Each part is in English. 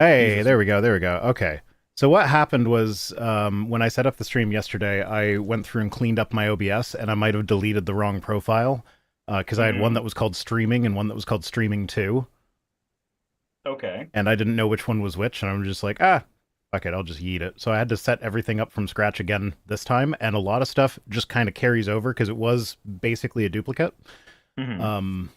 Hey, Jesus. there we go. There we go. Okay. So what happened was when I set up the stream yesterday, I went through and cleaned up my OBS, and I might have deleted the wrong profile because I had one Hmm. that was called Streaming and one that was called Streaming 2, Okay. and I didn't know which one was which, and I'm just like, fuck it, I'll just yeet it. So I had to set everything up from scratch again this time, and a lot of stuff just kind of carries over because it was basically a duplicate. Hmm. Um,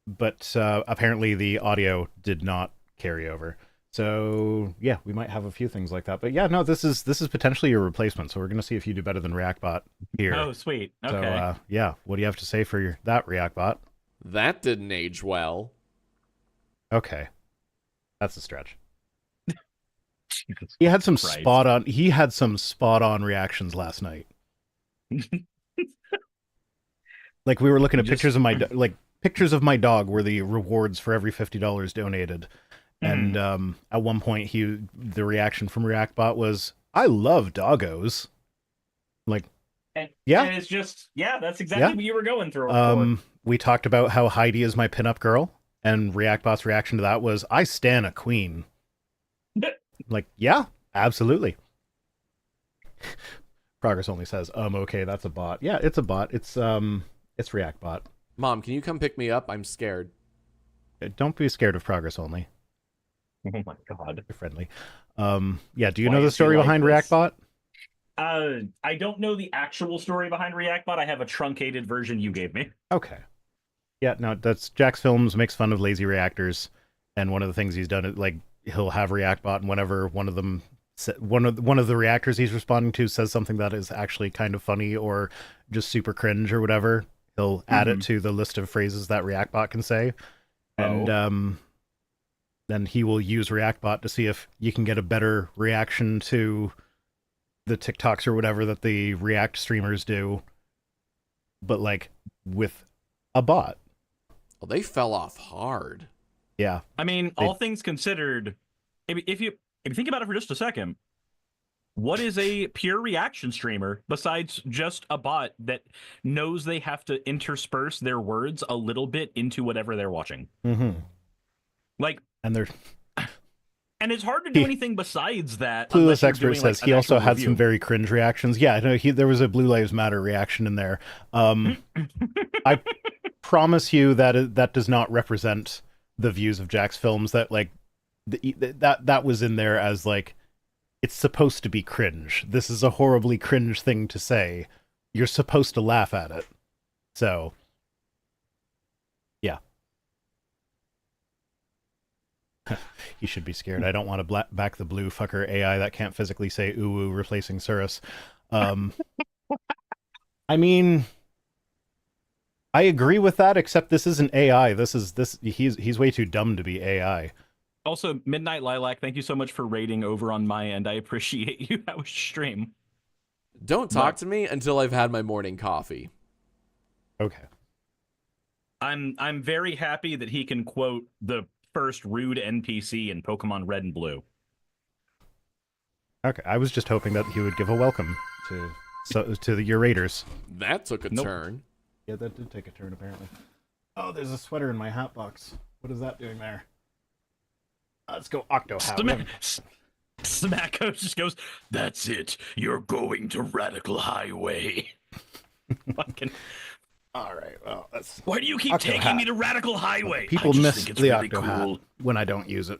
but apparently the audio did not carry over. So yeah, we might have a few things like that. But yeah, no, this is potentially your replacement. So we're gonna see if you do better than ReactBot here. Oh, sweet. So Okay. yeah, what do you have to say for that ReactBot? That didn't age well. Okay, that's a stretch. Jesus He had some Christ. spot on reactions last night. Like we were looking You at just. pictures of my dog were the rewards for every $50 donated. And Mhm. at one point, the reaction from ReactBot was, "I love doggos." Like, yeah, And it's just, yeah, that's yeah. exactly what you were going through for. We talked about how Heidi is my pinup girl, and ReactBot's reaction to that was, "I stan a queen." Like, yeah, absolutely. Progress only says, okay, that's a bot. Yeah, it's a bot. It's ReactBot. Mom, can you come pick me up? I'm scared. Don't be scared of Progress only. Oh my God. You're friendly. Yeah. Do you Why know the is he story like behind this? ReactBot? I don't know the actual story behind Reactbot. I have a truncated version you gave me. Okay. Yeah, no, that's Jack's Films makes fun of lazy reactors, and one of the things he's done is like he'll have ReactBot, and whenever one of the reactors he's responding to says something that is actually kind of funny or just super cringe or whatever, he'll add it Hmm. to the list of phrases that ReactBot can say, and Oh. then he will use ReactBot to see if you can get a better reaction to the TikToks or whatever that the React streamers do, but like with a bot. Oh, they fell off hard. Yeah, I mean, they all things considered, if you think about it for just a second, what is a pure reaction streamer besides just a bot that knows they have to intersperse their words a little bit into whatever they're watching? mm-hmm. Like, And they're and it's hard to do he, anything besides that unless Clueless you're Expert doing like says an he also actual had some review. very cringe reactions. Yeah, no, there was a Blue Lives Matter reaction in there. I promise you that does not represent the views of Jack's Films. That like that was in there as like it's supposed to be cringe. This is a horribly cringe thing to say. You're supposed to laugh at it. So yeah, he should be scared. I don't want to back the blue fucker AI that can't physically say ooh replacing Surus. Um, I mean, I agree with that, except this isn't AI. He's way too dumb to be AI. Also, Midnight Lilac, thank you so much for rating over on my end. I appreciate you. That was stream. Don't talk But to me until I've had my morning coffee. Okay. I'm very happy that he can quote the first rude NPC in Pokemon Red and Blue. Okay. I was just hoping that he would give a welcome to your raiders. That took a Nope. turn. Yeah, that did take a turn apparently. Oh, there's a sweater in my hat box. What is that doing there? Let's go Octo Hat. Smackos just goes, "That's it. You're going to Radical Highway." Fucking. All right. Well, that's Why do you keep Octo taking Hat. me to Radical Highway? I People just miss think it's the really Octo cool. Hat when I don't use it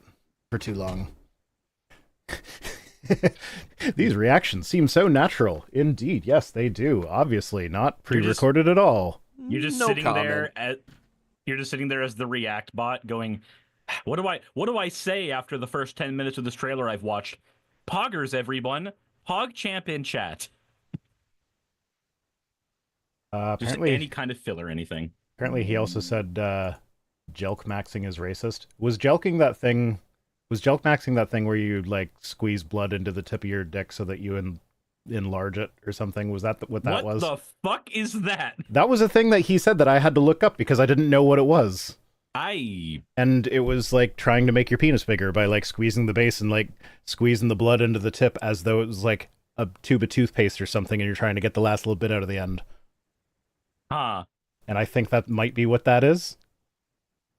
for too long. These reactions seem so natural. Indeed, yes, they do. Obviously, not pre-recorded at all. You're just No sitting comment. there at. You're just sitting there as the React bot, going, "What do I say after the first 10 minutes of this trailer I've watched? Poggers, everyone. Pog champ in chat. Just any Apparently, kind of filler, anything." he also said jelk maxing is racist. Was jelk maxing that thing where you like squeeze blood into the tip of your dick so that you enlarge it or something? Was that what that What was? the fuck is that? That was a thing that he said that I had to look up because I didn't know what it was. I And it was like trying to make your penis bigger by like squeezing the base and like squeezing the blood into the tip as though it was like a tube of toothpaste or something, and you're trying to get the last little bit out of the end. huh. And I think that might be what that is,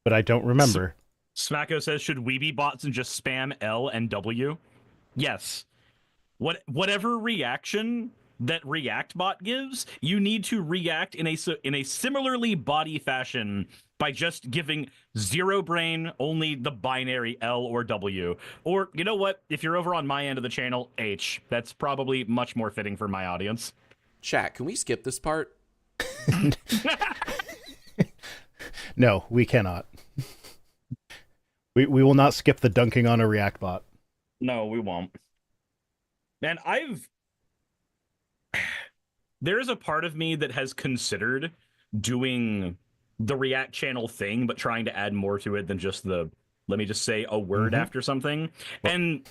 but I don't remember. Smacko says, should we be bots and just spam L and W? Yes. Whatever reaction that React bot gives, you need to react in a similarly body fashion by just giving zero brain, only the binary L or W. Or, you know what? If you're over on my end of the channel, H. That's probably much more fitting for my audience. Chat, can we skip this part? No, we cannot. We will not skip the dunking on a React bot. No, we won't. And there is a part of me that has considered doing the React channel thing, but trying to add more to it than just let me just say a word after something. And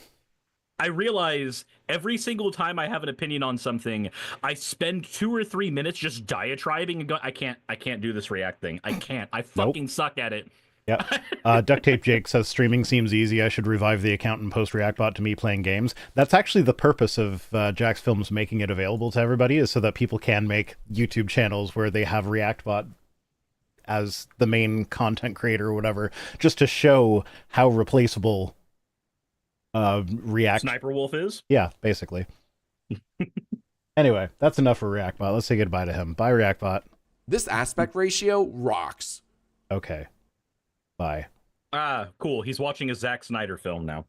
I realize every single time I have an opinion on something, I spend 2 or 3 minutes just diatribing and going, I can't do this React thing. I can't. I fucking suck at it. Yeah. Duct Tape Jake says streaming seems easy. I should revive the account and post Reactbot to me playing games. That's actually the purpose of Jack's Films making it available to everybody, is so that people can make YouTube channels where they have Reactbot as the main content creator or whatever, just to show how replaceable React Sniper Wolf is. Yeah, basically. Anyway, that's enough for Reactbot. Let's say goodbye to him. Bye, Reactbot. This aspect ratio rocks. Okay. Bye. Ah, cool. He's watching a Zack Snyder film now.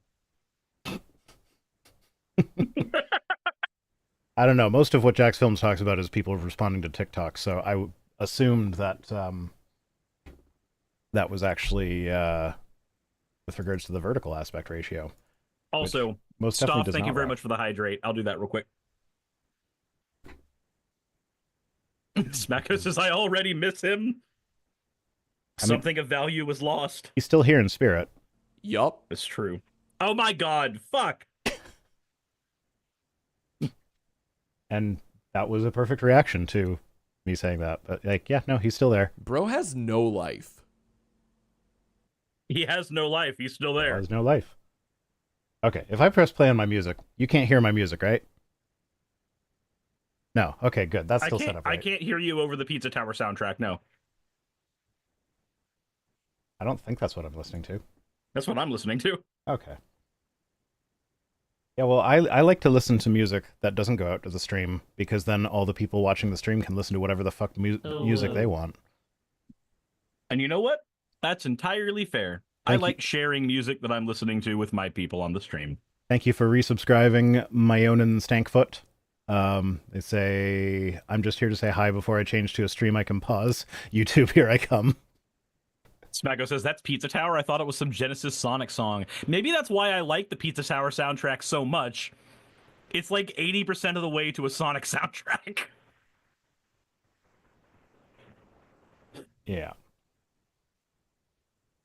I don't know. Most of what Jack's Films talks about is people responding to TikTok, so I assumed that that was actually with regards to the vertical aspect ratio. Also, Most definitely Stoff, does thank not you very rock. much for the hydrate. I'll do that real quick. Smacko says, I already miss him. Something of value was lost. He's still here in spirit. Yup. It's true. Oh my god, fuck. And that was a perfect reaction to me saying that. But, like, yeah, no, he's still there. Bro has no life. He has no life. He's still there. Has no life. Okay, if I press play on my music, you can't hear my music, right? No. Okay, good. That's still set up right. I can't hear you over the Pizza Tower soundtrack, no. I don't think that's what I'm listening to. That's what I'm listening to. Okay. Yeah, well, I like to listen to music that doesn't go out to the stream, because then all the people watching the stream can listen to whatever the fuck music they want. And you know what? That's entirely fair. I like sharing music that I'm listening to with my people on the stream. Thank you for resubscribing, Myonin Stankfoot. They say, I'm just here to say hi before I change to a stream I can pause. YouTube, here I come. Smacko says, that's Pizza Tower? I thought it was some Genesis Sonic song. Maybe that's why I like the Pizza Tower soundtrack so much. It's like 80% of the way to a Sonic soundtrack. Yeah.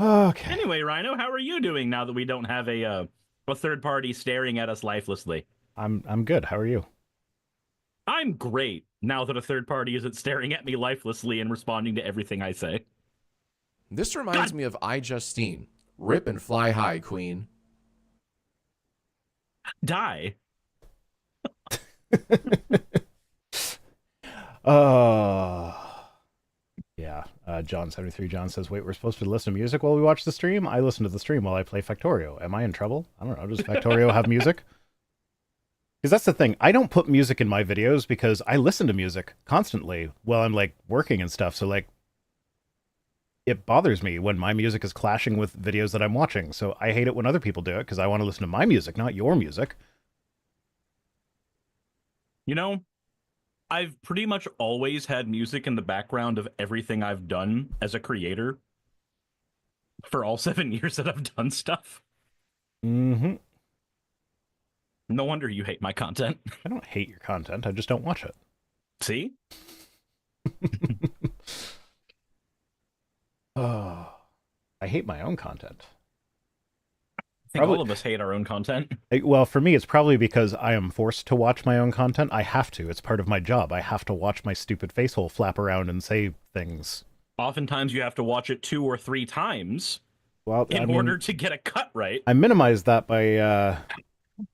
Okay. Anyway, Rhino, how are you doing now that we don't have a third party staring at us lifelessly? I'm good. How are you? I'm great now that a third party isn't staring at me lifelessly and responding to everything I say. This reminds me of iJustine. Rip and fly high, queen. Die. Yeah. John73 John says, wait, we're supposed to listen to music while we watch the stream? I listen to the stream while I play Factorio. Am I in trouble? I don't know. Does Factorio have music? Because that's the thing. I don't put music in my videos because I listen to music constantly while I'm, like, working and stuff. So, like, it bothers me when my music is clashing with videos that I'm watching. So I hate it when other people do it because I want to listen to my music, not your music. You know, I've pretty much always had music in the background of everything I've done as a creator for all 7 years that I've done stuff. Mm-hmm. No wonder you hate my content. I don't hate your content. I just don't watch it. See? Oh, I hate my own content. I think all of us hate our own content. Well, for me, it's probably because I am forced to watch my own content. I have to. It's part of my job. I have to watch my stupid facehole flap around and say things. Oftentimes you have to watch it 2 or 3 times in order to get a cut right. I minimized that by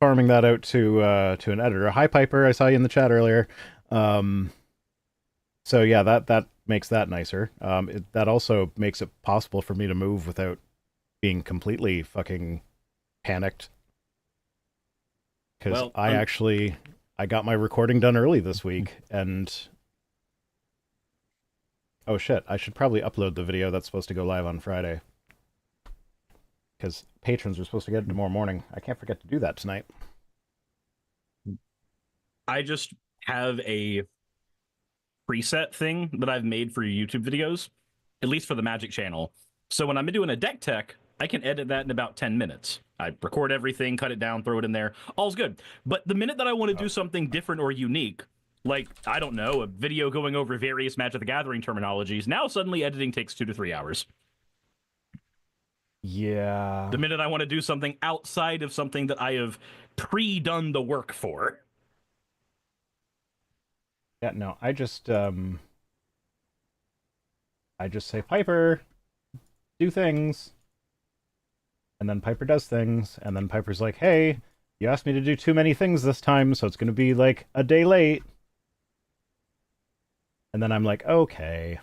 farming that out to an editor. Hi, Piper. I saw you in the chat earlier. So yeah, that makes that nicer. That also makes it possible for me to move without being completely fucking panicked. Because Well, I got my recording done early this week, and oh shit, I should probably upload the video that's supposed to go live on Friday. Because patrons are supposed to get it tomorrow morning. I can't forget to do that tonight. I just have a preset thing that I've made for YouTube videos, at least for the Magic channel. So when I'm doing a deck tech, I can edit that in about 10 minutes. I record everything, cut it down, throw it in there. All's good. But the minute that I want to do something different or unique, like, I don't know, a video going over various Magic the Gathering terminologies, now suddenly editing takes 2 to 3 hours. Yeah. The minute I want to do something outside of something that I have pre-done the work for. Yeah, no, I just say, Piper, do things. And then Piper does things, and then Piper's like, hey, you asked me to do too many things this time, so it's going to be like a day late. And then I'm like, okay.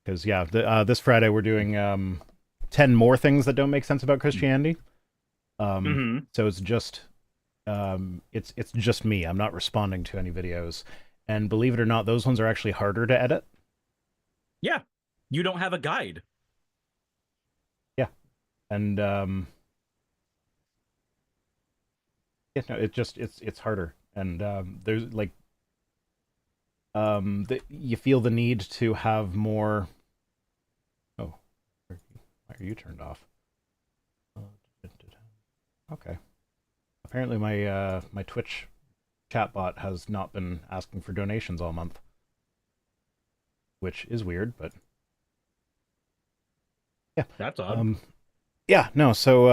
Because, yeah, this Friday we're doing 10 more things that don't make sense about Christianity. So it's just it's just me. I'm not responding to any videos. And believe it or not, those ones are actually harder to edit. Yeah. You don't have a guide. Yeah. And yeah, no, it's harder. And there's like you feel the need to have more. Oh, why are you turned off? Okay. Apparently my my Twitch chatbot has not been asking for donations all month, which is weird, but yeah. That's odd. Yeah, no, so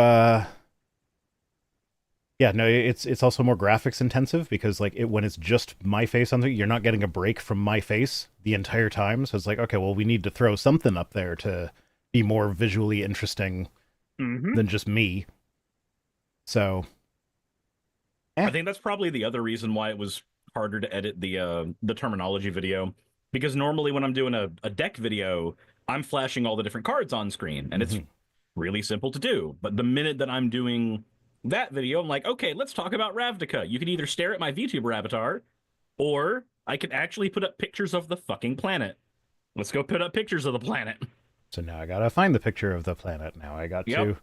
yeah, no, it's also more graphics intensive because like when it's just my face on there, you're not getting a break from my face the entire time. So it's like, okay, well, we need to throw something up there to be more visually interesting than just me. So I think that's probably the other reason why it was harder to edit the terminology video, because normally when I'm doing a deck video, I'm flashing all the different cards on screen, and it's really simple to do. But the minute that I'm doing that video, I'm like, okay, let's talk about Ravnica. You can either stare at my VTuber avatar, or I can actually put up pictures of the fucking planet. Let's go put up pictures of the planet. So now I gotta find the picture of the planet. Now I got to.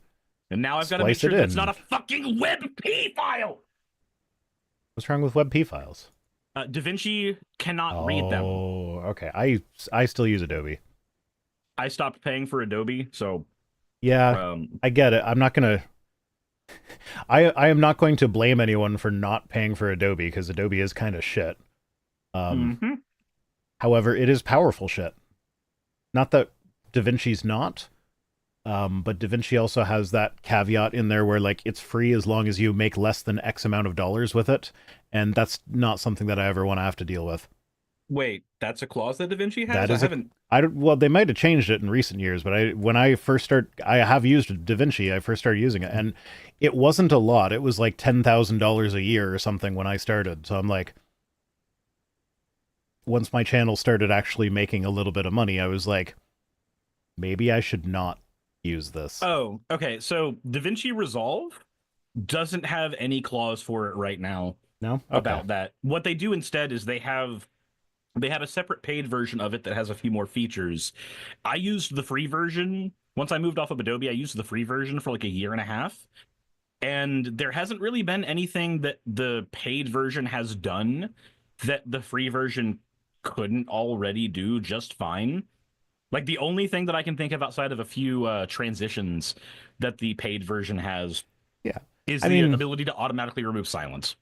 And now I've got to make splice sure it that's in. not a fucking WebP file. What's wrong with WebP files? DaVinci cannot read them. Oh, okay. I still use Adobe. I stopped paying for Adobe, so yeah, I get it. I'm not gonna. I am not going to blame anyone for not paying for Adobe because Adobe is kind of shit. However, it is powerful shit. Not that DaVinci's not, but DaVinci also has that caveat in there where like it's free as long as you make less than X amount of dollars with it, and that's not something that I ever want to have to deal with. Wait, that's a clause that DaVinci has? That is I haven't. Well, they might have changed it in recent years, but I have used DaVinci. I first started using it, and it wasn't a lot. It was like $10,000 a year or something when I started. So I'm like, once my channel started actually making a little bit of money, I was like, maybe I should not use this. Oh, okay. So DaVinci Resolve doesn't have any clause for it right now. No? Okay. About that. What they do instead is they have a separate paid version of it that has a few more features. I used the free version. Once I moved off of Adobe, I used the free version for like a year and a half. And there hasn't really been anything that the paid version has done that the free version couldn't already do just fine. Like the only thing that I can think of outside of a few transitions that the paid version has is the ability to automatically remove silence.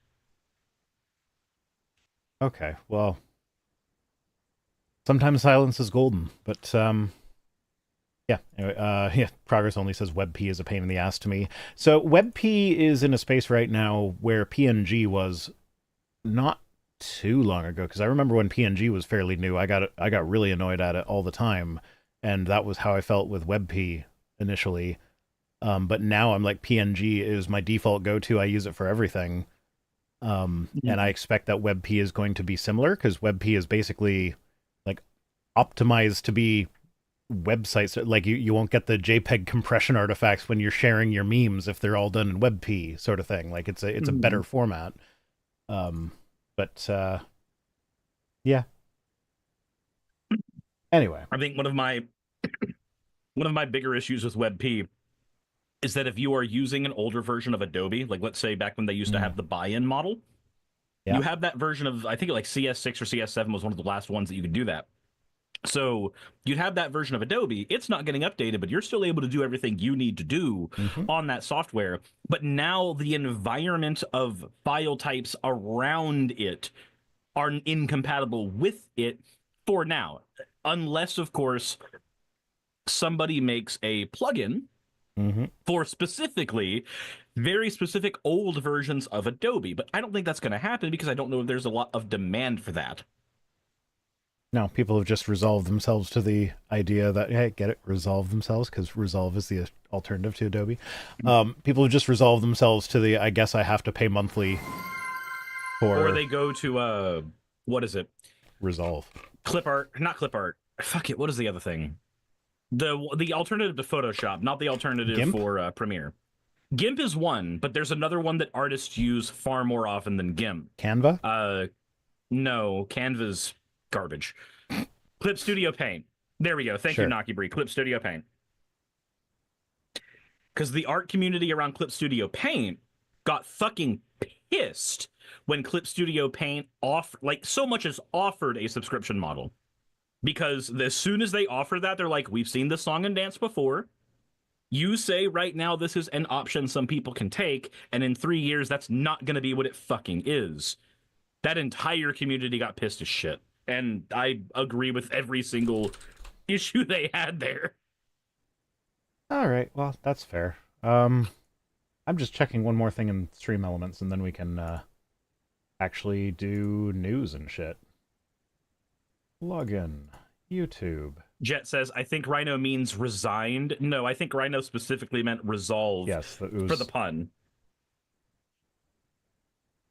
Okay, well, sometimes silence is golden, but yeah. Anyway, yeah. Progress only says WebP is a pain in the ass to me. So WebP is in a space right now where PNG was not too long ago, because I remember when PNG was fairly new, I got really annoyed at it all the time, and that was how I felt with WebP initially. But now I'm like, PNG is my default go-to. I use it for everything. And I expect that WebP is going to be similar, because WebP is basically like optimized to be websites, like you won't get the JPEG compression artifacts when you're sharing your memes if they're all done in WebP sort of thing. Like it's a better format. But yeah. Anyway, I think one of my bigger issues with WebP is that if you are using an older version of Adobe, like let's say back when they used to have the buy-in model, you have that version of, I think like CS6 or CS7 was one of the last ones that you could do that. So you'd have that version of Adobe. It's not getting updated, but you're still able to do everything you need to do on that software. But now the environment of file types around it are incompatible with it for now. Unless, of course, somebody makes a plugin for specifically very specific old versions of Adobe. But I don't think that's going to happen because I don't know if there's a lot of demand for that. no, people have just resolved themselves to the idea that, hey, get it, resolve themselves, because Resolve is the alternative to Adobe. People have just resolved themselves to the, I guess I have to pay monthly for... Or they go to, what is it? Resolve. Clip art, not clip art. Fuck it, what is the other thing? The alternative to Photoshop, not the alternative GIMP? for Premiere. GIMP is one, but there's another one that artists use far more often than GIMP. Canva? No, Canva's garbage. Clip Studio Paint. There we go. Thank you, Naki Bree. Clip Studio Paint. Because the art community around Clip Studio Paint got fucking pissed when Clip Studio Paint so much as offered a subscription model. Because as soon as they offer that, they're like, we've seen this song and dance before. You say right now this is an option some people can take, and in 3 years, that's not going to be what it fucking is. That entire community got pissed as shit. And I agree with every single issue they had there. All right, well, that's fair. I'm just checking one more thing in Stream Elements, and then we can actually do news and shit. Login. YouTube. Jet says, I think Rhino means resigned. No, I think Rhino specifically meant resolve. Yes, it was... for the pun.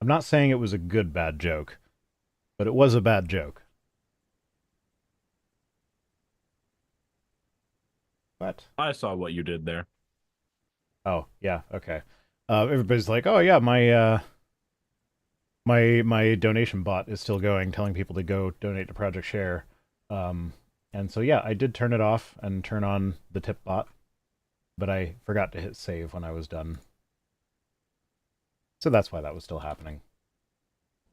I'm not saying it was a good bad joke, but it was a bad joke. What? I saw what you did there. Oh, yeah, okay. Everybody's like, oh yeah, my donation bot is still going, telling people to go donate to Project Share. And so yeah, I did turn it off and turn on the tip bot, but I forgot to hit save when I was done. So that's why that was still happening.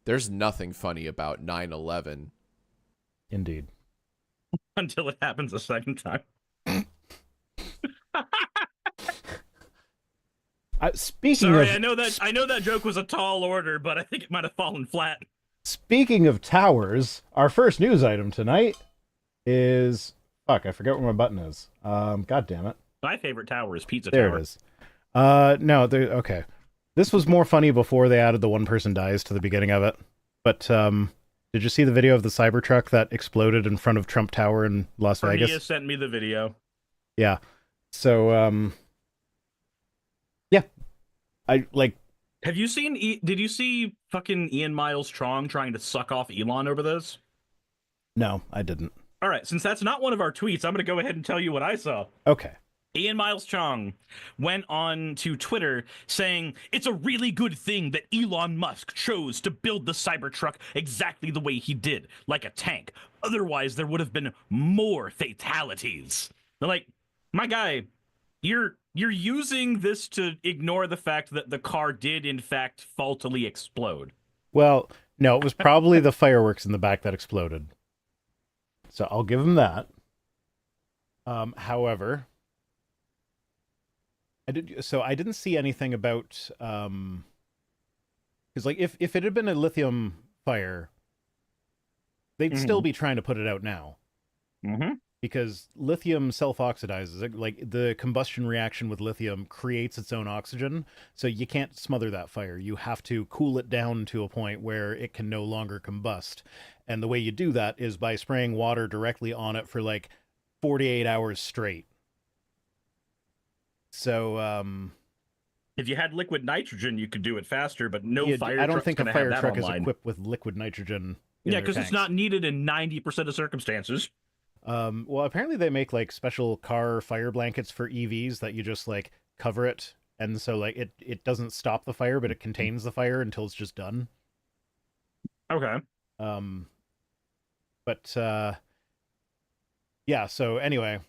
There's nothing funny about 9/11. Indeed. Until it happens a second time. Sorry, I know that joke was a tall order, but I think it might have fallen flat. Speaking of towers, our first news item tonight is... Fuck, I forget where my button is. God damn it. My favorite tower is Pizza There Tower. it is. No, okay. This was more funny before they added the one person dies to the beginning of it. But, did you see the video of the Cybertruck that exploded in front of Trump Tower in Las Vegas? Cornelius sent me the video. Yeah. So, yeah. Have you seen... Did you see fucking Ian Miles Strong trying to suck off Elon over this? No, I didn't. All right, since that's not one of our tweets, I'm going to go ahead and tell you what I saw. Okay. Ian Miles Chong went on to Twitter saying, it's a really good thing that Elon Musk chose to build the Cybertruck exactly the way he did, like a tank. Otherwise, there would have been more fatalities. They're like, my guy, you're using this to ignore the fact that the car did, in fact, faultily explode. Well, no, it was probably the fireworks in the back that exploded. So I'll give him that. However... I didn't see anything about because like if it had been a lithium fire, they'd still be trying to put it out now. Because lithium self-oxidizes. Like the combustion reaction with lithium creates its own oxygen, so you can't smother that fire. You have to cool it down to a point where it can no longer combust. And the way you do that is by spraying water directly on it for like 48 hours straight. So, if you had liquid nitrogen, you could do it faster, but no fire truck's I don't think a fire truck is online. Equipped with liquid nitrogen. Yeah, because it's not needed in 90% of circumstances. Well, apparently they make like special car fire blankets for EVs that you just like cover it, and so like it doesn't stop the fire, but it contains the fire until it's just done. Okay. Um, but yeah. So anyway,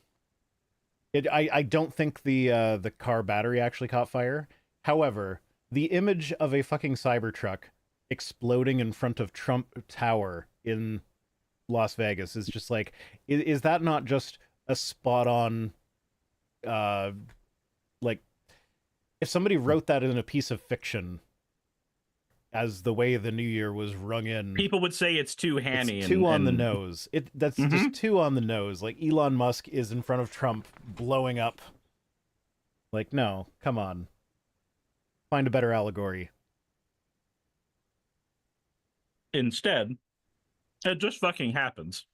I don't think the car battery actually caught fire. However, the image of a fucking Cybertruck exploding in front of Trump Tower in Las Vegas is just like, is that not just a spot on, like, if somebody wrote that in a piece of fiction as the way the new year was rung in, People would say it's too hammy. it's too on the nose. That's just too on the nose. Like, Elon Musk is in front of Trump blowing up. Like, no, come on. Find a better allegory. Instead, it just fucking happens.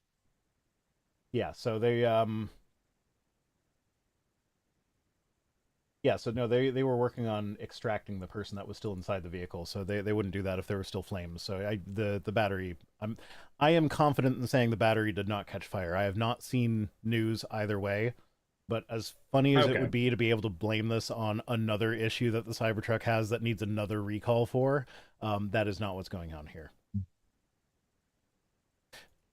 Yeah, so they yeah, so no, they were working on extracting the person that was still inside the vehicle, so they wouldn't do that if there were still flames. So the battery, I am confident in saying the battery did not catch fire. I have not seen news either way, but as funny as it would be to be able to blame this on another issue that the Cybertruck has that needs another recall for, that is not what's going on here.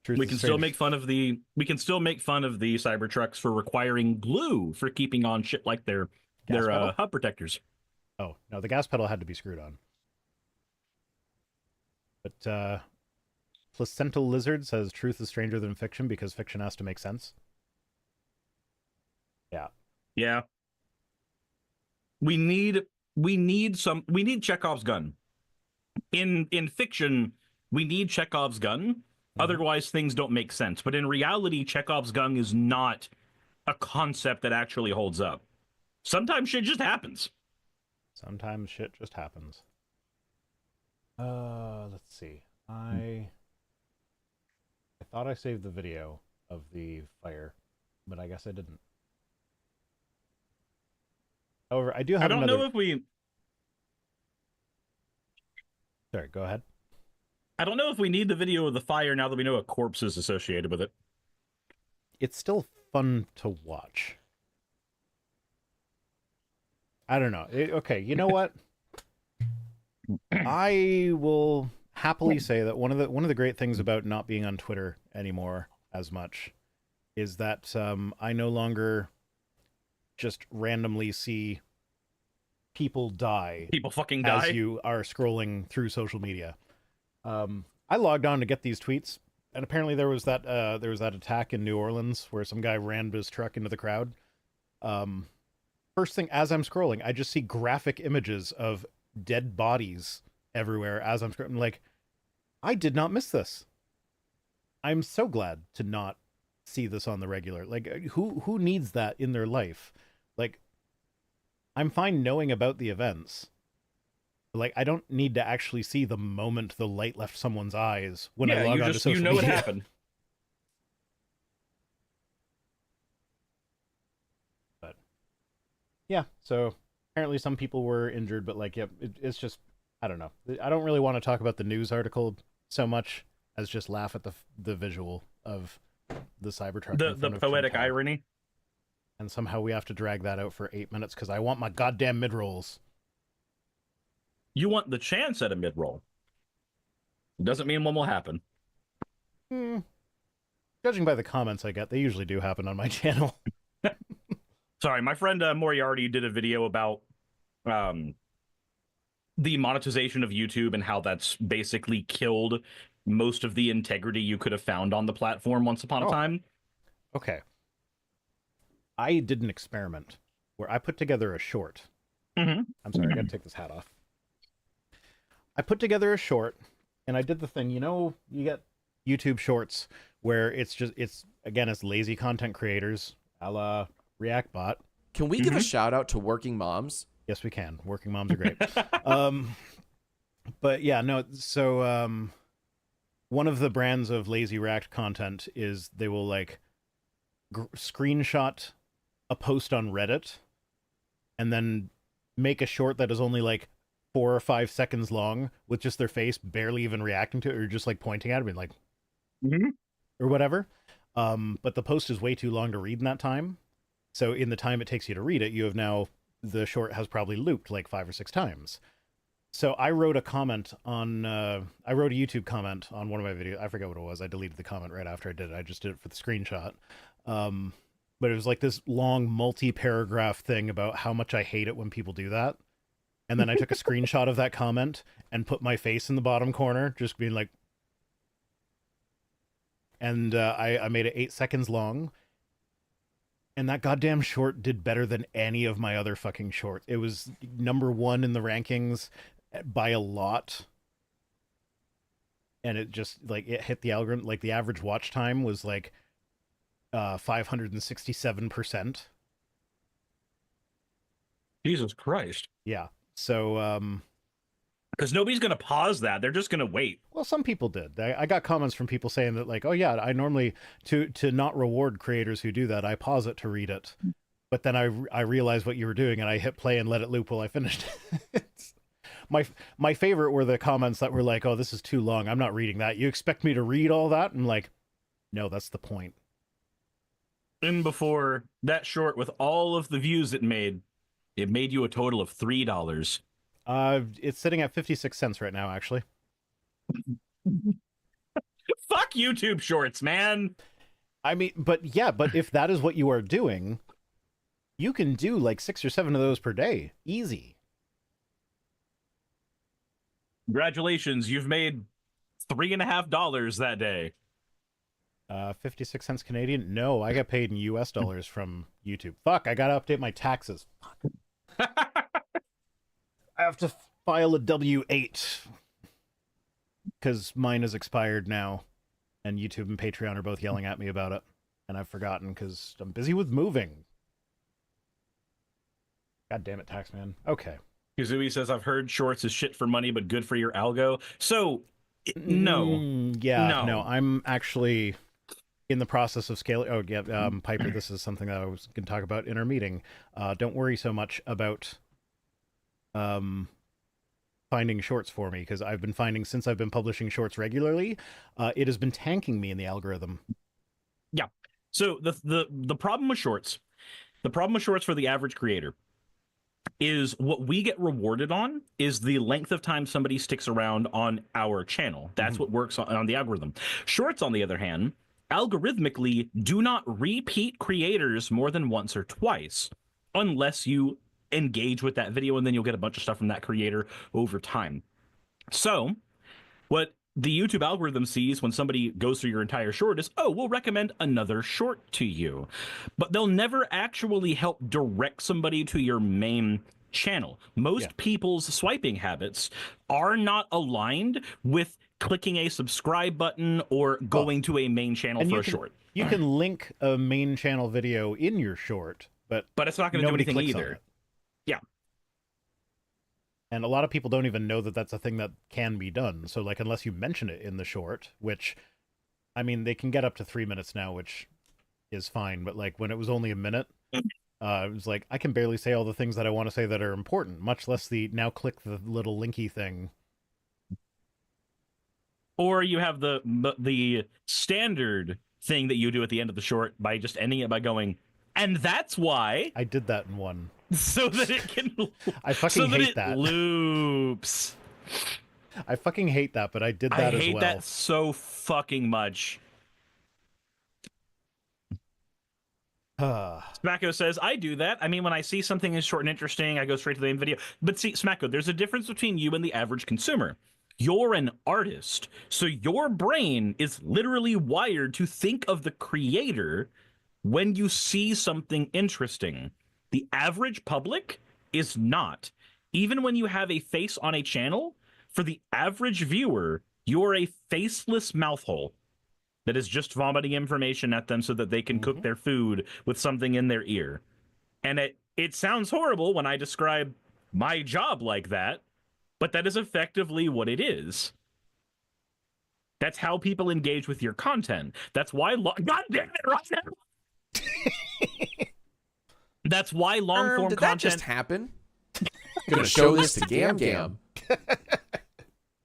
We can still make fun of the Cybertrucks for requiring glue for keeping on shit like their hub protectors. Oh no, the gas pedal had to be screwed on. But placental lizard says truth is stranger than fiction because fiction has to make sense. Yeah. We need Chekhov's gun. In fiction, we need Chekhov's gun. Otherwise, things don't make sense. But in reality, Chekhov's gun is not a concept that actually holds up. Sometimes shit just happens. Sometimes shit just happens. Let's see. I thought I saved the video of the fire, but I guess I didn't. However, I do have I don't know if we... Sorry, go ahead. I don't know if we need the video of the fire now that we know a corpse is associated with it. It's still fun to watch. I don't know. Okay, you know what? I will happily say that one of the great things about not being on Twitter anymore as much is that I no longer just randomly see people die. People fucking die as you are scrolling through social media. I logged on to get these tweets, and apparently there was that attack in New Orleans where some guy rammed his truck into the crowd. First thing, as I'm scrolling, I just see graphic images of dead bodies everywhere as I'm scrolling. Like, I did not miss this. I'm so glad to not see this on the regular. Like, who needs that in their life? Like, I'm fine knowing about the events. Like, I don't need to actually see the moment the light left someone's eyes when I log on to social media. It happened. But yeah, so apparently some people were injured, but like, yeah, it's just, I don't know. I don't really want to talk about the news article so much as just laugh at the visual of the Cybertruck. The poetic irony. And somehow we have to drag that out for 8 minutes because I want my goddamn mid-rolls. You want the chance at a mid-roll. Doesn't mean one will happen. Judging by the comments I get, they usually do happen on my channel. Sorry, my friend Moriarty did a video about the monetization of YouTube and how that's basically killed most of the integrity you could have found on the platform once upon a time. Okay. I did an experiment where I put together a short. I'm sorry, I gotta take this hat off. I put together a short, and I did the thing, you get YouTube shorts where it's lazy content creators, a la ReactBot. Can we give a shout out to working moms? Yes, we can. Working moms are great. But yeah, no, so one of the brands of lazy React content is they will like screenshot a post on Reddit and then make a short that is only like 4 or 5 seconds long with just their face barely even reacting to it or just like pointing at it and like or whatever. But the post is way too long to read in that time. So in the time it takes you to read it, you have now, the short has probably looped like 5 or 6 times. So I wrote a comment on, I wrote a YouTube comment on one of my videos. I forget what it was. I deleted the comment right after I did it. I just did it for the screenshot. But it was like this long multi-paragraph thing about how much I hate it when people do that. And then I took a screenshot of that comment and put my face in the bottom corner, just being like, and I made it 8 seconds long. And that goddamn short did better than any of my other fucking shorts. It was #1 in the rankings by a lot. And it just, like, it hit the algorithm. Like, the average watch time was, like, 567%. Jesus Christ. Yeah. So, because nobody's going to pause that. They're just going to wait. well, some people did. I got comments from people saying that, like, oh yeah, I normally, to not reward creators who do that, I pause it to read it. But then I realized what you were doing, and I hit play and let it loop while I finished it. My favorite were the comments that were like, oh, this is too long. I'm not reading that. You expect me to read all that? I'm like, no, that's the point. And before that short, with all of the views it made you a total of $3. It's sitting at 56 cents right now, actually. Fuck YouTube Shorts, man. I mean, but if that is what you are doing, you can do like 6 or 7 of those per day. Easy. Congratulations, you've made $3.50 that day. 56 cents Canadian? No, I got paid in US dollars from YouTube. Fuck, I gotta update my taxes. Fuck. I have to file a W-8 because mine is expired now, and YouTube and Patreon are both yelling at me about it, and I've forgotten because I'm busy with moving. God damn it, Taxman. Okay. Kazooie says, I've heard shorts is shit for money, but good for your algo. So, no. No, I'm actually in the process of scaling. Oh, yeah, Piper, this is something that I was going to talk about in our meeting. Don't worry so much about finding shorts for me, because I've been finding, since I've been publishing shorts regularly, it has been tanking me in the algorithm. Yeah. So the problem with shorts, for the average creator is what we get rewarded on is the length of time somebody sticks around on our channel. That's what works on the algorithm. Shorts, on the other hand, algorithmically do not repeat creators more than once or twice unless you engage with that video, and then you'll get a bunch of stuff from that creator over time. So what the YouTube algorithm sees when somebody goes through your entire short is, oh, we'll recommend another short to you. But they'll never actually help direct somebody to your main channel. Most people's swiping habits are not aligned with clicking a subscribe button or going to a main channel for a short. You can link a main channel video in your short, but it's not going to do anything either. Yeah. And a lot of people don't even know that that's a thing that can be done. So, like, unless you mention it in the short, which, I mean, they can get up to 3 minutes now, which is fine. But, like, when it was only a minute, it was like, I can barely say all the things that I want to say that are important, much less the now click the little linky thing. Or you have the standard thing that you do at the end of the short by just ending it by going, and that's why. I did that in one. So that it can. I fucking hate that. Loops. I fucking hate that, but I did that as well. I hate that so fucking much. Smacko says, I do that. I mean, when I see something is short and interesting, I go straight to the main video. But see, Smacko, there's a difference between you and the average consumer. You're an artist, so your brain is literally wired to think of the creator when you see something interesting. The average public is not. Even when you have a face on a channel, for the average viewer, you're a faceless mouth hole that is just vomiting information at them so that they can cook their food with something in their ear. And it sounds horrible when I describe my job like that, but that is effectively what it is. That's how people engage with your content. That's why God damn it, right now. That's why long form did content that just happen? Gonna show this to Gam Gam.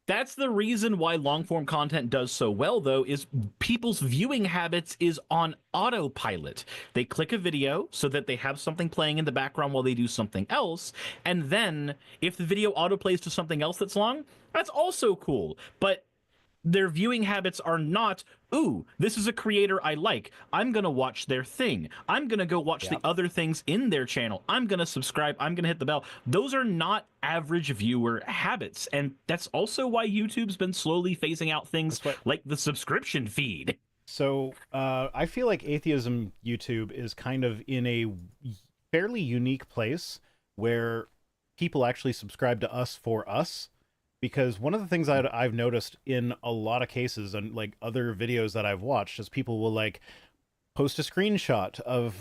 That's the reason why long form content does so well, though, is people's viewing habits is on autopilot. They click a video so that they have something playing in the background while they do something else. And then if the video autoplays to something else that's long, that's also cool. But their viewing habits are not, ooh, this is a creator I like. I'm going to watch their thing. I'm going to go watch the other things in their channel. I'm going to subscribe. I'm going to hit the bell. Those are not average viewer habits. And that's also why YouTube's been slowly phasing out things like the subscription feed. So I feel like Atheism YouTube is kind of in a fairly unique place where people actually subscribe to us for us. Because one of the things I've noticed in a lot of cases and like other videos that I've watched is people will like post a screenshot of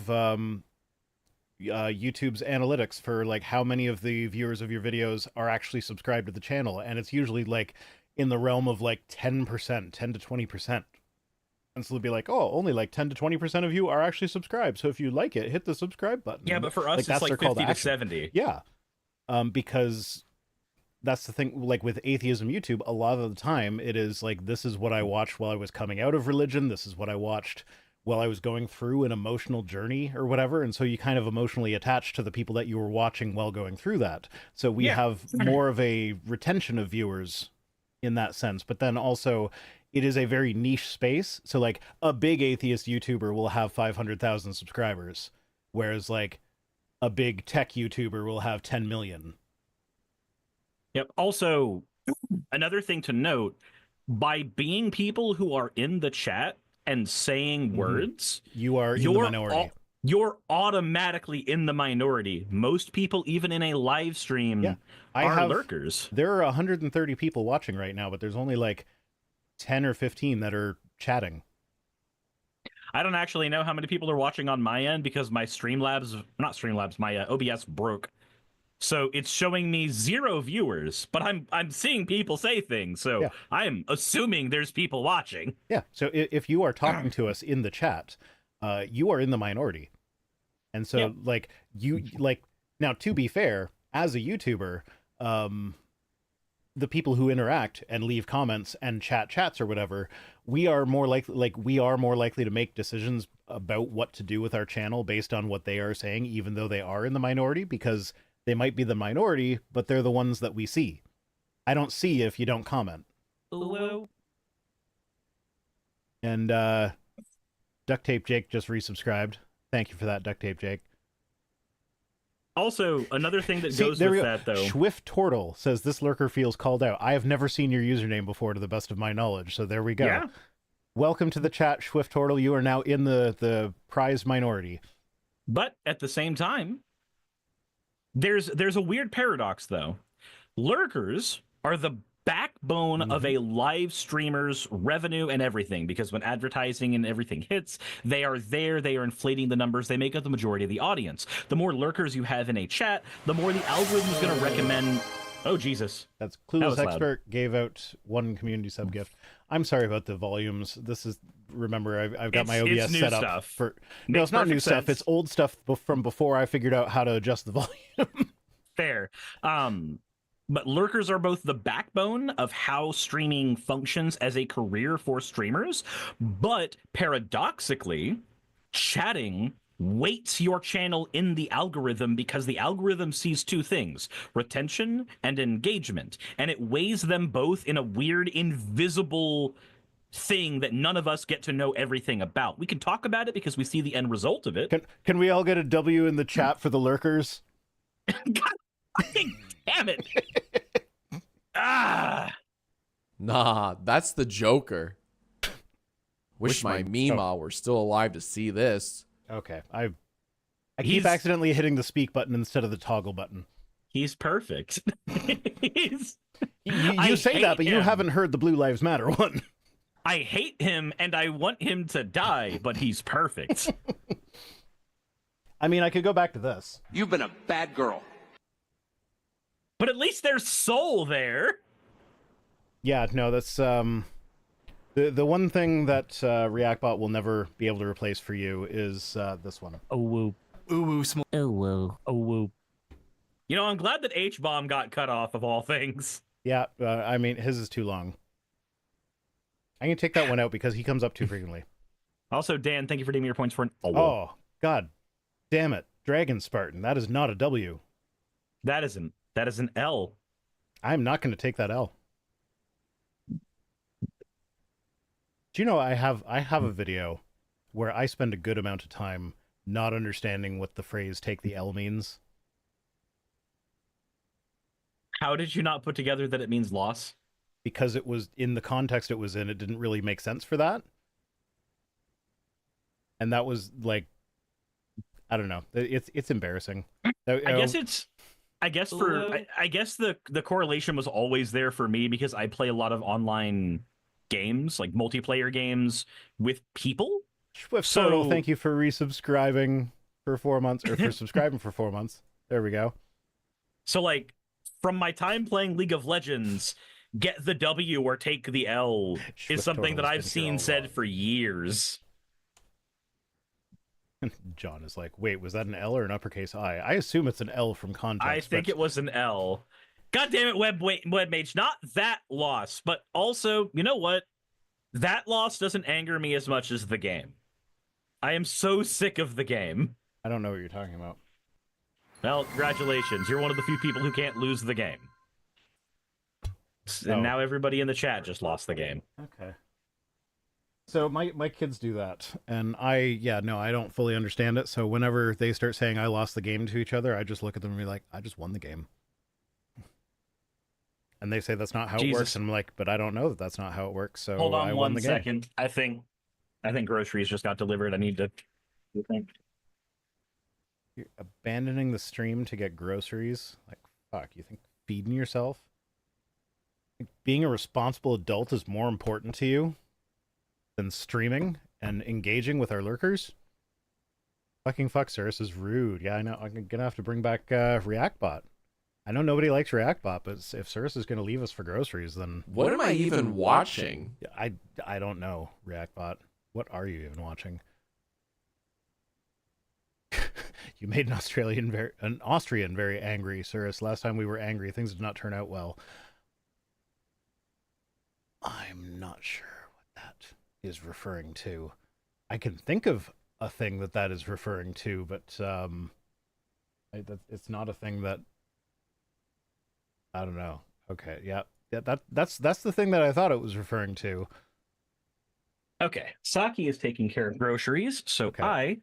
YouTube's analytics for like how many of the viewers of your videos are actually subscribed to the channel. And it's usually like in the realm of like 10%, 10 to 20%. And so they'll be like, oh, only like 10 to 20% of you are actually subscribed. So if you like it, hit the subscribe button. Yeah, but for us, it's like 50 to 70. Yeah. Because that's the thing, like with Atheism YouTube, a lot of the time it is like, this is what I watched while I was coming out of religion. This is what I watched while I was going through an emotional journey or whatever. And so you kind of emotionally attach to the people that you were watching while going through that. So we have more of a retention of viewers in that sense. But then also it is a very niche space. So like a big atheist YouTuber will have 500,000 subscribers, whereas like a big tech YouTuber will have 10 million. Yep. Also, another thing to note, by being people who are in the chat and saying words, you are in the minority. You're automatically in the minority. Most people, even in a live stream, are lurkers. There are 130 people watching right now, but there's only like 10 or 15 that are chatting. I don't actually know how many people are watching on my end because my my OBS broke. So it's showing me 0 viewers, but I'm seeing people say things. So I'm assuming there's people watching. Yeah. So if you are talking to us in the chat, you are in the minority. And so like now, to be fair, as a YouTuber, the people who interact and leave comments and chats or whatever, we are more likely to make decisions about what to do with our channel based on what they are saying, even though they are in the minority, because they might be the minority, but they're the ones that we see. I don't see if you don't comment. Hello. And Duct Tape Jake just resubscribed. Thank you for that, Duct Tape Jake. Also, another thing that goes with that, though. Swift Tortle says, this lurker feels called out. I have never seen your username before, to the best of my knowledge. So there we go. Yeah. Welcome to the chat, Swift Tortle. You are now in the prized minority. But at the same time, there's a weird paradox, though. Lurkers are the backbone of a live streamer's revenue and everything, because when advertising and everything hits, they are there, they are inflating the numbers, they make up the majority of the audience. The more lurkers you have in a chat, the more the algorithm is going to recommend. Oh, Jesus. That's Clueless Expert gave out 1 community sub gift. I'm sorry about the volumes. This is, remember, I've got my OBS set up for. No, it's not new stuff. It's old stuff from before I figured out how to adjust the volume. Fair. But lurkers are both the backbone of how streaming functions as a career for streamers, but paradoxically, chatting weights your channel in the algorithm because the algorithm sees 2 things, retention and engagement, and it weighs them both in a weird, invisible thing that none of us get to know everything about. We can talk about it because we see the end result of it. Can we all get a W in the chat for the lurkers? God, damn it. Nah, that's the Joker. Wish my Mima were still alive to see this. Okay, I keep accidentally hitting the speak button instead of the toggle button. He's perfect. You say that, but you haven't heard the Blue Lives Matter one. I hate him and I want him to die, but he's perfect. I mean, I could go back to this. You've been a bad girl. But at least there's soul there. Yeah, no, that's the one thing that ReactBot will never be able to replace for you is this one. Oh woo. Ooh woo Oh woo. Oh woo. You know, I'm glad that H-bomb got cut off of all things. Yeah, I mean, his is too long. I'm going to take that one out because he comes up too frequently. Also, Dan, thank you for naming your points for an O. Oh, God damn it. Dragon Spartan. That is not a W. That is an L. I'm not going to take that L. Do you know I have a video where I spend a good amount of time not understanding what the phrase take the L means? How did you not put together that it means loss? Because it was in the context it was in, it didn't really make sense for that. And that was like, I don't know. It's embarrassing. I guess the correlation was always there for me because I play a lot of online games, like multiplayer games with people. Swift Turtle, thank you for resubscribing for 4 months, or for subscribing for 4 months. There we go. So, like, from my time playing League of Legends, get the W or take the L is something that I've seen said for years. John is like, wait, was that an L or an uppercase I? I assume it's an L from context. I think it was an L. God damn it, Webmage. Not that loss, but also, you know what? That loss doesn't anger me as much as the game. I am so sick of the game. I don't know what you're talking about. Well, congratulations. You're one of the few people who can't lose the game. And now everybody in the chat just lost the game. Okay. So my kids do that, and I don't fully understand it. So whenever they start saying I lost the game to each other, I just look at them and be like, I just won the game. And they say that's not how it works, and I'm like, but I don't know that that's not how it works. So hold on I won 1 the game. second. I think groceries just got delivered. I need to think. You're abandoning the stream to get groceries? Like, fuck, you think feeding yourself? Being a responsible adult is more important to you than streaming and engaging with our lurkers? Fucking fuck, Cirrus is rude. Yeah, I know. I'm gonna have to bring back ReactBot. I know nobody likes ReactBot, but if Cirrus is gonna leave us for groceries, then What am I even watching? I don't know, ReactBot. What are you even watching? You made an Austrian very angry, Cirrus. Last time we were angry, things did not turn out well. I'm not sure what that is referring to. I can think of a thing that is referring to, but it's not a thing that I don't know. Okay, yeah, that's the thing that I thought it was referring to. Okay, Saki is taking care of groceries, so Okay. I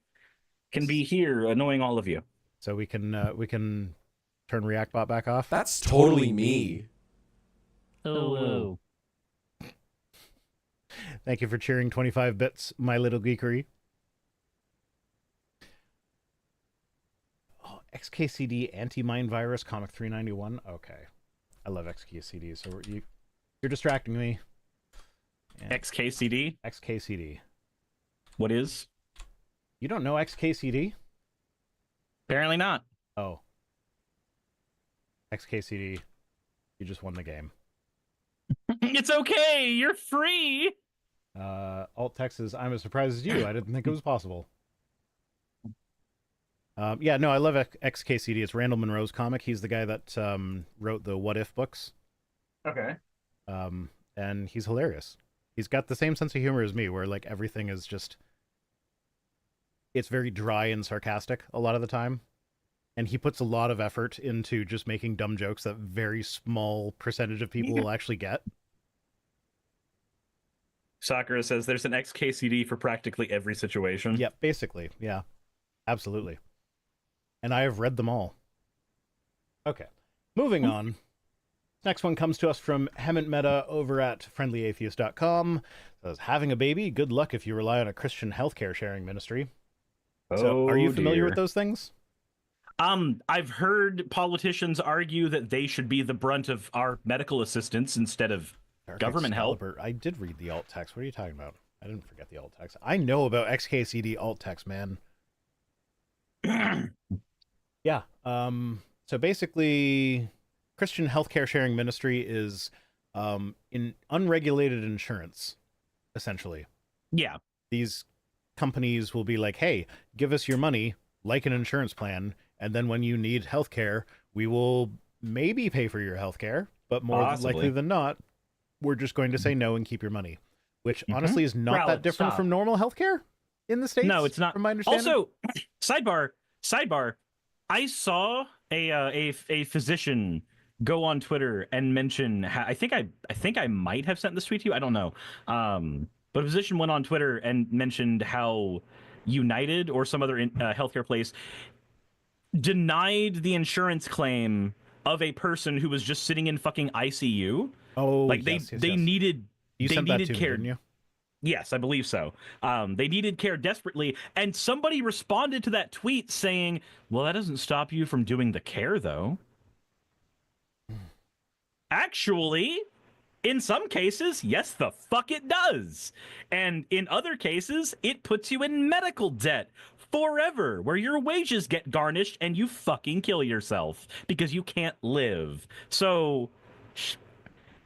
can be here annoying all of you. So we can turn ReactBot back off. That's totally me. Hello. Thank you for cheering 25 bits, my little geekery. Oh, XKCD anti-mind virus comic 391. Okay, I love XKCD. So you're distracting me. Yeah. XKCD. XKCD. What is? You don't know XKCD? Apparently not. Oh. XKCD. You just won the game. It's okay. You're free. Alt text is, I'm as surprised as you. I didn't think it was possible. Yeah, no, I love XKCD. It's Randall Munroe's comic. He's the guy that wrote the What If books. Okay. And he's hilarious. He's got the same sense of humor as me, where like everything is just, it's very dry and sarcastic a lot of the time. And he puts a lot of effort into just making dumb jokes that very small percentage of people will actually get. Sakura says there's an XKCD for practically every situation. Yeah, basically. Yeah, absolutely. And I have read them all. Okay, moving on. Next one comes to us from Hemant Mehta over at friendlyatheist.com. Says, having a baby, good luck if you rely on a Christian healthcare sharing ministry. So, are you familiar with those things? I've heard politicians argue that they should be the brunt of our medical assistance instead of government help. I did read the alt text. What are you talking about? I didn't forget the alt text. I know about XKCD alt text, man. Yeah. So basically, Christian healthcare sharing ministry is in unregulated insurance, essentially. Yeah. These companies will be like, hey, give us your money like an insurance plan, and then when you need healthcare, we will maybe pay for your healthcare, but more Possibly. likely than not, we're just going to say no and keep your money, which Mhm. honestly is not that Rowlet, different stop. from normal healthcare in the States. No, it's not. From my understanding. Also, sidebar. I saw a physician go on Twitter and mention. I think I might have sent this tweet to you. I don't know. But a physician went on Twitter and mentioned how United or some other healthcare place denied the insurance claim of a person who was just sitting in fucking ICU. Oh, Like yes, they needed you they sent that needed to me, care. didn't you? Yes, I believe so. They needed care desperately, and somebody responded to that tweet saying, "Well, that doesn't stop you from doing the care, though." Actually, in some cases, yes, the fuck it does. And in other cases, it puts you in medical debt forever, where your wages get garnished and you fucking kill yourself because you can't live. So,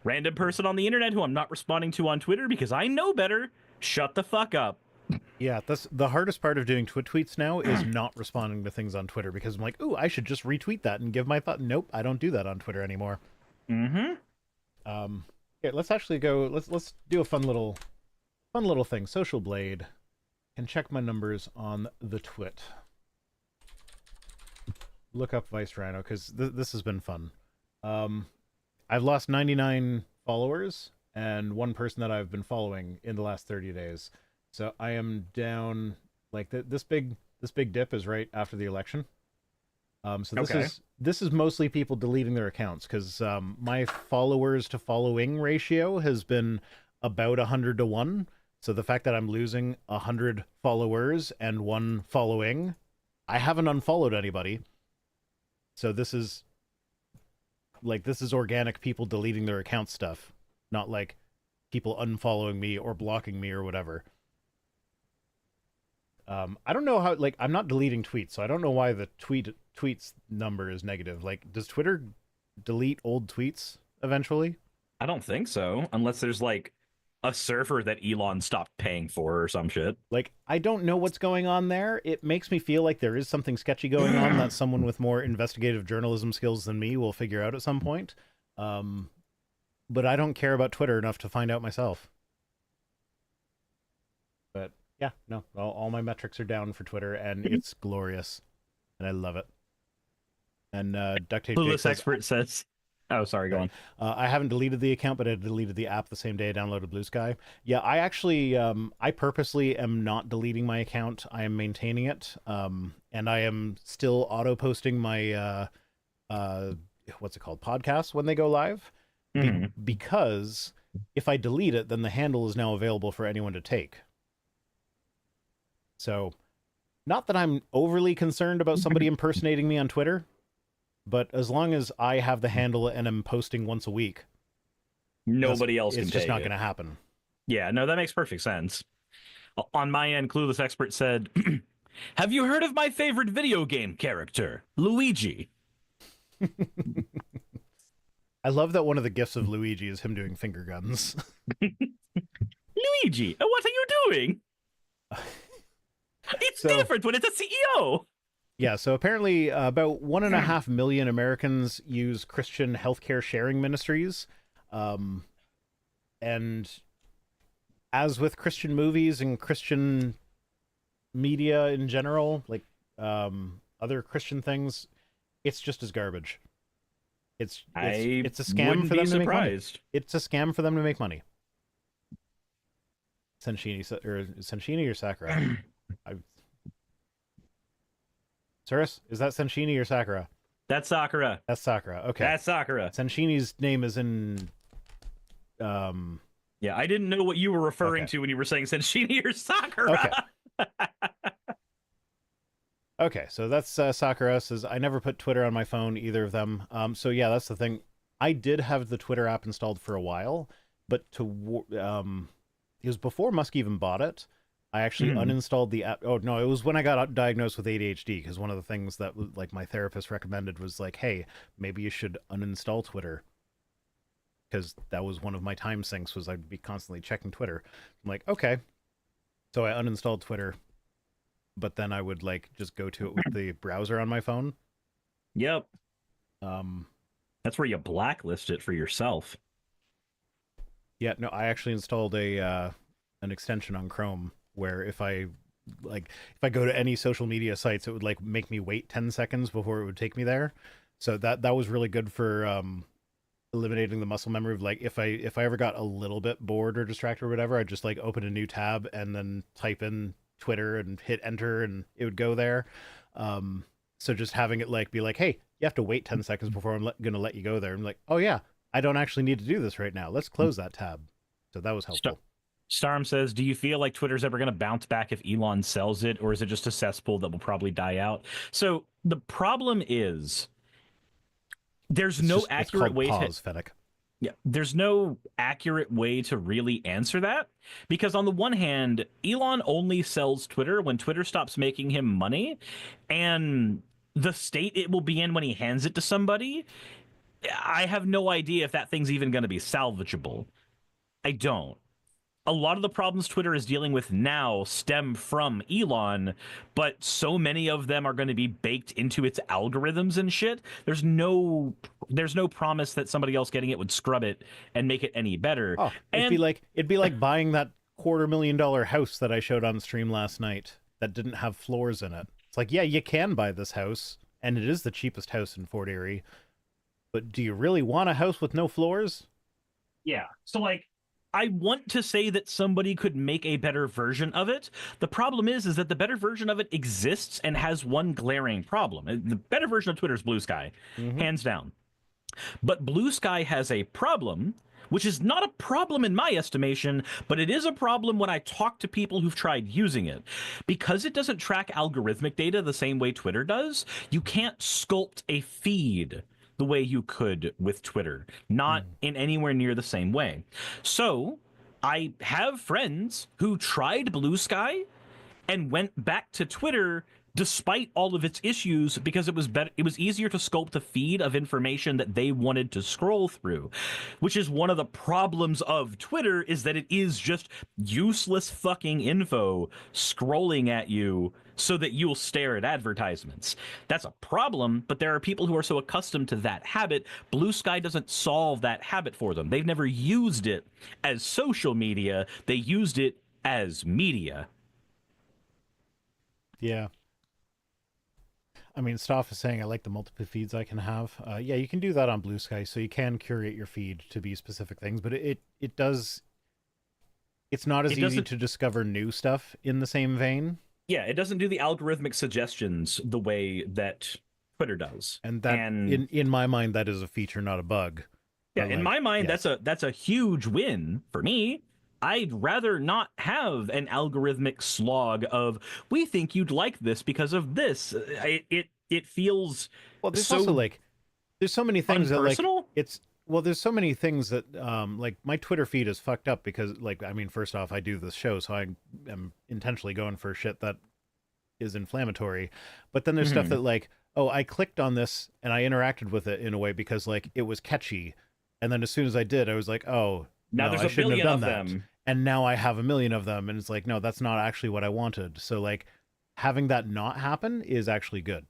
random person on the internet who I'm not responding to on Twitter because I know better, shut the fuck up. Yeah, that's the hardest part of doing Twit tweets now is not responding to things on Twitter because I'm like, ooh, I should just retweet that and give my thought. Nope, I don't do that on Twitter anymore. Mm-hmm. Here, let's actually go. Let's do a fun little thing. Social Blade, and check my numbers on the Twit. Look up Vice Rhino because this has been fun. I've lost 99 followers and one person that I've been following in the last 30 days. So I am down like this big dip is right after the election. So this is mostly people deleting their accounts because my followers to following ratio has been about 100 to 1. So the fact that I'm losing 100 followers and 1 following, I haven't unfollowed anybody. So this is organic people deleting their account stuff, not like people unfollowing me or blocking me or whatever. I don't know how, like, I'm not deleting tweets, so I don't know why the tweets number is negative. Like, does Twitter delete old tweets eventually? I don't think so, unless there's like a server that Elon stopped paying for or some shit. Like, I don't know what's going on there. It makes me feel like there is something sketchy going on that someone with more investigative journalism skills than me will figure out at some point. But I don't care about Twitter enough to find out myself. But yeah, no, all my metrics are down for Twitter, and it's glorious, and I love it. And Duct Tape Jake Clueless says, expert says, "Oh, sorry, go on." I haven't deleted the account, but I deleted the app the same day I downloaded Blue Sky. Yeah, I actually, I purposely am not deleting my account. I am maintaining it, and I am still auto-posting my, what's it called, podcasts when they go live, because if I delete it, then the handle is now available for anyone to take. So, not that I'm overly concerned about somebody impersonating me on Twitter, but as long as I have the handle and am posting once a week, Nobody else can it's take just not it. going to happen. Yeah, no, that makes perfect sense. On my end, Clueless expert said, "Have you heard of my favorite video game character, Luigi?" I love that one of the gifts of Luigi is him doing finger guns. Luigi, what are you doing? It's different when it's a CEO. Yeah, so apparently about 1.5 million Americans use Christian healthcare sharing ministries. And as with Christian movies and Christian media in general, like other Christian things, it's just as garbage. It's a scam for them to make money. It's a scam for them to make money. Senshini or Sakura? Saris, is that Senshini or Sakura? That's Sakura. That's Sakura. Okay. That's Sakura. Senshini's name is in. Yeah, I didn't know what you were referring to when you were saying Senshini or Sakura. Okay. Okay, so that's Sakura says, I never put Twitter on my phone, either of them. So yeah, that's the thing. I did have the Twitter app installed for a while, but it was before Musk even bought it. I actually uninstalled the app. Oh no, it was when I got diagnosed with ADHD, because one of the things that like my therapist recommended was like, hey, maybe you should uninstall Twitter, because that was one of my time sinks, was I'd be constantly checking Twitter. I'm like, okay. So I uninstalled Twitter, but then I would like just go to it with the browser on my phone. Yep. That's where you blacklist it for yourself. Yeah, no, I actually installed an extension on Chrome where if I go to any social media sites, it would like make me wait 10 seconds before it would take me there. So that was really good for eliminating the muscle memory of like if I ever got a little bit bored or distracted or whatever, I'd just like open a new tab and then type in Twitter and hit enter and it would go there. So just having it like be like, hey, you have to wait 10 seconds before I'm gonna let you go there. I'm like, oh yeah, I don't actually need to do this right now. Let's close that tab. So that was helpful. Storm says, do you feel like Twitter's ever going to bounce back if Elon sells it, or is it just a cesspool that will probably die out? So the problem is there's no accurate way pause, Fennec. Yeah, there's no accurate way to really answer that because on the one hand, Elon only sells Twitter when Twitter stops making him money, and the state it will be in when he hands it to somebody, I have no idea if that thing's even going to be salvageable. I don't. A lot of the problems Twitter is dealing with now stem from Elon, but so many of them are going to be baked into its algorithms and shit. There's no promise that somebody else getting it would scrub it and make it any better. Oh, it'd be like buying that $250,000 house that I showed on stream last night that didn't have floors in it. It's like, yeah, you can buy this house, and it is the cheapest house in Fort Erie, but do you really want a house with no floors? Yeah. So like, I want to say that somebody could make a better version of it. The problem is that the better version of it exists and has one glaring problem. The better version of Twitter is Blue Sky, hands down. But Blue Sky has a problem, which is not a problem in my estimation, but it is a problem when I talk to people who've tried using it. Because it doesn't track algorithmic data the same way Twitter does, you can't sculpt a feed the way you could with Twitter, not in anywhere near the same way. So I have friends who tried Blue Sky and went back to Twitter despite all of its issues because it was better. It was easier to sculpt a feed of information that they wanted to scroll through, which is one of the problems of Twitter is that it is just useless fucking info scrolling at you so that you'll stare at advertisements. That's a problem, but there are people who are so accustomed to that habit. Blue Sky doesn't solve that habit for them. They've never used it as social media. They used it as media. Yeah. I mean, Stoff is saying I like the multiple feeds I can have. Yeah, you can do that on Blue Sky, so you can curate your feed to be specific things, but it does... It's not as easy to discover new stuff in the same vein. Yeah, it doesn't do the algorithmic suggestions the way that Twitter does. And that, in my mind, that is a feature, not a bug. Yeah, in my mind, that's a huge win for me. I'd rather not have an algorithmic slog of we think you'd like this because of this. It feels there's so also like there's so many things unpersonal? that like there's so many things that like my Twitter feed is fucked up because like I mean first off I do this show so I am intentionally going for shit that is inflammatory, but then there's stuff that like oh I clicked on this and I interacted with it in a way because like it was catchy, and then as soon as I did I was like oh now no, there's a billion of them. And now I have a million of them, and it's like, no, that's not actually what I wanted. So, like, having that not happen is actually good,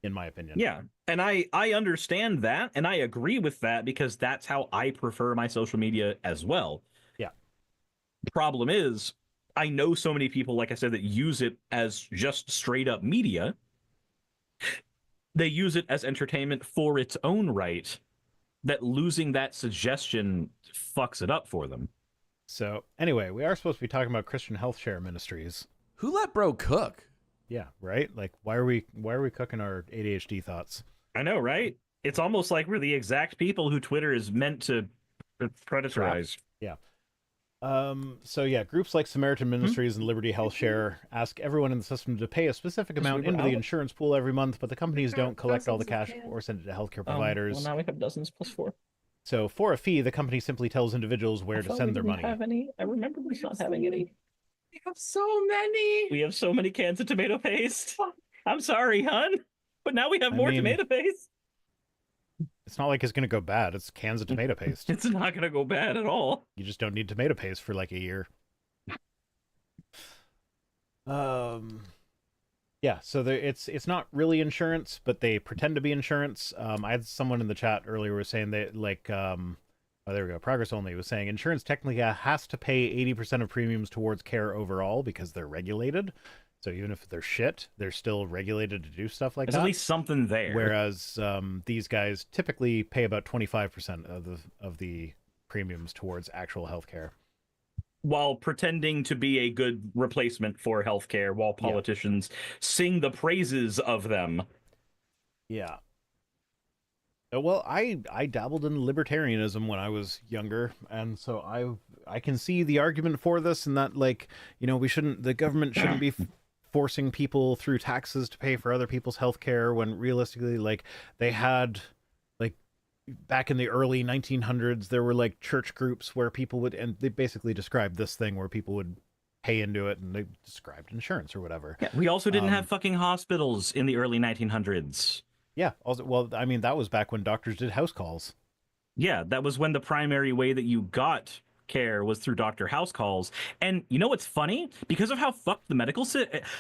in my opinion. Yeah, and I understand that, and I agree with that, because that's how I prefer my social media as well. Yeah. The problem is, I know so many people, like I said, that use it as just straight-up media. They use it as entertainment for its own right, that losing that suggestion fucks it up for them. So anyway, we are supposed to be talking about Christian Health Share Ministries. Who let bro cook? Yeah, right? Like why are we cooking our ADHD thoughts? I know, right? It's almost like we're the exact people who Twitter is meant to predatorize. Yeah. So yeah, groups like Samaritan Ministries and Liberty Health Share ask everyone in the system to pay a specific amount into the insurance pool every month, but the companies don't collect all the cash or send it to healthcare providers. Well, now we have dozens plus 4. So for a fee, the company simply tells individuals where to send their money. Have any? I remember we not having any. We have so many. We have so many cans of tomato paste. I'm sorry, hon, but now we have more tomato paste. It's not like it's going to go bad. It's cans of tomato paste. It's not going to go bad at all. You just don't need tomato paste for like a year. Yeah, Yeah, so it's not really insurance, but they pretend to be insurance. I had someone in the chat earlier was saying that like oh, there we go. Progress only was saying insurance technically has to pay 80% of premiums towards care overall because they're regulated. So even if they're shit, they're still regulated to do stuff like There's that. at least something there. Whereas these guys typically pay about 25% of the premiums towards actual healthcare. While pretending to be a good replacement for healthcare, while politicians sing the praises of them. Yeah. Well, I dabbled in libertarianism when I was younger, and so I can see the argument for this, and that like the government shouldn't be forcing people through taxes to pay for other people's health care when realistically like they had like back in the early 1900s there were like church groups where people would, and they basically described this thing where people would pay into it, and they described insurance or whatever. Yeah, we also didn't have fucking hospitals in the early 1900s. Yeah. Also, well, I mean, that was back when doctors did house calls. Yeah, that was when the primary way that you got care was through doctor house calls. And you know what's funny? Because of how fucked the medical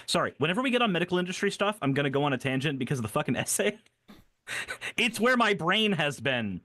sorry, whenever we get on medical industry stuff, I'm going to go on a tangent because of the fucking essay. It's where my brain has been.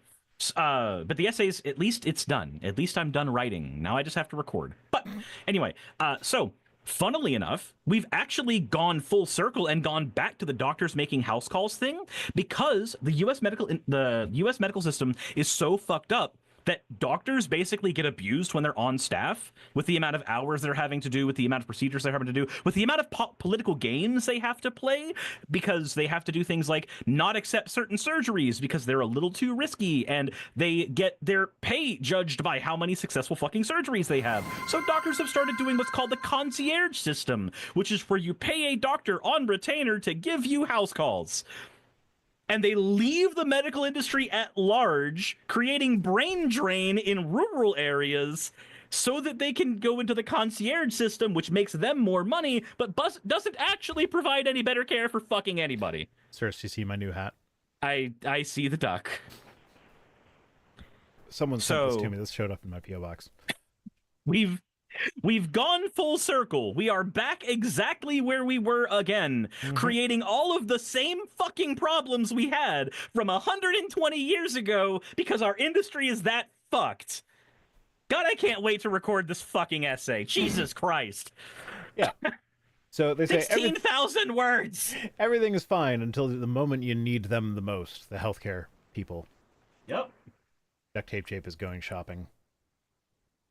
But the essays, at least it's done. At least I'm done writing. Now I just have to record. But anyway, so funnily enough, we've actually gone full circle and gone back to the doctors making house calls thing because the U.S. medical system is so fucked up that doctors basically get abused when they're on staff with the amount of hours they're having to do, with the amount of procedures they're having to do, with the amount of political games they have to play, because they have to do things like not accept certain surgeries because they're a little too risky, and they get their pay judged by how many successful fucking surgeries they have. So doctors have started doing what's called the concierge system, which is where you pay a doctor on retainer to give you house calls. And they leave the medical industry at large, creating brain drain in rural areas so that they can go into the concierge system, which makes them more money, but doesn't actually provide any better care for fucking anybody. Sir, do you see my new hat? I see the duck. Someone sent this to me. This showed up in my P.O. box. We've gone full circle. We are back exactly where we were again, creating all of the same fucking problems we had from 120 years ago because our industry is that fucked. God, I can't wait to record this fucking essay. Jesus Christ. Yeah. So they say 16,000 words. Everything is fine until the moment you need them the most, the healthcare people. Yep. Duct Tape Jape is going shopping.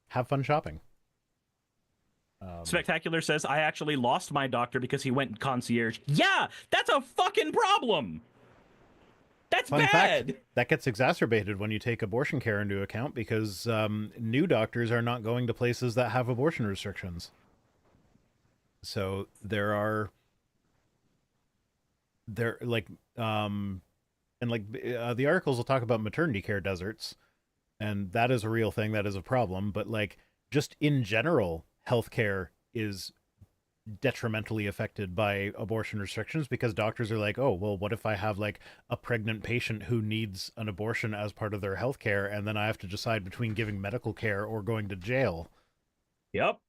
Have fun shopping. Spectacular says, I actually lost my doctor because he went concierge. Yeah, that's a fucking problem. That's Fun bad. Fact, that gets exacerbated when you take abortion care into account because new doctors are not going to places that have abortion restrictions. So the articles will talk about maternity care deserts, and that is a real thing. That is a problem. But like just in general, healthcare is detrimentally affected by abortion restrictions because doctors are like, oh, well, what if I have like a pregnant patient who needs an abortion as part of their healthcare, and then I have to decide between giving medical care or going to jail? Yep.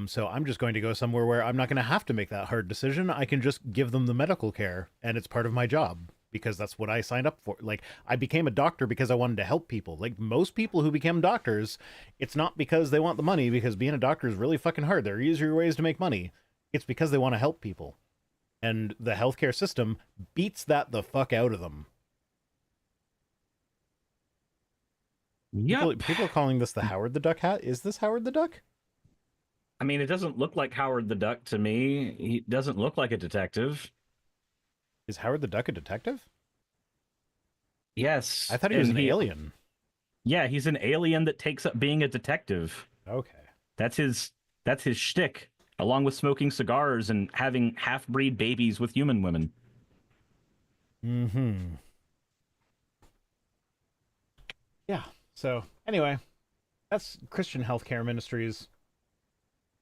So I'm just going to go somewhere where I'm not going to have to make that hard decision. I can just give them the medical care, and it's part of my job because that's what I signed up for. Like, I became a doctor because I wanted to help people. Like, most people who become doctors, it's not because they want the money, because being a doctor is really fucking hard. There are easier ways to make money. It's because they want to help people. And the healthcare system beats that the fuck out of them. Yep. People are calling this the Howard the Duck hat. Is this Howard the Duck? I mean, it doesn't look like Howard the Duck to me. He doesn't look like a detective. Is Howard the Duck a detective? Yes. I thought he was an alien. Yeah, he's an alien that takes up being a detective. Okay. That's his shtick, along with smoking cigars and having half-breed babies with human women. Mm-hmm. Yeah. So, anyway, that's Christian Healthcare Ministries.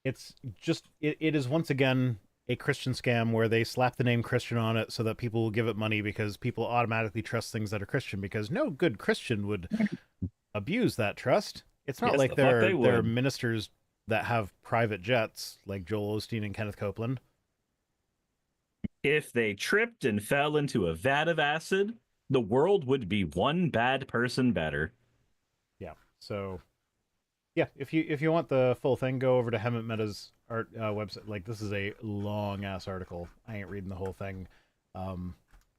It's just, it is once again a Christian scam where they slap the name Christian on it so that people will give it money because people automatically trust things that are Christian, because no good Christian would abuse that trust. It's not like there are ministers that have private jets like Joel Osteen and Kenneth Copeland. If they tripped and fell into a vat of acid, the world would be one bad person better. Yeah. So, yeah, if you want the full thing, go over to Hemet Meta's art website. Like, this is a long ass article. I ain't reading the whole thing.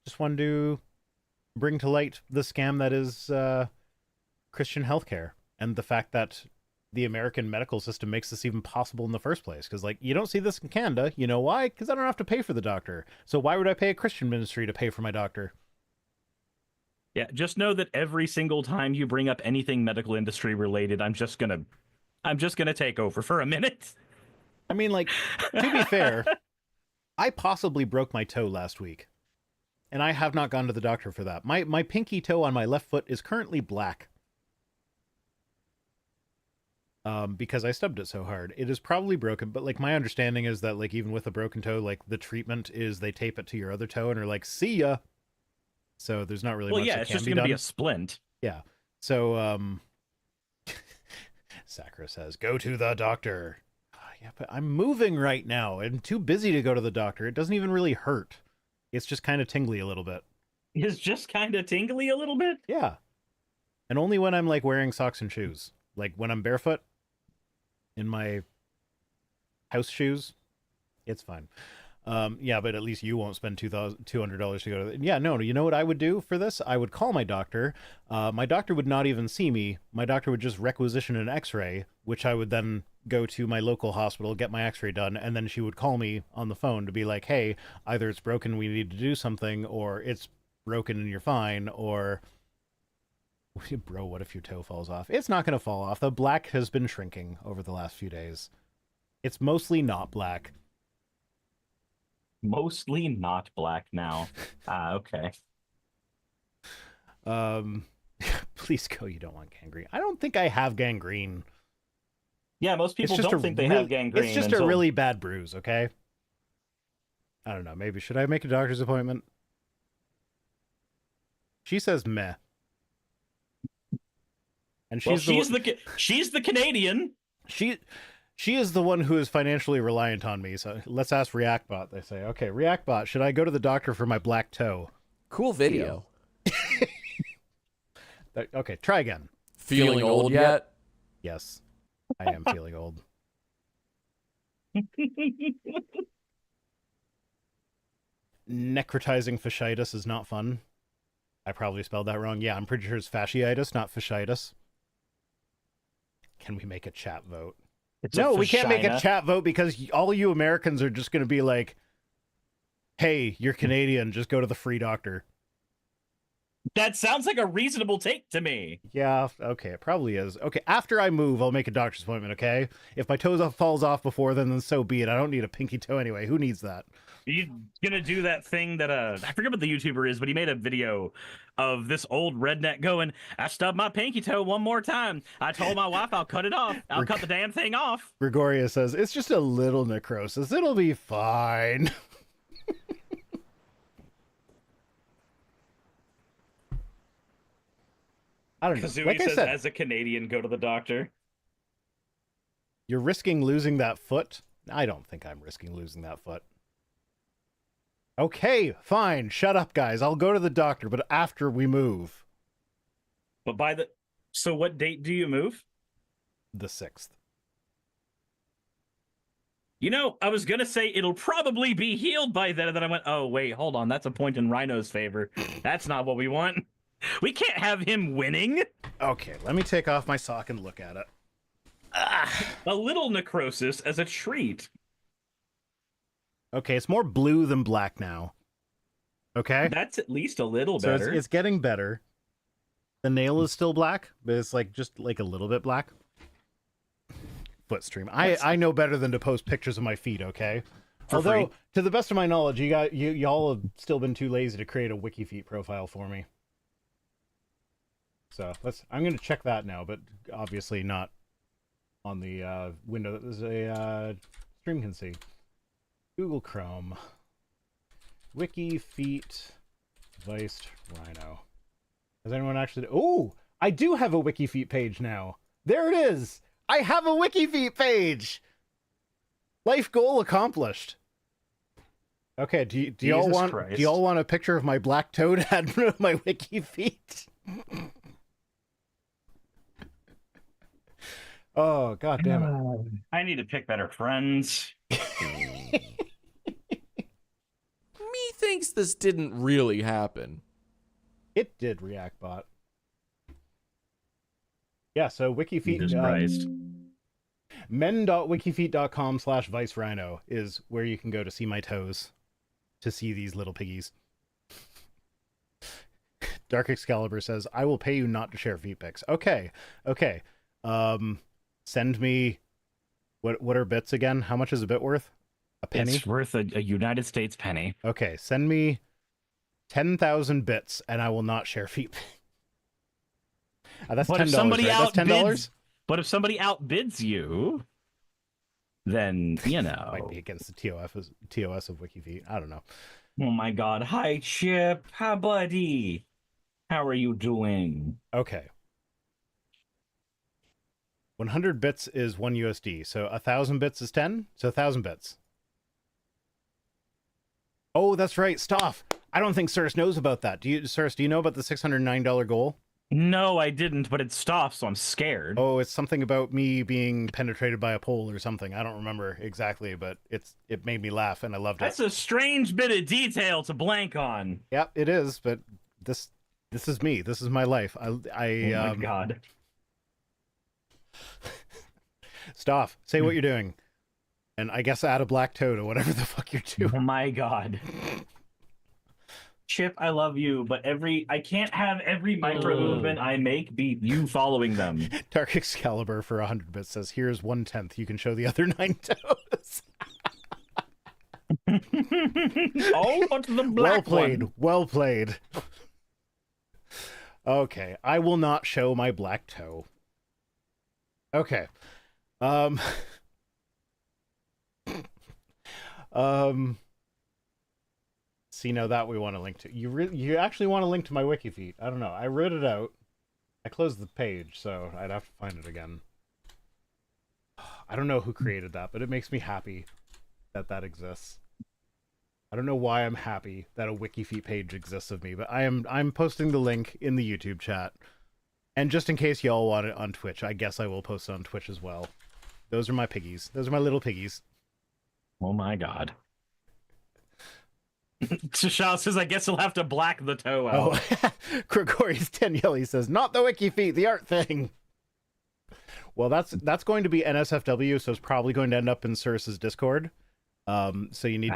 Just wanted to bring to light the scam that is Christian healthcare, and the fact that the American medical system makes this even possible in the first place. Because, like, you don't see this in Canada. You know why? Because I don't have to pay for the doctor. So why would I pay a Christian ministry to pay for my doctor? Yeah, just know that every single time you bring up anything medical industry related, I'm just gonna take over for a minute. I mean, like, to be fair, I possibly broke my toe last week, and I have not gone to the doctor for that. My pinky toe on my left foot is currently black. Because I stubbed it so hard. It is probably broken, but, like, my understanding is that, like, even with a broken toe, like, the treatment is they tape it to your other toe and are like, see ya. So there's not really much that it's can just be gonna done. be a splint. Yeah. So, Sakura says, go to the doctor. Yeah, but I'm moving right now. I'm too busy to go to the doctor. It doesn't even really hurt. It's just kind of tingly a little bit. It's just kind of tingly a little bit. Yeah. And only when I'm, like, wearing socks and shoes. Like, when I'm barefoot in my house shoes, it's fine. Yeah, but at least you won't spend $200 to go to yeah, no, you know what I would do for this? I would call my doctor. My doctor would not even see me. My doctor would just requisition an x-ray, which I would then go to my local hospital, get my x-ray done, and then she would call me on the phone to be like, hey, either it's broken, we need to do something, or it's broken and you're fine, or bro, what if your toe falls off? It's not going to fall off. The black has been shrinking over the last few days. It's mostly not black. Mostly not black now. Okay. Please go, you don't want gangrene. I don't think I have gangrene. Yeah, most people don't think they have gangrene. It's just a really bad bruise, okay? I don't know. Maybe should I make a doctor's appointment? She says meh. And she's the Canadian. She is the one who is financially reliant on me. So let's ask ReactBot. They say, okay, ReactBot, should I go to the doctor for my black toe? Cool video. Okay, try again. Feeling old yet? Yes, I am feeling old. Necrotizing fasciitis is not fun. I probably spelled that wrong. Yeah, I'm pretty sure it's fasciitis, not fasciitis. Can we make a chat vote? No, we can't make a chat vote because all you Americans are just going to be like, hey, you're Canadian, just go to the free doctor. That sounds like a reasonable take to me. Yeah, okay, it probably is. Okay, after I move, I'll make a doctor's appointment, okay? If my toe falls off before then so be it. I don't need a pinky toe anyway. Who needs that? You're gonna do that thing that I forget what the YouTuber is, but he made a video of this old redneck going, I stubbed my pinky toe one more time. I told my wife I'll cut it off. I'll cut the damn thing off. Gregoria says, it's just a little necrosis. It'll be fine. I don't know. Kazooie Like I says, said, as a Canadian, go to the doctor. You're risking losing that foot? I don't think I'm risking losing that foot. Okay, fine. Shut up, guys. I'll go to the doctor, but after we move. But so what date do you move? The 6th. You know, I was gonna say it'll probably be healed by then, and then I went, oh wait, hold on, that's a point in Rhino's favor. That's not what we want. We can't have him winning. Okay, let me take off my sock and look at it. A little necrosis as a treat. Okay, it's more blue than black now. Okay? That's at least a little better. So it's getting better. The nail is still black, but it's like just like a little bit black. Foot stream. I know better than to post pictures of my feet, okay? Although, free. To the best of my knowledge, y'all have still been too lazy to create a WikiFeet profile for me. So I'm going to check that now, but obviously not on the window that a stream can see. Google Chrome. WikiFeet Viced Rhino. Has anyone actually... Oh! I do have a WikiFeet page now. There it is! I have a WikiFeet page! Life goal accomplished. Okay, do y'all Jesus want Christ. do y'all want a picture of my black toad and my wiki feet? Oh, god damn it. I need to pick better friends. Thinks this didn't really happen. It did, ReactBot. Yeah, so WikiFeet, Jesus Christ. men.wikifeet.com/Vice Rhino is where you can go to see my toes, to see these little piggies. Dark Excalibur says, I will pay you not to share feet pics. Okay. Send me, what are bits again? How much is a bit worth? A penny? It's worth a United States penny. Okay, send me 10,000 bits and I will not share feet. That's $10, right? That's $10? But if somebody outbids you, then, you know. Might be against the TOS of WikiFeet. I don't know. Oh my god. Hi, Chip. Hi, buddy. How are you doing? Okay. 100 bits is 1 USD, so 1,000 bits is 10, so 1,000 bits. Oh, that's right, Stoff. I don't think Circe knows about that. Circe, do you know about the $609 goal? No, I didn't, but it's Stoff, so I'm scared. Oh, it's something about me being penetrated by a pole or something. I don't remember exactly, but it made me laugh and I loved it. That's a strange bit of detail to blank on. Yep, it is, but this is me. This is my life. Oh my god. Stoff, say what you're doing. And I guess add a black toad or whatever the fuck you're doing. Oh my god. Chip, I love you, but I can't have every micro movement I make be you following them. Dark Excalibur for 100 bits says, here's 1/10. You can show the other 9 toes. Oh, what's the black one? Well played. Okay, I will not show my black toe. Okay. See, now that we want to link to. You actually want to link to my wiki feed. I don't know. I wrote it out. I closed the page, so I'd have to find it again. I don't know who created that, but it makes me happy that that exists. I don't know why I'm happy that a WikiFeet page exists of me, but I'm posting the link in the YouTube chat. And just in case y'all want it on Twitch, I guess I will post it on Twitch as well. Those are my piggies. Those are my little piggies. Oh my god. Shashal says, I guess he'll have to black the toe out. Oh, Gregorius Daniele says, not the WikiFeet, the art thing. Well, that's going to be NSFW, so it's probably going to end up in Circe's Discord. So you need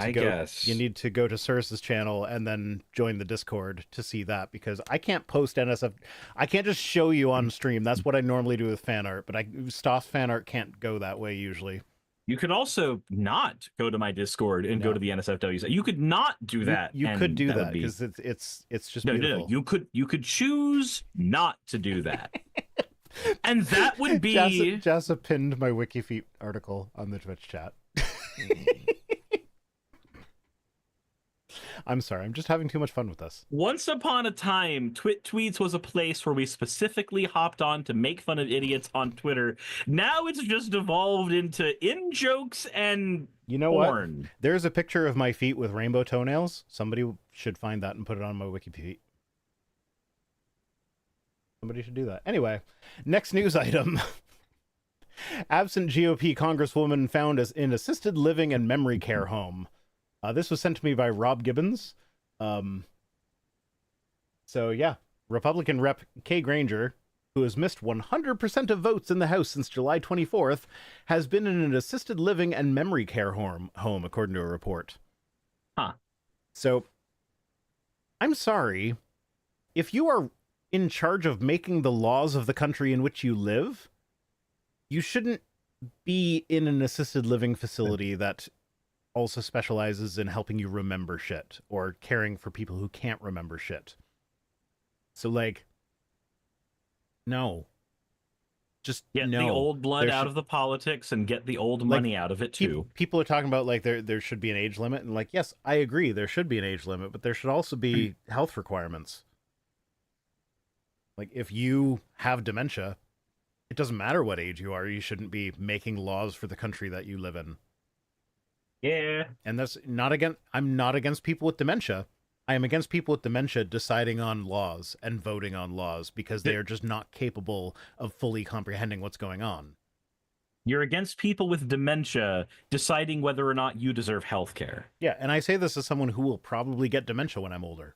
to go to Circe's channel and then join the Discord to see that, because I can't post NSF. I can't just show you on stream. That's what I normally do with fan art, but Stoff's fan art can't go that way usually. You could also not go to my Discord and go to the NSFW site. You could not do that. You could do that because it's just beautiful. No. You could choose not to do that. And that would be... Jassa pinned my WikiFeet article on the Twitch chat. I'm sorry, I'm just having too much fun with this. Once upon a time, Twit Tweets was a place where we specifically hopped on to make fun of idiots on Twitter. Now it's just evolved into in-jokes and porn. What? There's a picture of my feet with rainbow toenails. Somebody should find that and put it on my WikiFeet. Somebody should do that. Anyway, next news item. Absent GOP Congresswoman found in assisted living and memory care home. This was sent to me by Rob Gibbons. So yeah, Republican Rep Kay Granger, who has missed 100% of votes in the House since July 24th, has been in an assisted living and memory care home, according to a report. Huh. So, I'm sorry. If you are in charge of making the laws of the country in which you live, you shouldn't be in an assisted living facility that also specializes in helping you remember shit or caring for people who can't remember shit. So, like, no. Just get no. the old blood out of the politics and get the old money out of it too. People are talking about like there should be an age limit, and like, yes, I agree, there should be an age limit, but there should also be health requirements. Like, if you have dementia, it doesn't matter what age you are, you shouldn't be making laws for the country that you live in. Yeah. And that's not against. I'm not against people with dementia. I am against people with dementia deciding on laws and voting on laws because they are just not capable of fully comprehending what's going on. You're against people with dementia deciding whether or not you deserve health care. Yeah, and I say this as someone who will probably get dementia when I'm older.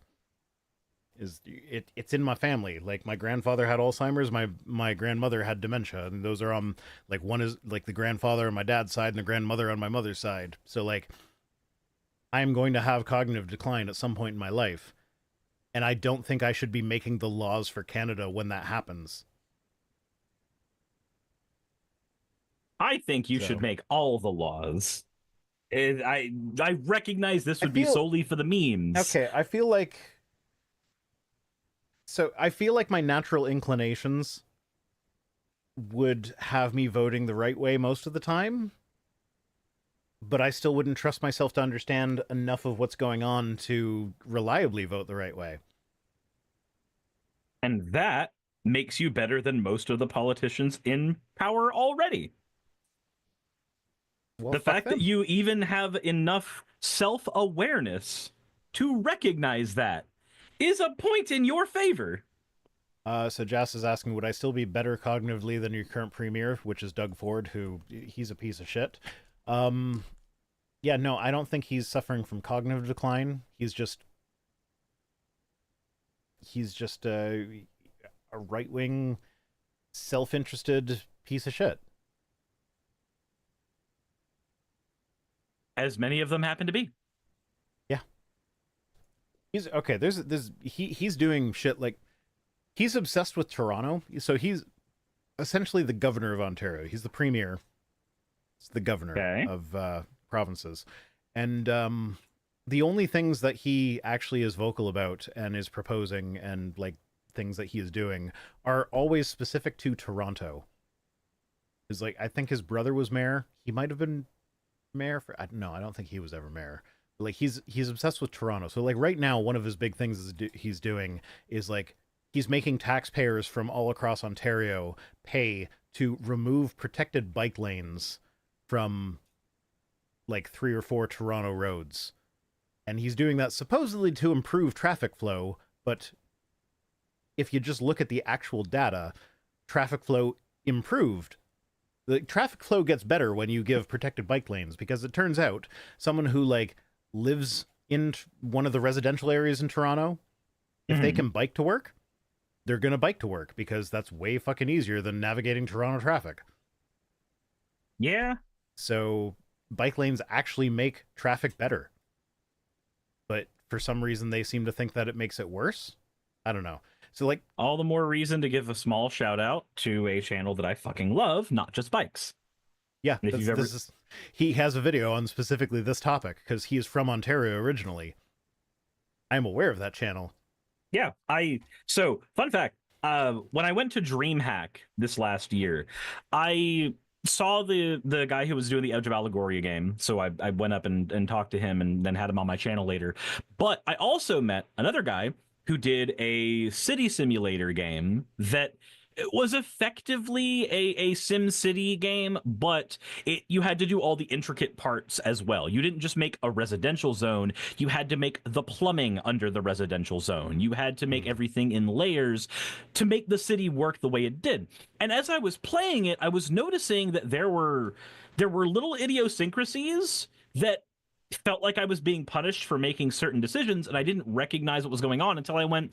It's in my family. Like, my grandfather had Alzheimer's, my grandmother had dementia, and those are like, one is like the grandfather on my dad's side and the grandmother on my mother's side. So like, I am going to have cognitive decline at some point in my life, and I don't think I should be making the laws for Canada when that happens. I think you should make all the laws. I recognize this would be solely for the memes. Okay, I feel like my natural inclinations would have me voting the right way most of the time, but I still wouldn't trust myself to understand enough of what's going on to reliably vote the right way. And that makes you better than most of the politicians in power already. Well, the fact that you even have enough self-awareness to recognize that is a point in your favor. So Jas is asking, would I still be better cognitively than your current premier, which is Doug Ford, who he's a piece of shit. Yeah, no, I don't think he's suffering from cognitive decline. He's just a right-wing, self-interested piece of shit. As many of them happen to be. Yeah. He's okay. He's doing shit like, he's obsessed with Toronto. So he's essentially the governor of Ontario. He's the premier. He's the governor of provinces. And the only things that he actually is vocal about and is proposing and like things that he is doing are always specific to Toronto. Is like, I think his brother was mayor. He might have been mayor for, no, I don't think he was ever mayor. But like, he's obsessed with Toronto. So like right now, one of his big things he's doing is like, he's making taxpayers from all across Ontario pay to remove protected bike lanes from like 3 or 4 Toronto roads. And he's doing that supposedly to improve traffic flow, but if you just look at the actual data, traffic flow improved. The traffic flow gets better when you give protected bike lanes, because it turns out someone who like lives in one of the residential areas in Toronto, if they can bike to work, they're going to bike to work because that's way fucking easier than navigating Toronto traffic. Yeah. So bike lanes actually make traffic better. But for some reason they seem to think that it makes it worse. I don't know. So like, all the more reason to give a small shout out to a channel that I fucking love, Not Just Bikes. Yeah, he has a video on specifically this topic because he is from Ontario originally. I'm aware of that channel. Yeah, so fun fact, when I went to DreamHack this last year, I saw the guy who was doing the Edge of Allegoria game, so I went up and talked to him and then had him on my channel later. But I also met another guy who did a city simulator game that was effectively a Sim City game, but you had to do all the intricate parts as well. You didn't just make a residential zone, you had to make the plumbing under the residential zone. You had to make everything in layers to make the city work the way it did. And as I was playing it, I was noticing that there were little idiosyncrasies that felt like I was being punished for making certain decisions, and I didn't recognize what was going on until I went,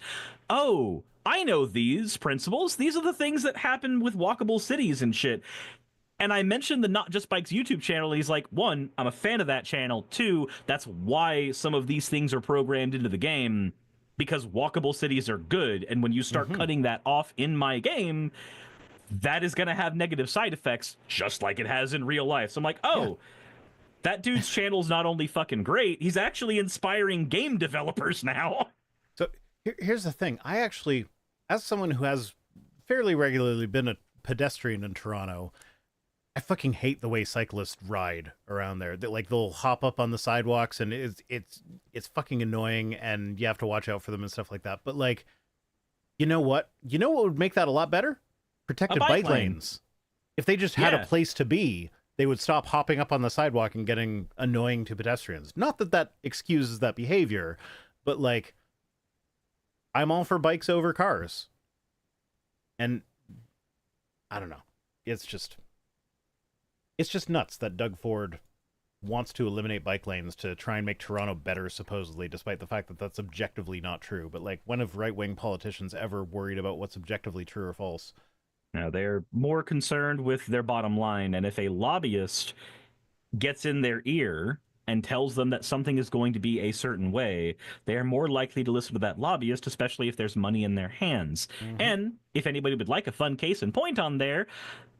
oh, I know these principles. These are the things that happen with walkable cities and shit. And I mentioned the Not Just Bikes YouTube channel. He's like, 1, I'm a fan of that channel. 2, that's why some of these things are programmed into the game, because walkable cities are good. And when you start cutting that off in my game, that is going to have negative side effects, just like it has in real life. So I'm like, oh, yeah. That dude's channel's not only fucking great, he's actually inspiring game developers now. So here's the thing. I actually, as someone who has fairly regularly been a pedestrian in Toronto, I fucking hate the way cyclists ride around there. They'll hop up on the sidewalks, and it's fucking annoying, and you have to watch out for them and stuff like that. But like, you know what? You know what would make that a lot better? Protected bike lanes. If they just had a place to be they would stop hopping up on the sidewalk and getting annoying to pedestrians. Not that that excuses that behavior, but like, I'm all for bikes over cars. And I don't know. It's just nuts that Doug Ford wants to eliminate bike lanes to try and make Toronto better, supposedly, despite the fact that that's objectively not true. But like, when have right-wing politicians ever worried about what's objectively true or false? No, they're more concerned with their bottom line, and if a lobbyist gets in their ear and tells them that something is going to be a certain way, they are more likely to listen to that lobbyist, especially if there's money in their hands. Mm-hmm. And if anybody would like a fun case in point on there,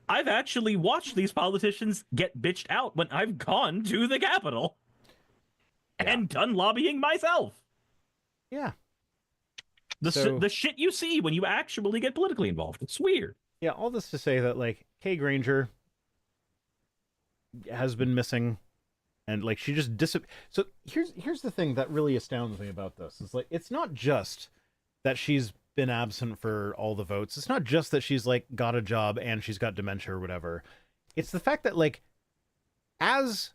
I've actually watched these politicians get bitched out when I've gone to the Capitol and done lobbying myself. Yeah. The shit you see when you actually get politically involved. It's weird. Yeah, all this to say that, like, Kay Granger has been missing, and, like, she just disappeared. So here's the thing that really astounds me about this. It's like, it's not just that she's been absent for all the votes. It's not just that she's, like, got a job and she's got dementia or whatever. It's the fact that, like, as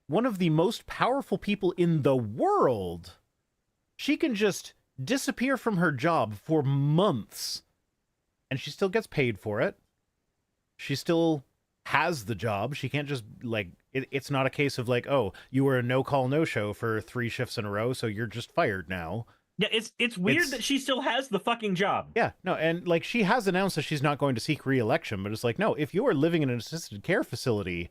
one of the most powerful people in the world, she can just disappear from her job for months, and she still gets paid for it. She still has the job. She can't just, like, it's not a case of like, oh, you were a no-call, no-show for 3 shifts in a row, so you're just fired now. Yeah, it's weird that she still has the fucking job. Yeah, no, and, like, she has announced that she's not going to seek re-election, but it's like, no, if you are living in an assisted care facility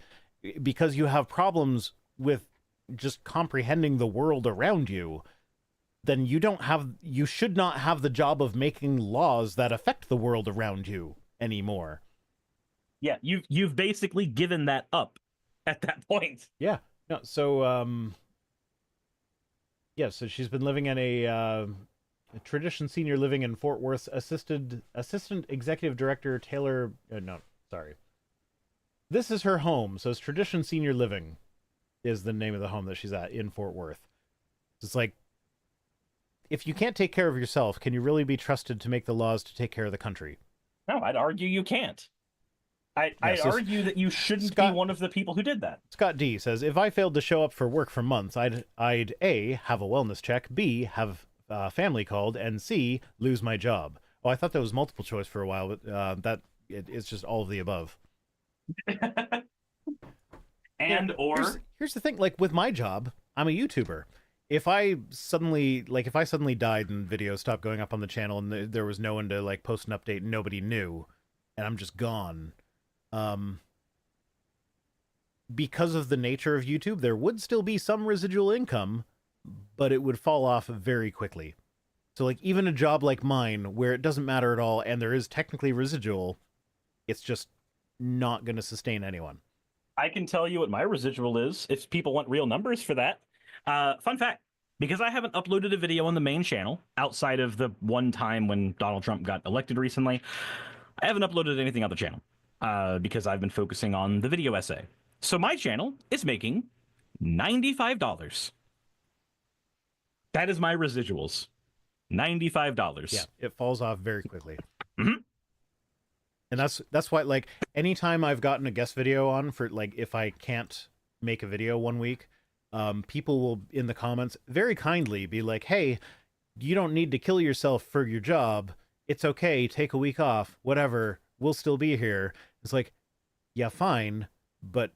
because you have problems with just comprehending the world around you, then you should not have the job of making laws that affect the world around you anymore. Yeah, you've basically given that up at that point. Yeah. No, so so she's been living in a Tradition Senior Living in Fort Worth. Assistant Executive Director Taylor This is her home. So it's Tradition Senior Living is the name of the home that she's at in Fort Worth. It's like, if you can't take care of yourself, can you really be trusted to make the laws to take care of the country? No, I'd argue you can't. I'd argue that you shouldn't be one of the people who did that. Scott D says, if I failed to show up for work for months, I'd A, have a wellness check, B, have family called, and C, lose my job. Oh, I thought that was multiple choice for a while, but it's just all of the above. Here's the thing, like, with my job, I'm a YouTuber. If I suddenly died and videos stopped going up on the channel and there was no one to, like, post an update and nobody knew, and I'm just gone, because of the nature of YouTube, there would still be some residual income, but it would fall off very quickly. So, like, even a job like mine, where it doesn't matter at all and there is technically residual, it's just not going to sustain anyone. I can tell you what my residual is if people want real numbers for that. Fun fact, because I haven't uploaded a video on the main channel outside of the one time when Donald Trump got elected recently, I haven't uploaded anything on the channel because I've been focusing on the video essay. So my channel is making $95. That is my residuals. $95. Yeah, it falls off very quickly. Mm-hmm. And that's why, like, anytime I've gotten a guest video on for, like, if I can't make a video one week, people will, in the comments, very kindly be like, hey, you don't need to kill yourself for your job. It's okay. Take a week off. Whatever. We'll still be here. It's like, yeah, fine. But,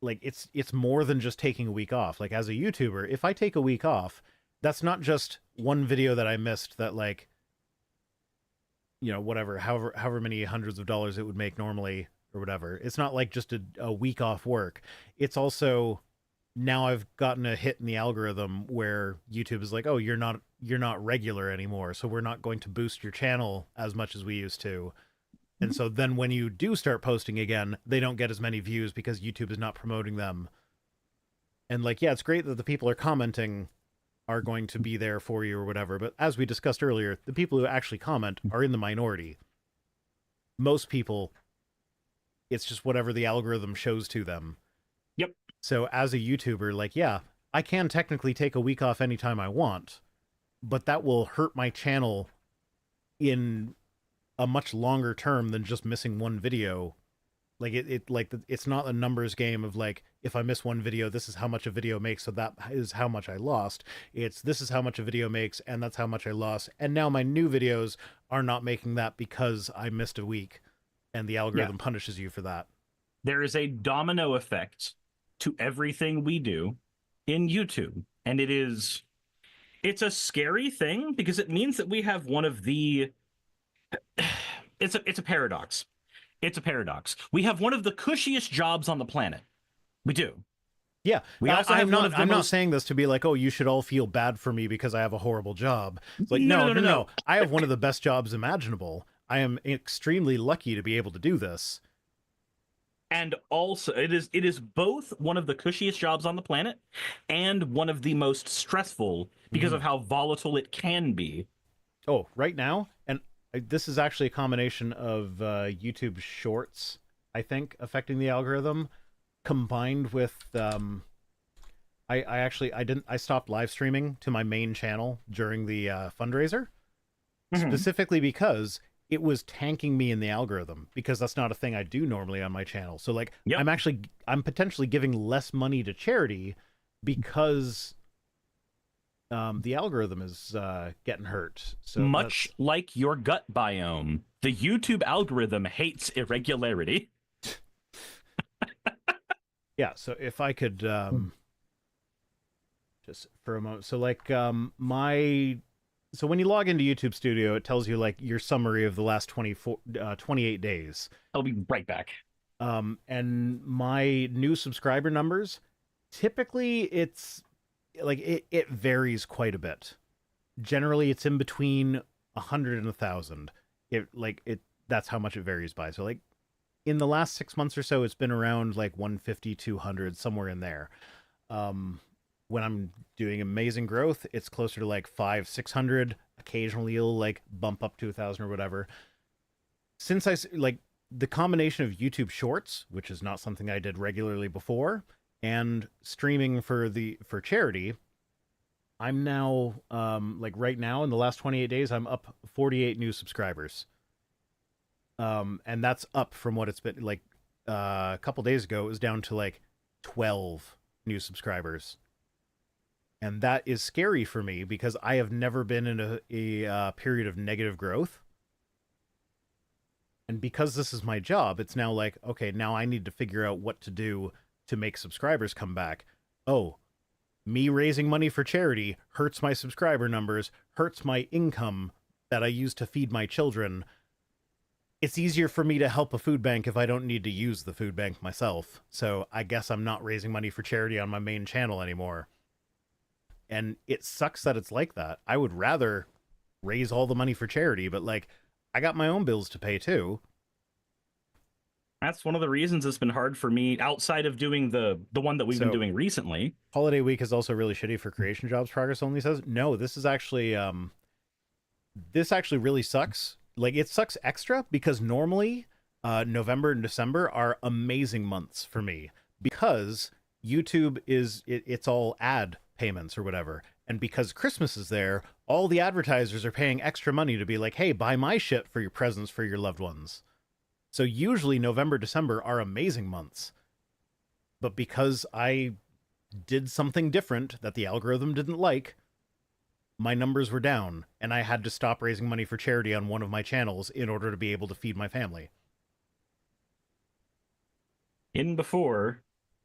like, it's more than just taking a week off. Like, as a YouTuber, if I take a week off, that's not just one video that I missed that, like, you know, whatever, however many hundreds of dollars it would make normally or whatever. It's not like just a week off work. It's also, now I've gotten a hit in the algorithm where YouTube is like, oh, you're not regular anymore, so we're not going to boost your channel as much as we used to. And so then when you do start posting again, they don't get as many views because YouTube is not promoting them. And, like, yeah, it's great that the people are commenting are going to be there for you or whatever, but as we discussed earlier, the people who actually comment are in the minority. Most people, it's just whatever the algorithm shows to them. Yep. So as a YouTuber, like, yeah, I can technically take a week off anytime I want, but that will hurt my channel in a much longer term than just missing one video Like it's not a numbers game of like, if I miss one video, this is how much a video makes, so that is how much I lost. It's this is how much a video makes, and that's how much I lost. And now my new videos are not making that because I missed a week, and the algorithm punishes you for that. There is a domino effect to everything we do in YouTube, and it's a scary thing because it means that we have one of the it's a paradox. It's a paradox. We have one of the cushiest jobs on the planet. We do. Yeah, We also have one of the I'm not most- saying this to be like, oh, you should all feel bad for me because I have a horrible job. It's like, No, no, no, no, no. I have one of the best jobs imaginable. I am extremely lucky to be able to do this. And also it is both one of the cushiest jobs on the planet and one of the most stressful because of how volatile it can be. Oh, right now, and this is actually a combination of YouTube Shorts, I think, affecting the algorithm, combined with I stopped live streaming to my main channel during the fundraiser, specifically because it was tanking me in the algorithm, because that's not a thing I do normally on my channel. So like, Yep. I'm potentially giving less money to charity because the algorithm is getting hurt. So Much like your gut biome, the YouTube algorithm hates irregularity. yeah. So if I could just for a moment, so like so when you log into YouTube Studio, it tells you like your summary of the last 28 days. I'll be right back. And my new subscriber numbers, typically it's like it varies quite a bit. Generally, it's in between 100 and 1,000. That's how much it varies by. So like in the last 6 months or so, it's been around like 150, 200, somewhere in there. When I'm doing amazing growth, it's closer to like 500, 600. Occasionally, it'll like bump up to 1,000 or whatever. Since the combination of YouTube Shorts, which is not something I did regularly before, and streaming for charity, I'm now like right now in the last 28 days, I'm up 48 new subscribers. And that's up from what it's been like a couple days ago. It was down to like 12 new subscribers. And that is scary for me because I have never been in a period of negative growth. And because this is my job, it's now like, okay, now I need to figure out what to do to make subscribers come back. Oh, me raising money for charity hurts my subscriber numbers, hurts my income that I use to feed my children. It's easier for me to help a food bank if I don't need to use the food bank myself. So I guess I'm not raising money for charity on my main channel anymore. And it sucks that it's like that. I would rather raise all the money for charity, but like, I got my own bills to pay too. That's one of the reasons it's been hard for me outside of doing the one that we've been doing recently. Holiday week is also really shitty for creation jobs, Progress Only says. No, this actually really sucks. Like, it sucks extra because normally November and December are amazing months for me because YouTube it's all ad payments or whatever. And because Christmas is there, all the advertisers are paying extra money to be like, hey, buy my shit for your presents for your loved ones. So usually November, December are amazing months. But because I did something different that the algorithm didn't like, my numbers were down, and I had to stop raising money for charity on one of my channels in order to be able to feed my family. Before,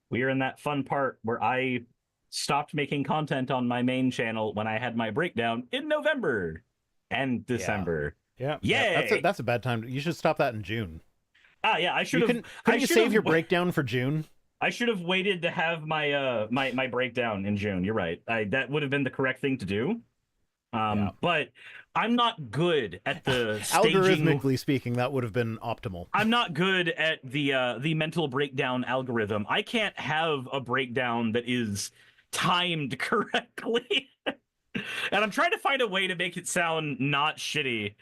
we are in that fun part where I stopped making content on my main channel when I had my breakdown in November and December. Yeah. Yay! That's a bad time. You should stop that in June. Yeah, I should have. Couldn't you save your breakdown for June? I should have waited to have my my breakdown in June. You're right. That would have been the correct thing to do. But I'm not good at the staging. Algorithmically speaking, that would have been optimal. I'm not good at the mental breakdown algorithm. I can't have a breakdown that is timed correctly. And I'm trying to find a way to make it sound not shitty.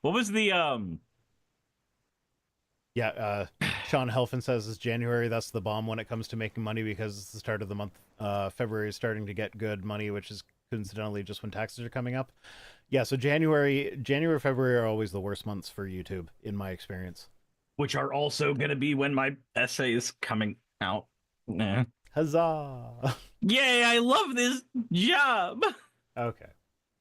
What was the Sean Helfin says it's January. That's the bomb when it comes to making money because it's the start of the month. February is starting to get good money, which is coincidentally just when taxes are coming up. Yeah, so January, February are always the worst months for YouTube, in my experience. which are also going to be when my essay is coming out. Nah. Huzzah! Yay, I love this job. Okay.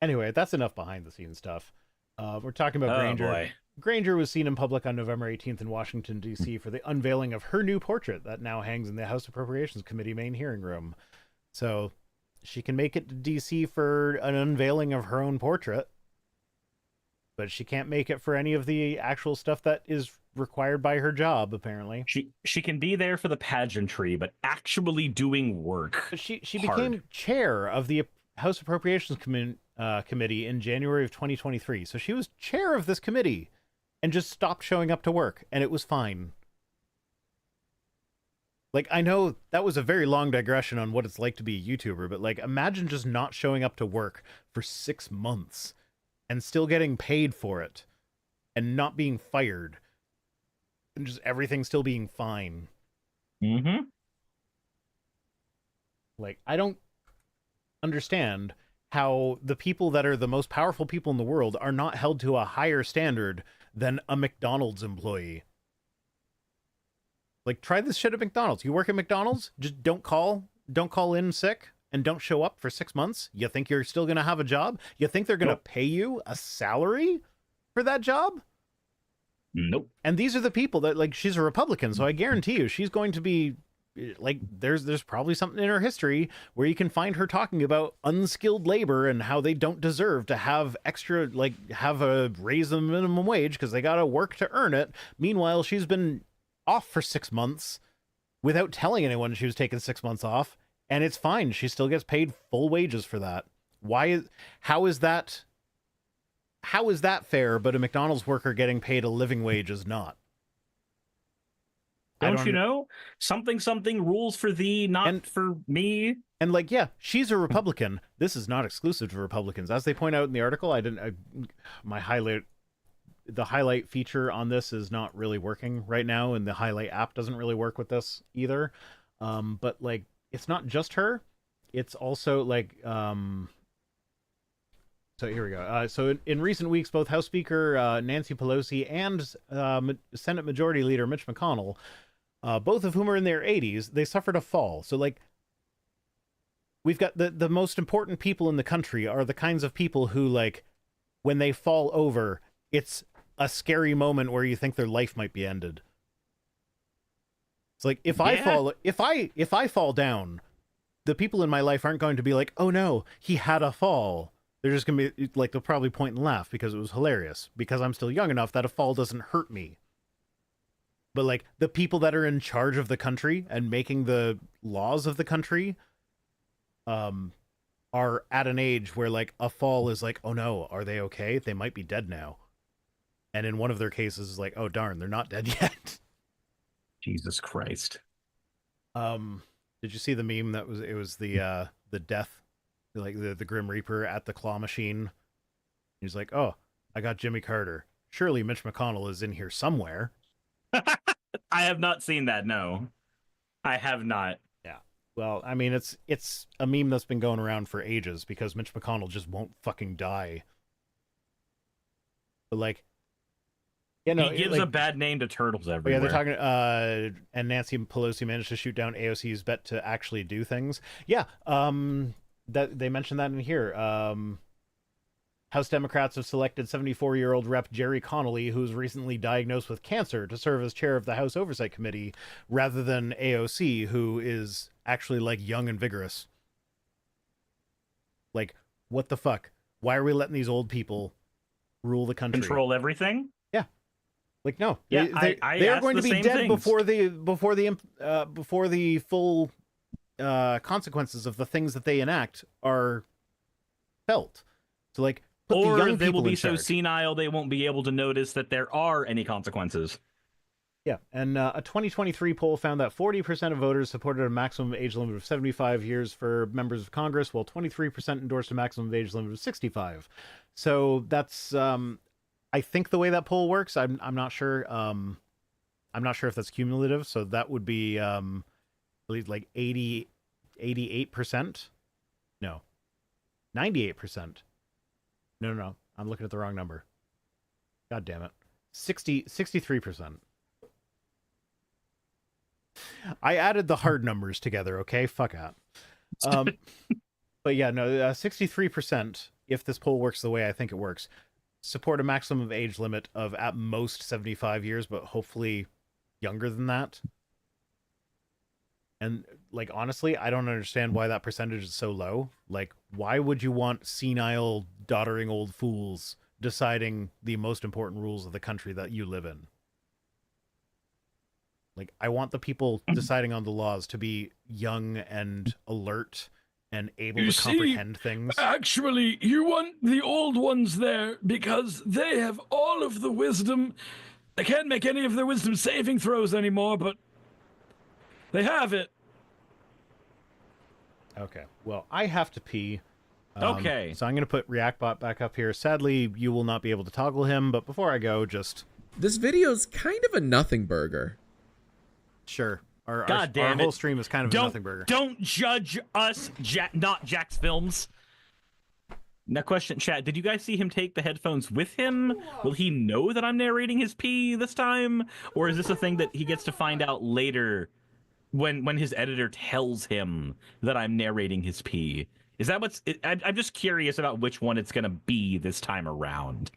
Anyway, that's enough behind the scenes stuff. We're talking about Oh, Granger. boy. Granger was seen in public on November 18th in Washington, D.C. for the unveiling of her new portrait that now hangs in the House Appropriations Committee main hearing room. So she can make it to D.C. for an unveiling of her own portrait, but she can't make it for any of the actual stuff that is required by her job, apparently. She can be there for the pageantry, but actually doing work. But she hard. became chair of the House Appropriations Committee in January of 2023. So she was chair of this committee and just stopped showing up to work, and it was fine. Like, I know that was a very long digression on what it's like to be a YouTuber, but like, imagine just not showing up to work for 6 months and still getting paid for it and not being fired and just everything still being fine. Mm-hmm. Like, I don't understand how the people that are the most powerful people in the world are not held to a higher standard than a McDonald's employee. Like, try this shit at McDonald's. You work at McDonald's, just don't call in sick and don't show up for 6 months. You think you're still going to have a job? You think they're going to pay you a salary for that job? Nope. And these are the people that, like, she's a Republican, so I guarantee you she's going to be, like, there's probably something in her history where you can find her talking about unskilled labor and how they don't deserve to have extra, like, have a raise the minimum wage because they got to work to earn it. Meanwhile, she's been off for 6 months without telling anyone she was taking 6 months off, and it's fine. She still gets paid full wages for that. How is that fair, but a McDonald's worker getting paid a living wage is not? Don't you know? Something rules for thee, not for me. And like, yeah, she's a Republican. This is not exclusive to Republicans. As they point out in the article, the highlight feature on this is not really working right now, and the highlight app doesn't really work with this either. But like, it's not just her. It's also like, so here we go. So in recent weeks, both House Speaker Nancy Pelosi and Senate Majority Leader Mitch McConnell, both of whom are in their 80s, they suffered a fall. So like, we've got the most important people in the country are the kinds of people who, like, when they fall over, it's a scary moment where you think their life might be ended. It's like, if I fall down, the people in my life aren't going to be like, oh no, he had a fall. They're just going to be like, they'll probably point and laugh because it was hilarious, because I'm still young enough that a fall doesn't hurt me. But like, the people that are in charge of the country and making the laws of the country are at an age where like a fall is like, oh no, are they okay? They might be dead now. And in one of their cases, is like, oh darn, they're not dead yet. Jesus Christ. Did you see the meme that was the death, like the Grim Reaper at the claw machine? He's like, oh, I got Jimmy Carter. Surely Mitch McConnell is in here somewhere. I have not seen that. No, I have not. Yeah. Well, I mean, it's a meme that's been going around for ages because Mitch McConnell just won't fucking die. But like, you know, he gives a bad name to turtles everywhere. Yeah, they're talking. And Nancy Pelosi managed to shoot down AOC's bet to actually do things. Yeah. That they mentioned that in here. House Democrats have selected 74-year-old Rep. Jerry Connolly, who was recently diagnosed with cancer, to serve as chair of the House Oversight Committee, rather than AOC, who is actually, like, young and vigorous. Like, what the fuck? Why are we letting these old people rule the country? Control everything? Yeah. Like, no. Yeah, they are going to be dead things. before the full consequences of the things that they enact are felt. So, like, put the young they will people be in so charge. senile they won't be able to notice that there are any consequences. Yeah, and a 2023 poll found that 40% of voters supported a maximum age limit of 75 years for members of Congress, while 23% endorsed a maximum age limit of 65. So that's, I think, the way that poll works. I'm not sure. I'm not sure if that's cumulative. So that would be, I believe, like 88%. No, 98%. No. I'm looking at the wrong number. God damn it. 63%. I added the hard numbers together, okay? Fuck out. But yeah, no, 63%, if this poll works the way I think it works, support a maximum age limit of at most 75 years, but hopefully younger than that. And, like, honestly, I don't understand why that percentage is so low. Like, why would you want senile, doddering old fools deciding the most important rules of the country that you live in? Like, I want the people deciding on the laws to be young and alert and able to comprehend things. Actually, you want the old ones there because they have all of the wisdom. They can't make any of their wisdom saving throws anymore, but they have it. Okay, well, I have to pee. Okay. So I'm going to put ReactBot back up here. Sadly, you will not be able to toggle him, but before I go, just... This video's kind of a nothing burger. Sure. Our damn it. whole stream is kind of a nothing burger. Don't judge us, not Jack's films. Now, question, chat. Did you guys see him take the headphones with him? Will he know that I'm narrating his pee this time? Or is this a thing that he gets to find out later when his editor tells him that I'm narrating his pee? Is that what's... I'm just curious about which one it's going to be this time around.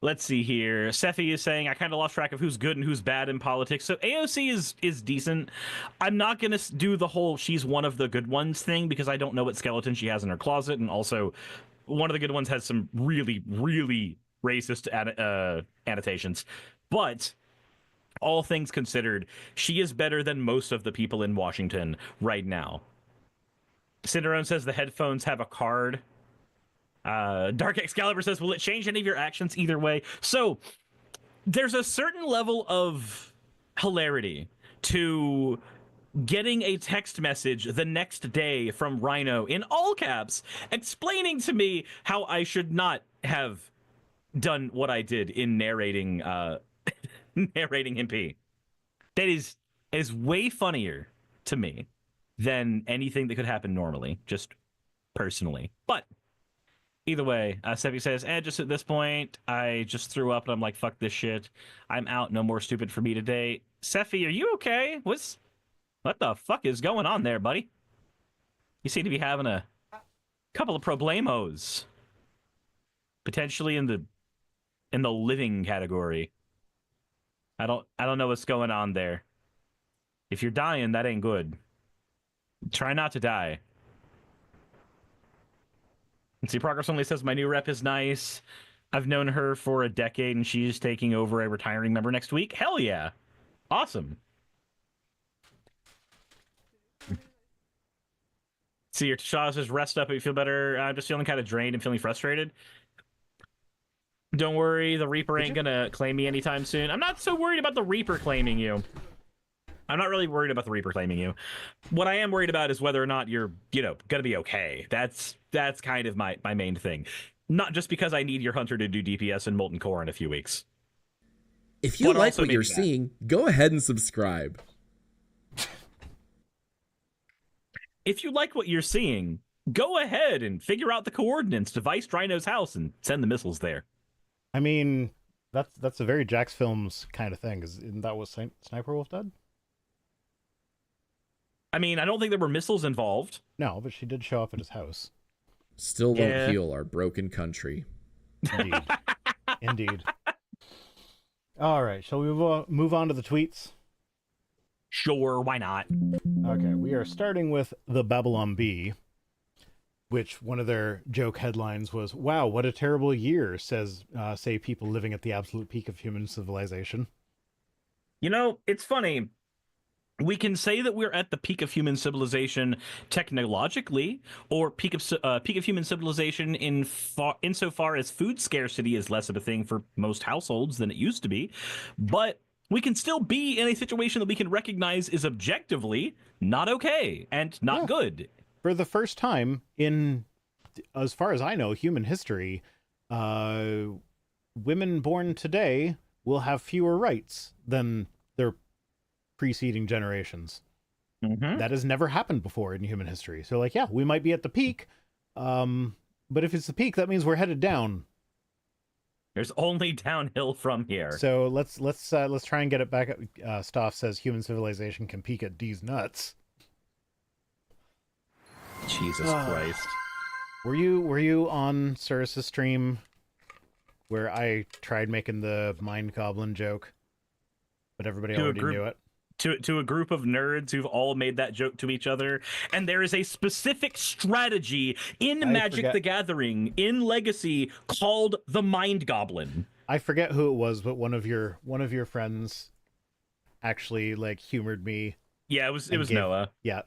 Let's see here. Sephi is saying, I kind of lost track of who's good and who's bad in politics. So AOC is decent. I'm not going to do the whole she's one of the good ones thing because I don't know what skeleton she has in her closet. And also, one of the good ones has some really, really racist annotations. But all things considered, she is better than most of the people in Washington right now. Cinderone says the headphones have a card. Dark Excalibur says, will it change any of your actions either way? So there's a certain level of hilarity to getting a text message the next day from Rhino in all caps explaining to me how I should not have done what I did in narrating narrating him pee. That is way funnier to me than anything that could happen normally, just personally. But either way, Seppi says, just at this point, I just threw up and I'm like, fuck this shit. I'm out. No more stupid for me today. Seppi, are you okay? What the fuck is going on there, buddy? You seem to be having a couple of problemos. Potentially in the living category. I don't know what's going on there. If you're dying, that ain't good. Try not to die. And see, Progress Only says, my new rep is nice. I've known her for a decade, and she's taking over a retiring member next week. Hell yeah. Awesome. See, your Shaw says, rest up if you feel better. I'm just feeling kind of drained and feeling frustrated. Don't worry, the Reaper ain't gonna claim me anytime soon. I'm not so worried about the Reaper claiming you. I'm not really worried about the Reaper claiming you. What I am worried about is whether or not you're, gonna be okay. That's kind of my main thing. Not just because I need your Hunter to do DPS and Molten Core in a few weeks. If you like what you're seeing, go ahead and subscribe. If you like what you're seeing, go ahead and figure out the coordinates to Vice Rhino's house and send the missiles there. I mean, that's a very Jax Films kind of thing. Isn't that what Sniper Wolf did? I mean, I don't think there were missiles involved. No, but she did show up at his house. Still won't heal our broken country. Indeed. Indeed. All right, shall we move on to the tweets? Sure, why not? Okay, we are starting with the Babylon Bee, which one of their joke headlines was, wow, what a terrible year, say people living at the absolute peak of human civilization. It's funny. We can say that we're at the peak of human civilization technologically, or peak of human civilization insofar as food scarcity is less of a thing for most households than it used to be. But we can still be in a situation that we can recognize is objectively not okay and not good. For the first time in, as far as I know, human history, women born today will have fewer rights than their preceding generations. Mm-hmm. That has never happened before in human history. So, like, yeah, we might be at the peak, but if it's the peak, that means we're headed down. There's only downhill from here. So let's try and get it back up. Stoff says human civilization can peak at D's nuts. Jesus Christ. Were you on Cirrus's stream where I tried making the mind goblin joke, but everybody already knew it? To a group of nerds who've all made that joke to each other, and there is a specific strategy in Magic the Gathering, in Legacy, called the Mind Goblin. I forget who it was, but one of your friends actually like humored me. Yeah, it was Noah. Yeah,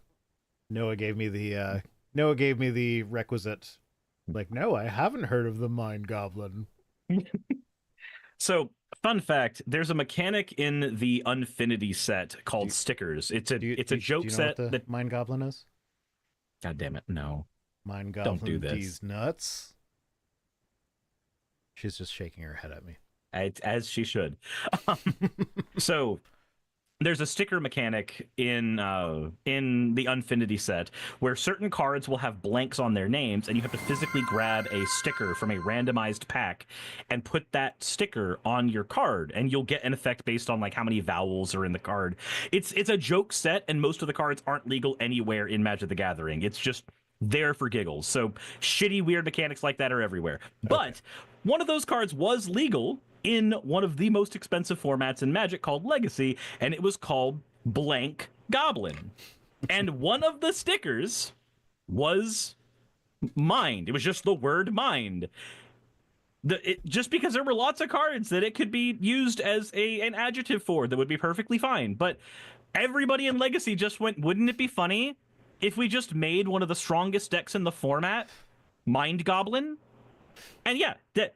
Noah gave me the requisite. Like, no, I haven't heard of the Mind Goblin. So, fun fact: there's a mechanic in the Unfinity set called stickers. It's a joke set know what the that Mind Goblin is. God damn it, no! Mind Goblin. Don't do this. D's nuts. She's just shaking her head at me. As she should. So there's a sticker mechanic in the Unfinity set where certain cards will have blanks on their names, and you have to physically grab a sticker from a randomized pack and put that sticker on your card, and you'll get an effect based on like how many vowels are in the card. It's a joke set, and most of the cards aren't legal anywhere in Magic the Gathering. It's just there for giggles. So shitty, weird mechanics like that are everywhere. Okay. But one of those cards was legal in one of the most expensive formats in Magic called Legacy, and it was called Blank Goblin. And one of the stickers was mind. It was just the word mind. Just because there were lots of cards that it could be used as an adjective for that would be perfectly fine. But everybody in Legacy just went, wouldn't it be funny if we just made one of the strongest decks in the format Mind Goblin? And yeah,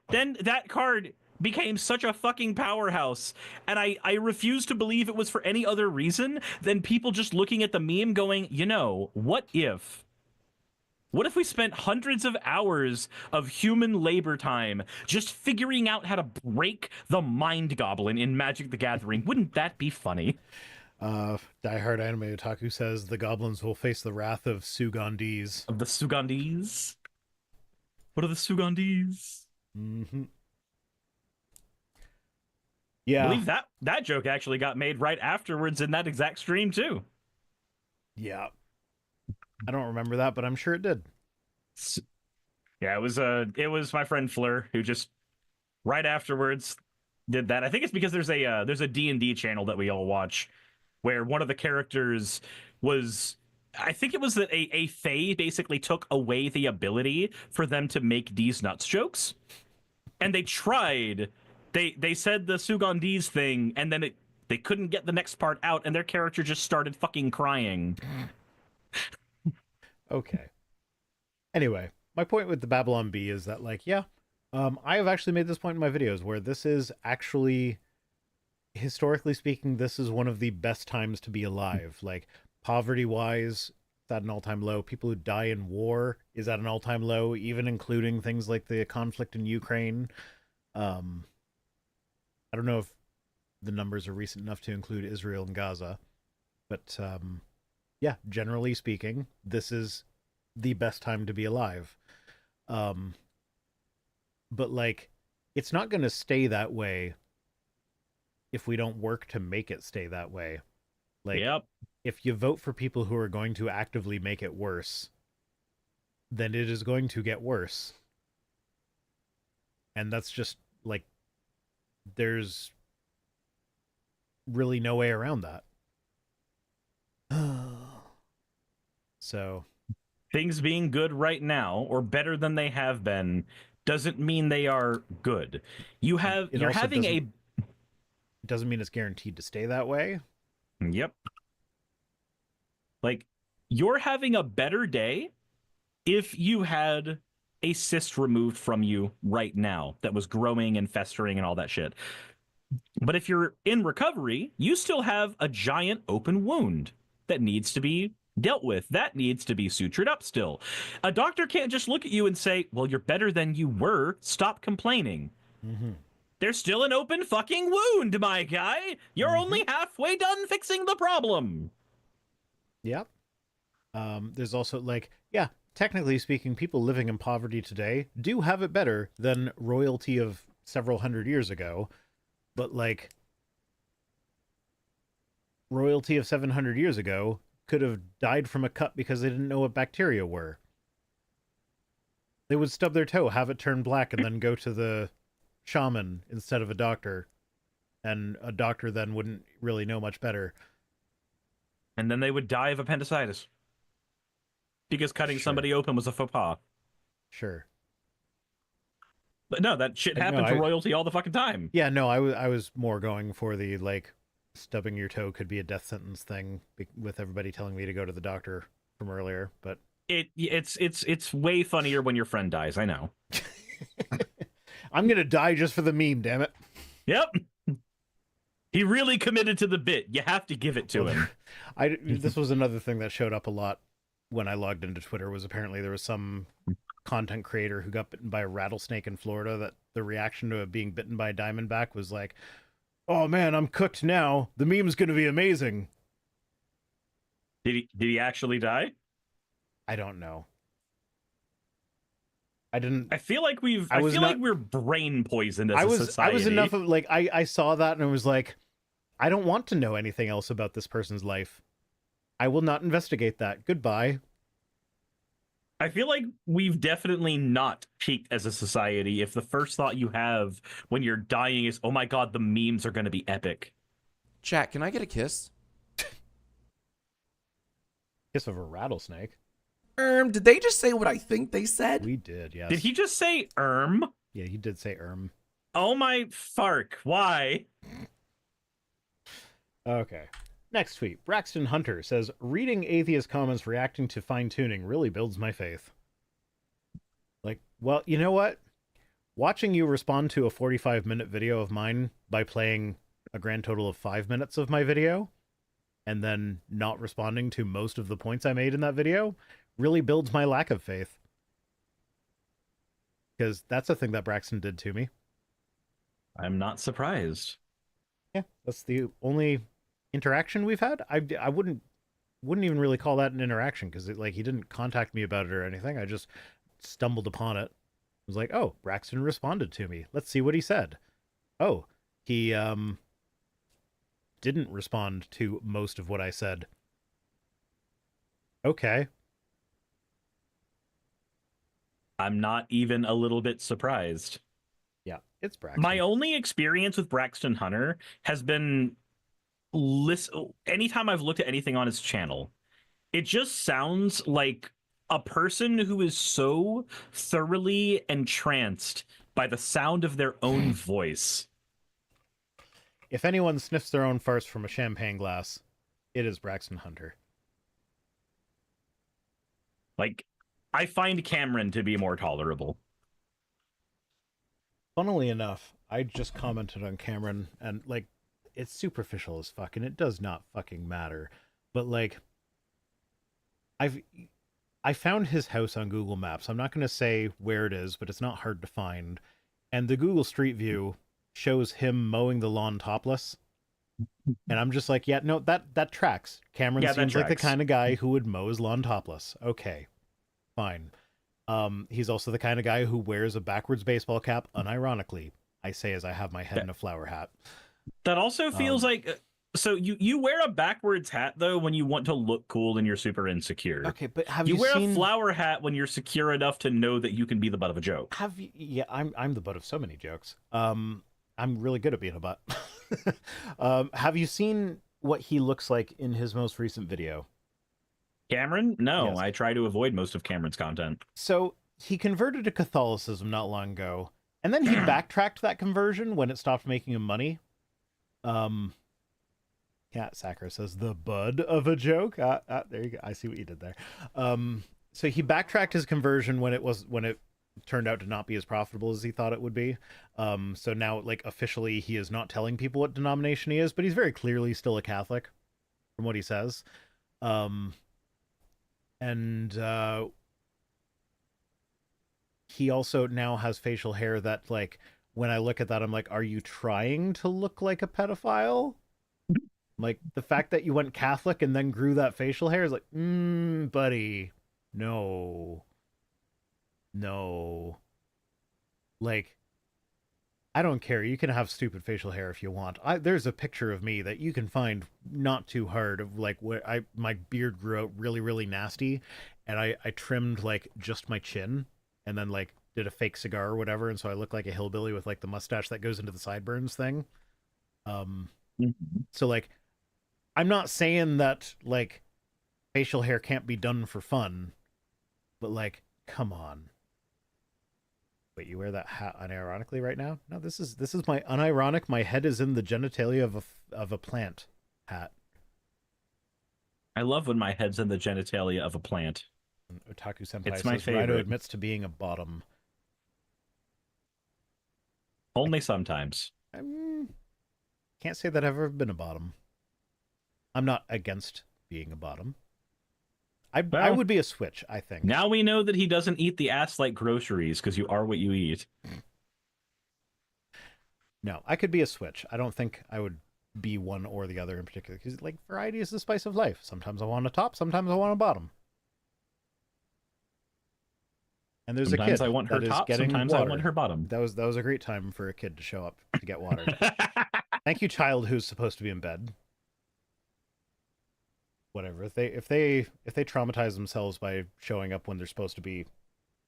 then that card became such a fucking powerhouse, and I refuse to believe it was for any other reason than people just looking at the meme going, you know, what if we spent hundreds of hours of human labor time just figuring out how to break the Mind Goblin in Magic the Gathering? Wouldn't that be funny? Diehard Anime Otaku says the goblins will face the wrath of Sugandis. Of the Sugandis? What are the Sugandis? Mm-hmm. Yeah. I believe that joke actually got made right afterwards in that exact stream too. Yeah. I don't remember that, but I'm sure it did. Yeah, it was my friend Fleur who just right afterwards did that. I think it's because there's a D&D channel that we all watch where one of the characters was, I think it was that a Fae basically took away the ability for them to make D's nuts jokes. And they tried. They said the Sugandis thing, and then they couldn't get the next part out, and their character just started fucking crying. Okay. Anyway, my point with the Babylon Bee is that, like, yeah, I have actually made this point in my videos where this is actually, historically speaking, this is one of the best times to be alive. Like, poverty-wise, it's at an all-time low. People who die in war is at an all-time low, even including things like the conflict in Ukraine. I don't know if the numbers are recent enough to include Israel and Gaza, but yeah, generally speaking, this is the best time to be alive. But like, it's not going to stay that way if we don't work to make it stay that way. Like, yep. If you vote for people who are going to actively make it worse, then it is going to get worse. And that's just, like, there's really no way around that. So, things being good right now, or better than they have been, doesn't mean they are good. You're having a... It doesn't mean it's guaranteed to stay that way. Yep. Like, you're having a better day if you had a cyst removed from you right now that was growing and festering and all that shit. But if you're in recovery, you still have a giant open wound that needs to be dealt with. That needs to be sutured up still. A doctor can't just look at you and say, well, you're better than you were. Stop complaining. Mm-hmm. There's still an open fucking wound, my guy. You're only halfway done fixing the problem. Yep. There's also, like, yeah, technically speaking, people living in poverty today do have it better than royalty of several hundred years ago, but like royalty of 700 years ago could have died from a cut because they didn't know what bacteria were. They would stub their toe, have it turn black, and then go to the shaman instead of a doctor. And a doctor then wouldn't really know much better. And then they would die of appendicitis. Because cutting Sure. somebody open was a faux pas. Sure. But no, that shit No, happened to royalty all the fucking time. Yeah, no, I was more going for the, like, stubbing your toe could be a death sentence thing with everybody telling me to go to the doctor from earlier, but It's way funnier when your friend dies, I know. I'm gonna die just for the meme, damn it. Yep. He really committed to the bit. You have to give it to him. This was another thing that showed up a lot when I logged into Twitter, was apparently there was some content creator who got bitten by a rattlesnake in Florida, that the reaction to it being bitten by a diamondback was like, oh man, I'm cooked now. The meme's gonna be amazing. Did he actually die? I don't know. I didn't. I feel like like we're brain poisoned as a society. I was enough of, like, I saw that and I was like, I don't want to know anything else about this person's life. I will not investigate that. Goodbye. I feel like we've definitely not peaked as a society if the first thought you have when you're dying is, oh my god, the memes are going to be epic. Chat, can I get a kiss? Kiss of a rattlesnake. Did they just say what I think they said? We did, yes. Did he just say Yeah, he did say Oh my fark, why? Okay. Next tweet. Braxton Hunter says, reading atheist comments reacting to fine-tuning really builds my faith. Like, well, you know what? Watching you respond to a 45-minute video of mine by playing a grand total of 5 minutes of my video, and then not responding to most of the points I made in that video, really builds my lack of faith. Because that's a thing that Braxton did to me. I'm not surprised. Yeah, that's the only interaction we've had. I wouldn't even really call that an interaction, because he didn't contact me about it or anything. I just stumbled upon it. I was like, oh, Braxton responded to me. Let's see what he said. Oh, he didn't respond to most of what I said. Okay. I'm not even a little bit surprised. Yeah, it's Braxton. My only experience with Braxton Hunter has been anytime I've looked at anything on his channel, it just sounds like a person who is so thoroughly entranced by the sound of their own voice. If anyone sniffs their own farts from a champagne glass, it is Braxton Hunter. Like, I find Cameron to be more tolerable. Funnily enough, I just commented on Cameron, and, like, it's superficial as fuck, and it does not fucking matter. But, like, I found his house on Google Maps. I'm not going to say where it is, but it's not hard to find. And the Google Street View shows him mowing the lawn topless. And I'm just like, yeah, no, that tracks. Cameron seems like the kind of guy who would mow his lawn topless. Okay, fine. He's also the kind of guy who wears a backwards baseball cap, unironically. I say as I have my head in a flower hat. That also feels like... So you wear a backwards hat, though, when you want to look cool and you're super insecure. Okay, but have you wear seen... a flower hat when you're secure enough to know that you can be the butt of a joke. Yeah, I'm the butt of so many jokes. I'm really good at being a butt. Have you seen what he looks like in his most recent video? Cameron? No, Yes. I try to avoid most of Cameron's content. So he converted to Catholicism not long ago, and then he backtracked that conversion when it stopped making him money. Cat Sacker says the bud of a joke. There you go. I see what you did there. So he backtracked his conversion when it turned out to not be as profitable as he thought it would be. So now, like, officially he is not telling people what denomination he is, but he's very clearly still a Catholic from what he says. He also now has facial hair that, like, when I look at that, I'm like, are you trying to look like a pedophile? Like, the fact that you went Catholic and then grew that facial hair is like, buddy, no. Like, I don't care. You can have stupid facial hair if you want. There's a picture of me that you can find not too hard of like where my beard grew out really, really nasty, and I trimmed like just my chin and then like did a fake cigar or whatever, and so I look like a hillbilly with like the mustache that goes into the sideburns thing. So like I'm not saying that like facial hair can't be done for fun, but like come on. Wait, you wear that hat unironically right now? No, this is my unironic. My head is in the genitalia of a plant hat. I love when my head's in the genitalia of a plant. Otaku Senpai It's my says Rhino favorite. admits to being a bottom. Only sometimes. I can't say that I've ever been a bottom. I'm not against being a bottom. I Well, would be a switch, I think. Now we know that he doesn't eat the ass like groceries because you are what you eat. No, I could be a switch. I don't think I would be one or the other in particular because like variety is the spice of life. Sometimes I want a top, sometimes I want a bottom. And there's Sometimes a kid I want her that is top, getting sometimes water. I want her bottom. That was a great time for a kid to show up to get watered. Thank you, child who's supposed to be in bed. Whatever. If they traumatize themselves by showing up when they're supposed to be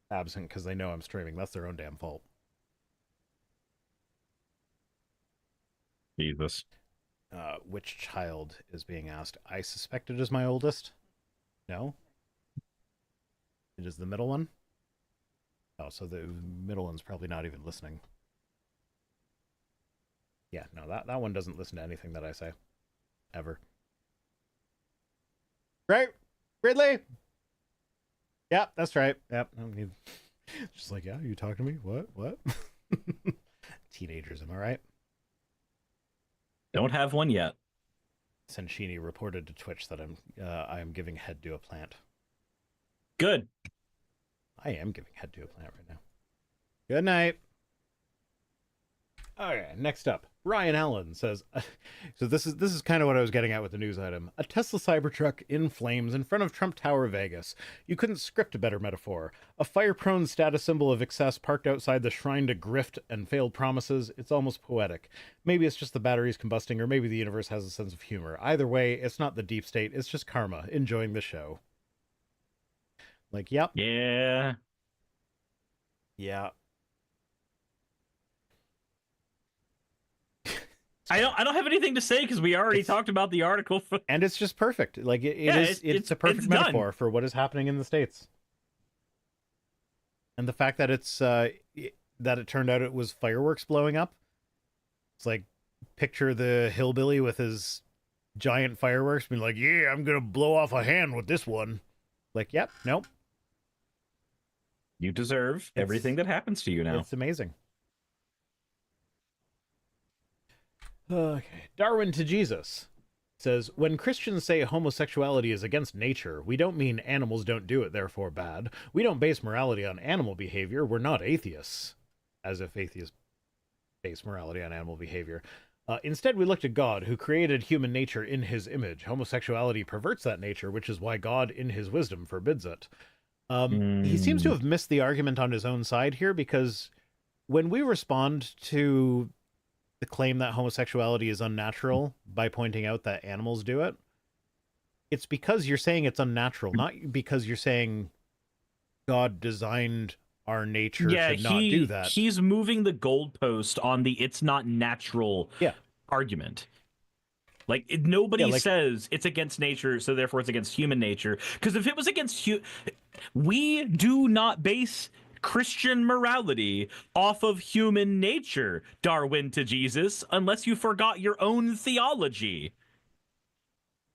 absent because they know I'm streaming, that's their own damn fault. Jesus. Which child is being asked? I suspect it is my oldest. No? It is the middle one? Oh, so the middle one's probably not even listening. Yeah, no, that one doesn't listen to anything that I say. Ever. Right? Ridley? Yep, that's right. Yep. Just like, yeah, you talking to me? What? Teenagers, am I right? Don't have one yet. Senshini reported to Twitch that I am giving head to a plant. Good. I am giving head to a plant right now. Good night. Okay, next up, Ryan Allen says, so this is kind of what I was getting at with the news item. A Tesla Cybertruck in flames in front of Trump Tower, Vegas. You couldn't script a better metaphor. A fire-prone status symbol of excess parked outside the shrine to grift and failed promises. It's almost poetic. Maybe it's just the batteries combusting, or maybe the universe has a sense of humor. Either way, it's not the deep state. It's just karma, enjoying the show. Like, yep. Yeah. Yeah. I don't have anything to say because we already talked about the article. And it's just perfect. Like it's a perfect metaphor for what is happening in the States. And the fact that that it turned out it was fireworks blowing up. It's like picture the hillbilly with his giant fireworks being like, "Yeah, I'm going to blow off a hand with this one." Like, yep, nope. You deserve everything that happens to you now. It's amazing. Okay. Darwin to Jesus says, when Christians say homosexuality is against nature, we don't mean animals don't do it, therefore bad. We don't base morality on animal behavior. We're not atheists. As if atheists base morality on animal behavior. Instead, we look to God, who created human nature in his image. Homosexuality perverts that nature, which is why God, in his wisdom, forbids it. He seems to have missed the argument on his own side here, because when we respond to the claim that homosexuality is unnatural by pointing out that animals do it, it's because you're saying it's unnatural, not because you're saying God designed our nature to not do that. He's moving the goalpost on the "it's not natural" argument. Like nobody says it's against nature, so therefore it's against human nature. Because if it was against we do not base Christian morality off of human nature, Darwin to Jesus, unless you forgot your own theology.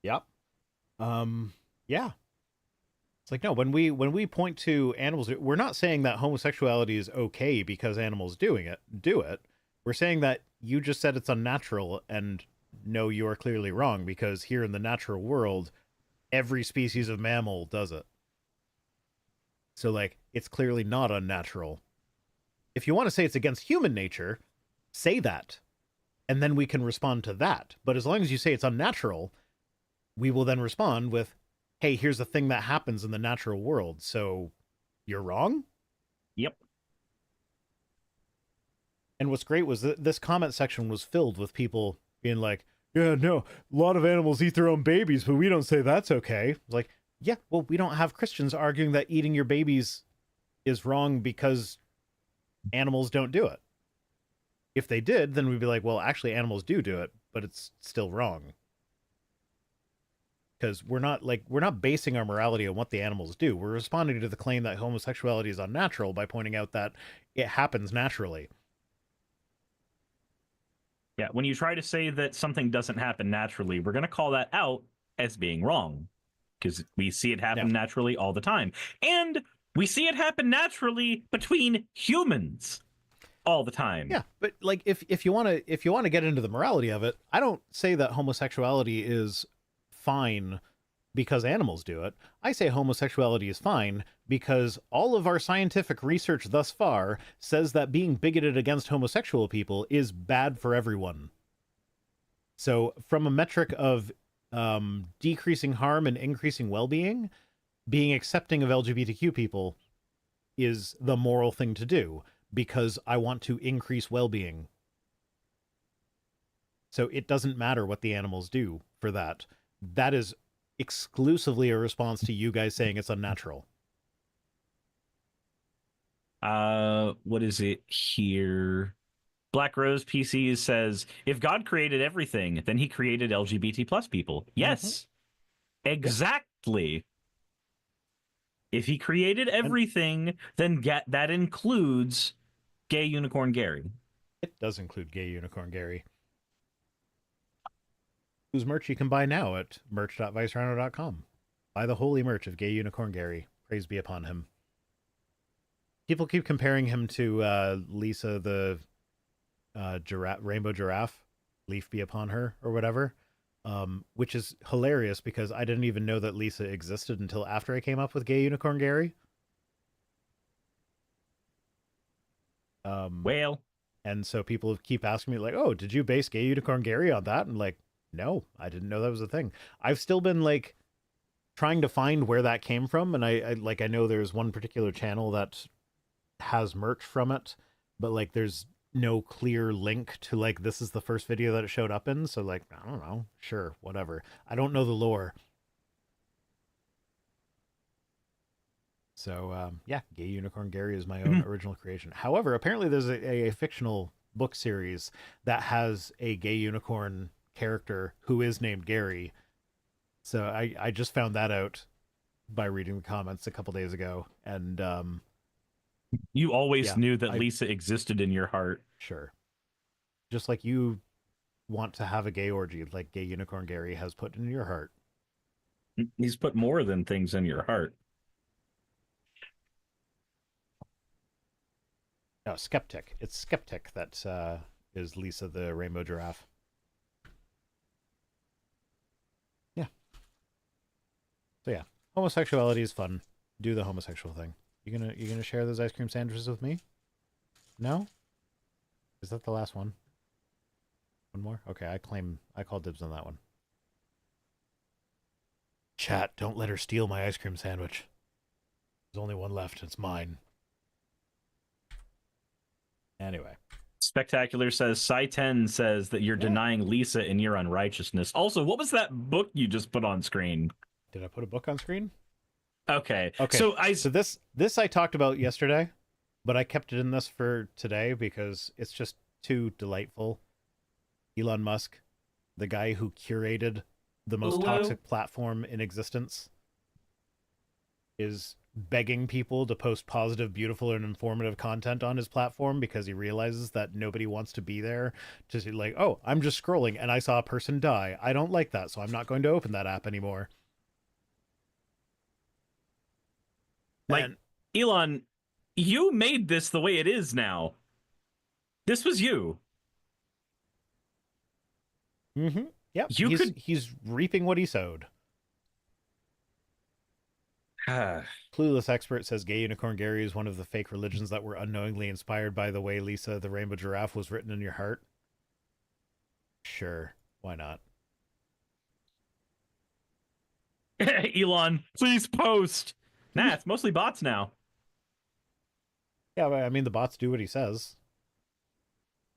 Yep. Yeah. It's like, no, when we point to animals, we're not saying that homosexuality is okay because animals do it. We're saying that you just said it's unnatural, and no, you are clearly wrong, because here in the natural world, every species of mammal does it. So, like, it's clearly not unnatural. If you want to say it's against human nature, say that. And then we can respond to that. But as long as you say it's unnatural, we will then respond with, hey, here's the thing that happens in the natural world. So, you're wrong? Yep. And what's great was that this comment section was filled with people being like, yeah, no, a lot of animals eat their own babies, but we don't say that's okay. It's like, yeah, well, we don't have Christians arguing that eating your babies is wrong because animals don't do it. If they did, then we'd be like, well, actually, animals do it, but it's still wrong. Because we're not basing our morality on what the animals do. We're responding to the claim that homosexuality is unnatural by pointing out that it happens naturally. Yeah, when you try to say that something doesn't happen naturally, we're going to call that out as being wrong, because we see it happen naturally all the time. And we see it happen naturally between humans all the time. Yeah, but like if you want to get into the morality of it, I don't say that homosexuality is fine because animals do it. I say homosexuality is fine because all of our scientific research thus far says that being bigoted against homosexual people is bad for everyone. So from a metric of decreasing harm and increasing well-being, being accepting of LGBTQ people is the moral thing to do because I want to increase well-being. So it doesn't matter what the animals do for that. That is exclusively a response to you guys saying it's unnatural. What is it here? Black Rose PC says, if God created everything, then he created LGBT plus people. Yes, exactly. If he created everything, then that includes Gay Unicorn Gary. It does include Gay Unicorn Gary, whose merch you can buy now at merch.vicerhino.com. Buy the holy merch of Gay Unicorn Gary. Praise be upon him. People keep comparing him to Lisa the rainbow giraffe, leaf be upon her, or whatever, which is hilarious because I didn't even know that Lisa existed until after I came up with Gay Unicorn Gary. Well, and so people keep asking me like, oh, did you base Gay Unicorn Gary on that? And like, no, I didn't know that was a thing. I've still been like trying to find where that came from, and I know there's one particular channel that has merch from it, but like there's no clear link to like this is the first video that it showed up in, so like I don't know, sure, whatever. I don't know the lore. So yeah, Gay Unicorn Gary is my own original creation. However, apparently there's a fictional book series that has a gay unicorn character who is named Gary. So I just found that out by reading the comments a couple days ago, and you always knew that Lisa existed in your heart. Sure. Just like you want to have a gay orgy, like Gay Unicorn Gary has put in your heart. He's put more than things in your heart. No, Skeptic. It's Skeptic that is Lisa the rainbow giraffe. Yeah. So yeah, homosexuality is fun. Do the homosexual thing. You gonna share those ice cream sandwiches with me? No? Is that the last one? One more? Okay, I call dibs on that one. Chat, don't let her steal my ice cream sandwich. There's only one left, it's mine. Anyway. Spectacular says, Sai10 says that you're denying Lisa in your unrighteousness. Also, what was that book you just put on screen? Did I put a book on screen? Okay. So this I talked about yesterday, but I kept it in this for today because it's just too delightful. Elon Musk, the guy who curated the most toxic platform in existence, is begging people to post positive, beautiful, and informative content on his platform because he realizes that nobody wants to be there to see like, oh, I'm just scrolling and I saw a person die. I don't like that, so I'm not going to open that app anymore. Like, and, Elon, you made this the way it is now. This was you. Mm-hmm. Yep. He's reaping what he sowed. Clueless Expert says Gay Unicorn Gary is one of the fake religions that were unknowingly inspired by the way Lisa the Rainbow Giraffe was written in your heart. Sure, why not? Elon, please post. Nah, it's mostly bots now. Yeah, but I mean the bots do what he says.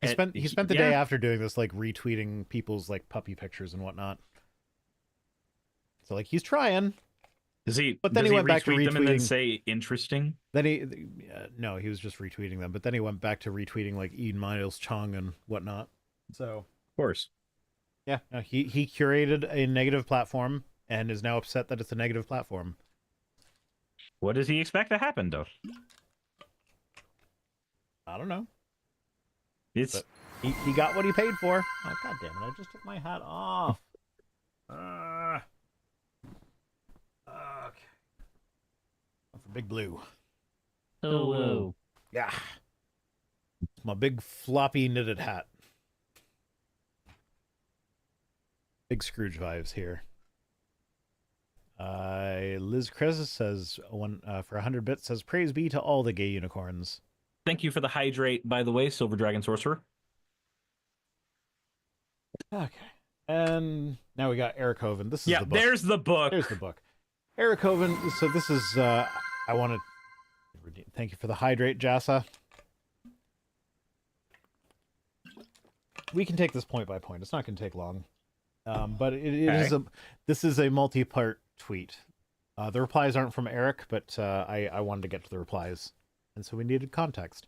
He spent the day after doing this, like, retweeting people's, like, puppy pictures and whatnot. So, like, he's trying. But then he went back to retweeting them and then say interesting. Then no, he was just retweeting them. But then he went back to retweeting, like, Ian Miles Chung and whatnot. So, of course, yeah, no, he curated a negative platform and is now upset that it's a negative platform. What does he expect to happen, though? I don't know. It's but he got what he paid for. Oh, God damn it! I just took my hat off. Okay. For Big Blue. hello. Yeah. My big floppy knitted hat. Big Scrooge vibes here. Liz Chris says for 100 bits says praise be to all the gay unicorns. Thank you for the hydrate, by the way, Silver Dragon Sorcerer. Okay. And now we got Eric Hoven. This is the book. There's the book. There's the book. Eric Hoven. So this is I want to thank you for the hydrate, Jassa. We can take this point by point. It's not going to take long. But this is a multi-part tweet. The replies aren't from Eric, but I wanted to get to the replies, and so we needed context.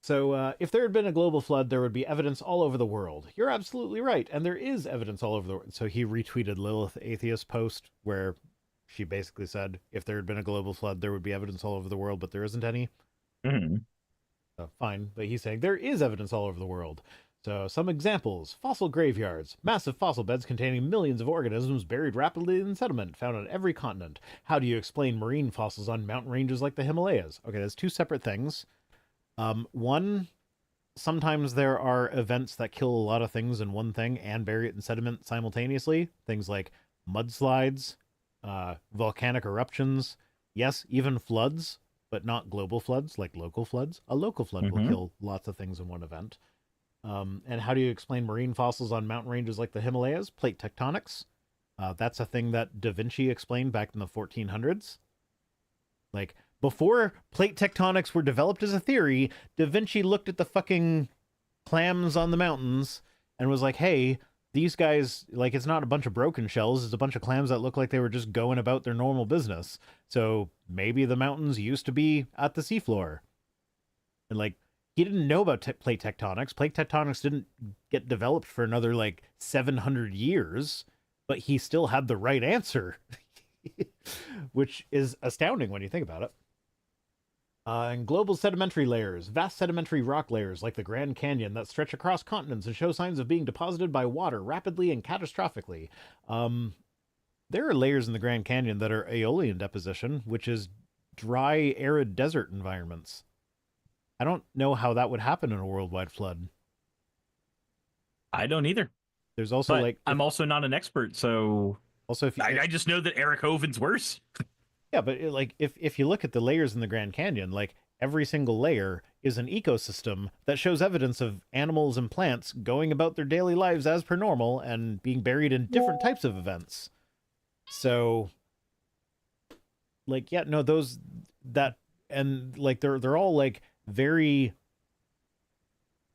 So if there had been a global flood, there would be evidence all over the world. You're absolutely right, and there is evidence all over the world. So he retweeted Lilith Atheist post where she basically said, if there had been a global flood, there would be evidence all over the world, but there isn't any. Mm-hmm. So, fine, but he's saying there is evidence all over the world. So, some examples. Fossil graveyards. Massive fossil beds containing millions of organisms buried rapidly in sediment, found on every continent. How do you explain marine fossils on mountain ranges like the Himalayas? Okay, that's two separate things. One, sometimes there are events that kill a lot of things in one thing and bury it in sediment simultaneously. Things like mudslides, volcanic eruptions, yes, even floods, but not global floods, like local floods. A local flood will kill lots of things in one event. And how do you explain marine fossils on mountain ranges like the Himalayas? Plate tectonics. That's a thing that Da Vinci explained back in the 1400s. Like, before plate tectonics were developed as a theory, Da Vinci looked at the fucking clams on the mountains and was like, hey, these guys, like, it's not a bunch of broken shells, it's a bunch of clams that look like they were just going about their normal business. So maybe the mountains used to be at the seafloor. And, like, he didn't know about plate tectonics. Plate tectonics didn't get developed for another, like, 700 years, but he still had the right answer, which is astounding when you think about it. And global sedimentary layers, vast sedimentary rock layers like the Grand Canyon that stretch across continents and show signs of being deposited by water rapidly and catastrophically. There are layers in the Grand Canyon that are aeolian deposition, which is dry, arid desert environments. I don't know how that would happen in a worldwide flood. I don't either. There's also, but I'm also not an expert, so also if you, I just know that Eric Hoven's worse. Yeah, but like if you look at the layers in the Grand Canyon, like every single layer is an ecosystem that shows evidence of animals and plants going about their daily lives as per normal and being buried in different types of events. So, like, yeah, no, those that and like they're all like very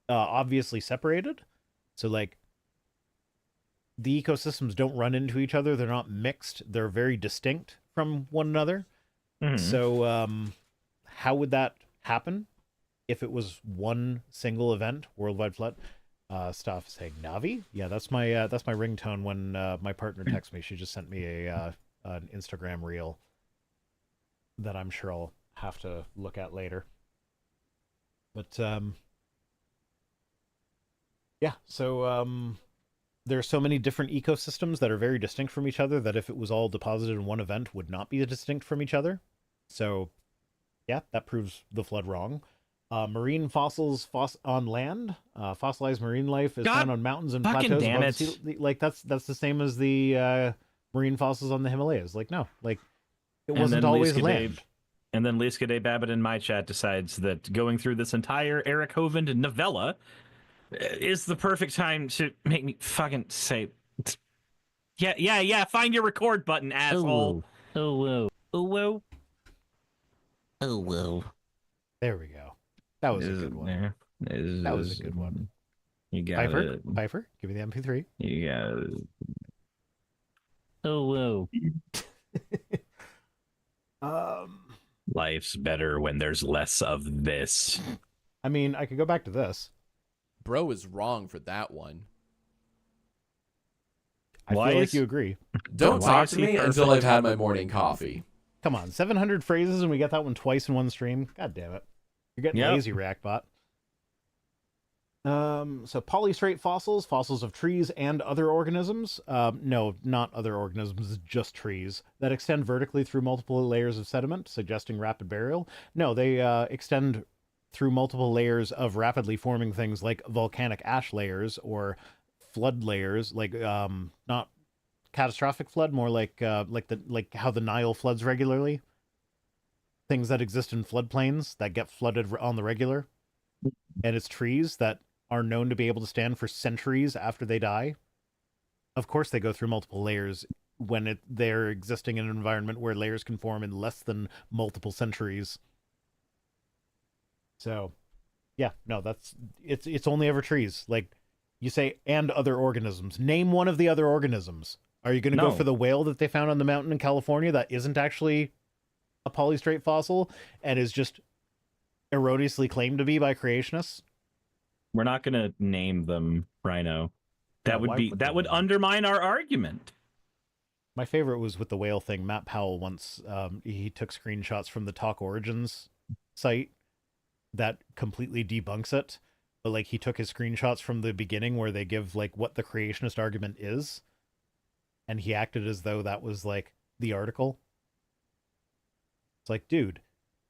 obviously separated. So like the ecosystems don't run into each other. They're not mixed. They're very distinct from one another. So how would that happen if it was one single event, worldwide flood? Stuff saying Navi. Yeah, that's my ringtone when my partner texts me. She just sent me an Instagram reel that I'm sure I'll have to look at later. But yeah, so there are so many different ecosystems that are very distinct from each other that if it was all deposited in one event would not be distinct from each other. So yeah, that proves the flood wrong. Marine fossils on land, fossilized marine life is found on mountains and plateaus above sea. Like that's the same as the marine fossils on the Himalayas. Like no, like it wasn't always land. And then Liska Babbitt in my chat decides that going through this entire Eric Hovind novella is the perfect time to make me fucking say, yeah, find your record button, asshole. Oh, whoa. Oh, whoa. Oh, whoa. There we go. That was a good one. That was a good one. You got Piper, it. Piper, give me the MP3. You got it. Oh, whoa. Life's better when there's less of this. I mean, I could go back to this. Bro is wrong for that one. I Why feel like is- you agree. Don't Why talk is to he me until perfect? I've had my morning coffee. Come on, 700 phrases and we get that one twice in one stream. God damn it. You're getting Yep. lazy, Reactbot. So polystrate fossils, fossils of trees and other organisms. No, not other organisms, just trees that extend vertically through multiple layers of sediment, suggesting rapid burial. No, they extend through multiple layers of rapidly forming things like volcanic ash layers or flood layers, like not catastrophic flood, more like how the Nile floods regularly. Things that exist in floodplains that get flooded on the regular, and it's trees that are known to be able to stand for centuries after they die. Of course, they go through multiple layers when they're existing in an environment where layers can form in less than multiple centuries. So, yeah, no, it's only ever trees. Like you say, and other organisms. Name one of the other organisms. Are you going to go No. for the whale that they found on the mountain in California that isn't actually a polystrate fossil and is just erroneously claimed to be by creationists? We're not going to name them, Rhino. Yeah, That would why be would that they would name them? undermine our argument. My favorite was with the whale thing. Matt Powell once he took screenshots from the Talk Origins site that completely debunks it. But like he took his screenshots from the beginning where they give like what the creationist argument is, and he acted as though that was like the article. It's like, dude,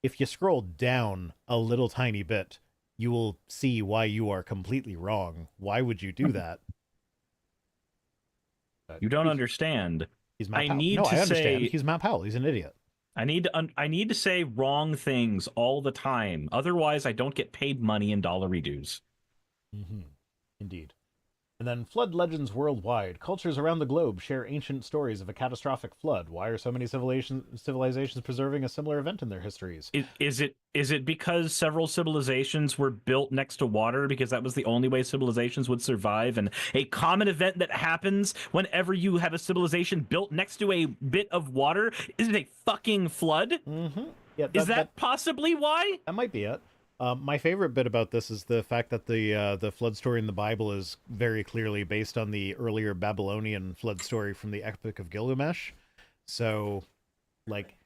if you scroll down a little tiny bit, you will see why you are completely wrong. Why would you do that? You don't understand. He's Matt I Powell. need No, to I understand. say- He's Matt Powell. He's an idiot. I need to say wrong things all the time. Otherwise, I don't get paid money in dollary dues. Mm-hmm. Indeed. And then flood legends worldwide. Cultures around the globe share ancient stories of a catastrophic flood. Why are so many civilizations preserving a similar event in their histories? Is it because several civilizations were built next to water because that was the only way civilizations would survive? And a common event that happens whenever you have a civilization built next to a bit of water is a fucking flood? Mm-hmm. Yeah, Is that possibly why? that might be it. My favorite bit about this is the fact that the flood story in the Bible is very clearly based on the earlier Babylonian flood story from the Epic of Gilgamesh. So, like,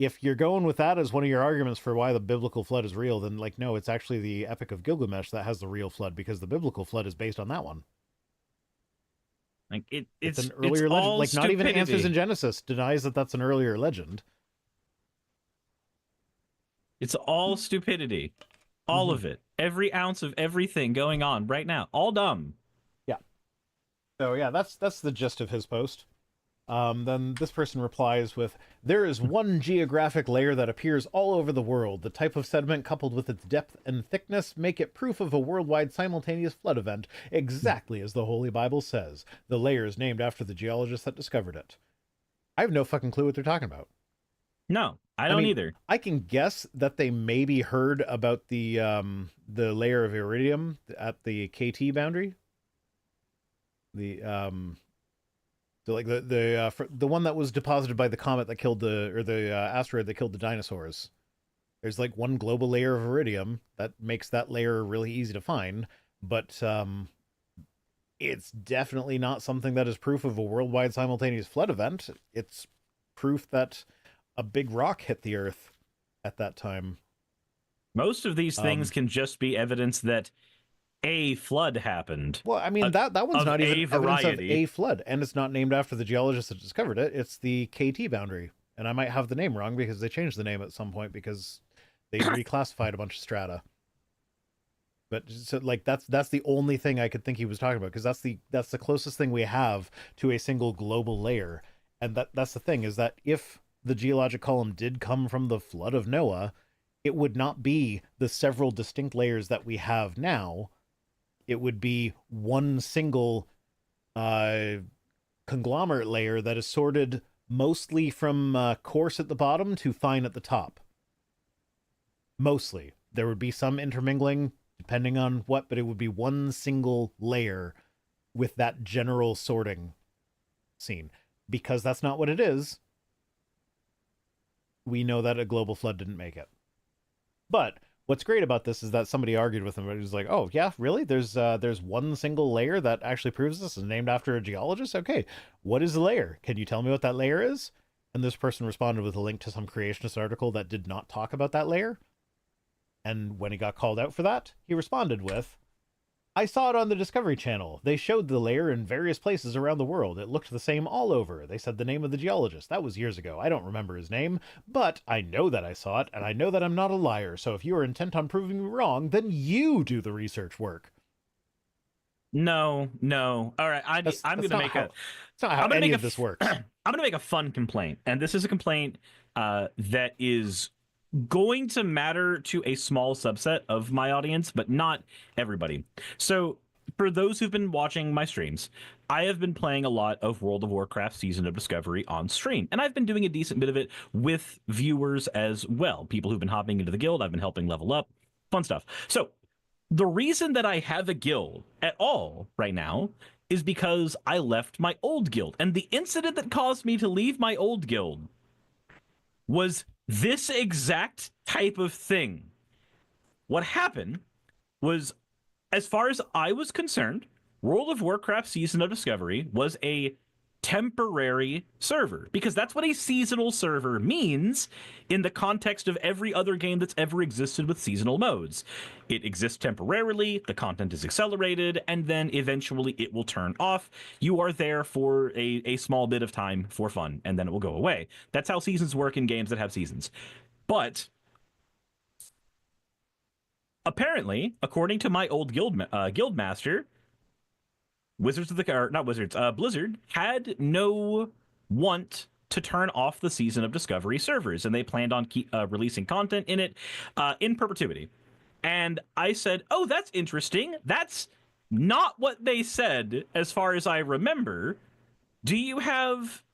if you're going with that as one of your arguments for why the biblical flood is real, then like, no, it's actually the Epic of Gilgamesh that has the real flood because the biblical flood is based on that one. Like It's an earlier legend. all Like, not even stupidity. Answers in Genesis denies that that's an earlier legend. It's all stupidity. All of it. Every ounce of everything going on right now. All dumb. So yeah, that's the gist of his post. Then this person replies with, "There is one geographic layer that appears all over the world. The type of sediment coupled with its depth and thickness make it proof of a worldwide simultaneous flood event, exactly as the Holy Bible says. The layer is named after the geologist that discovered it." I have no fucking clue what they're talking about. No, I don't mean, either. I can guess that they maybe heard about the layer of iridium at the KT boundary. So like the one that was deposited by the comet that killed the asteroid that killed the dinosaurs. There's like one global layer of iridium that makes that layer really easy to find, but it's definitely not something that is proof of a worldwide simultaneous flood event. It's proof that a big rock hit the Earth at that time. Most of these things can just be evidence that a flood happened. Well, I mean, that one's of not even a evidence of variety. a flood, and it's not named after the geologist that discovered it. It's the KT boundary, and I might have the name wrong because they changed the name at some point because they reclassified a bunch of strata. But so, like, that's the only thing I could think he was talking about, because that's the closest thing we have to a single global layer, and that's the thing, is that if the geologic column did come from the flood of Noah, it would not be the several distinct layers that we have now. It would be one single conglomerate layer that is sorted mostly from coarse at the bottom to fine at the top. Mostly. There would be some intermingling depending on what, but it would be one single layer with that general sorting scene. Because that's not what it is, we know that a global flood didn't make it. But what's great about this is that somebody argued with him, and he was like, "Oh yeah, really? There's one single layer that actually proves this is named after a geologist. Okay, what is the layer? Can you tell me what that layer is?" And this person responded with a link to some creationist article that did not talk about that layer. And when he got called out for that, he responded with, "I saw it on the Discovery Channel. They showed the layer in various places around the world. It looked the same all over. They said the name of the geologist. That was years ago. I don't remember his name, but I know that I saw it, and I know that I'm not a liar. So if you are intent on proving me wrong, then you do the research work." No. All right, I'm going to make that's not how any of this works. I'm going to make a fun complaint, and this is a complaint that is going to matter to a small subset of my audience, but not everybody. So for those who've been watching my streams, I have been playing a lot of World of Warcraft Season of Discovery on stream, and I've been doing a decent bit of it with viewers as well. People who've been hopping into the guild, I've been helping level up, fun stuff. So the reason that I have a guild at all right now is because I left my old guild, and the incident that caused me to leave my old guild was this exact type of thing. What happened was, as far as I was concerned, World of Warcraft Season of Discovery was a temporary server, because that's what a seasonal server means in the context of every other game that's ever existed with seasonal modes. It exists temporarily, the content is accelerated, and then eventually it will turn off. You are there for a small bit of time for fun, and then it will go away. That's how seasons work in games that have seasons. But apparently, according to my old guild master, Blizzard had no want to turn off the Season of Discovery servers, and they planned on releasing content in it in perpetuity. And I said, "Oh, that's interesting. That's not what they said, as far as I remember. Do you have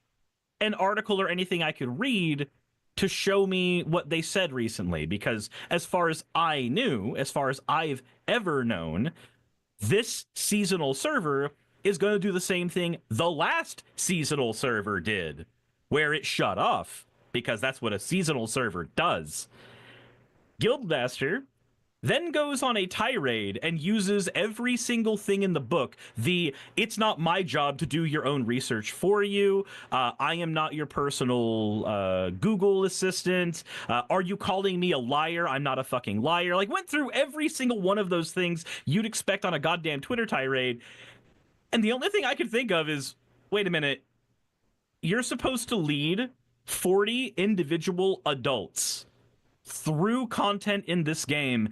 an article or anything I could read to show me what they said recently?" Because as far as I knew, as far as I've ever known, this seasonal server is going to do the same thing the last seasonal server did, where it shut off, because that's what a seasonal server does. Guildmaster then goes on a tirade and uses every single thing in the book. It's not my job to do your own research for you. I am not your personal Google assistant. Are you calling me a liar? I'm not a fucking liar. Like, went through every single one of those things you'd expect on a goddamn Twitter tirade. And the only thing I could think of is, wait a minute, you're supposed to lead 40 individual adults through content in this game,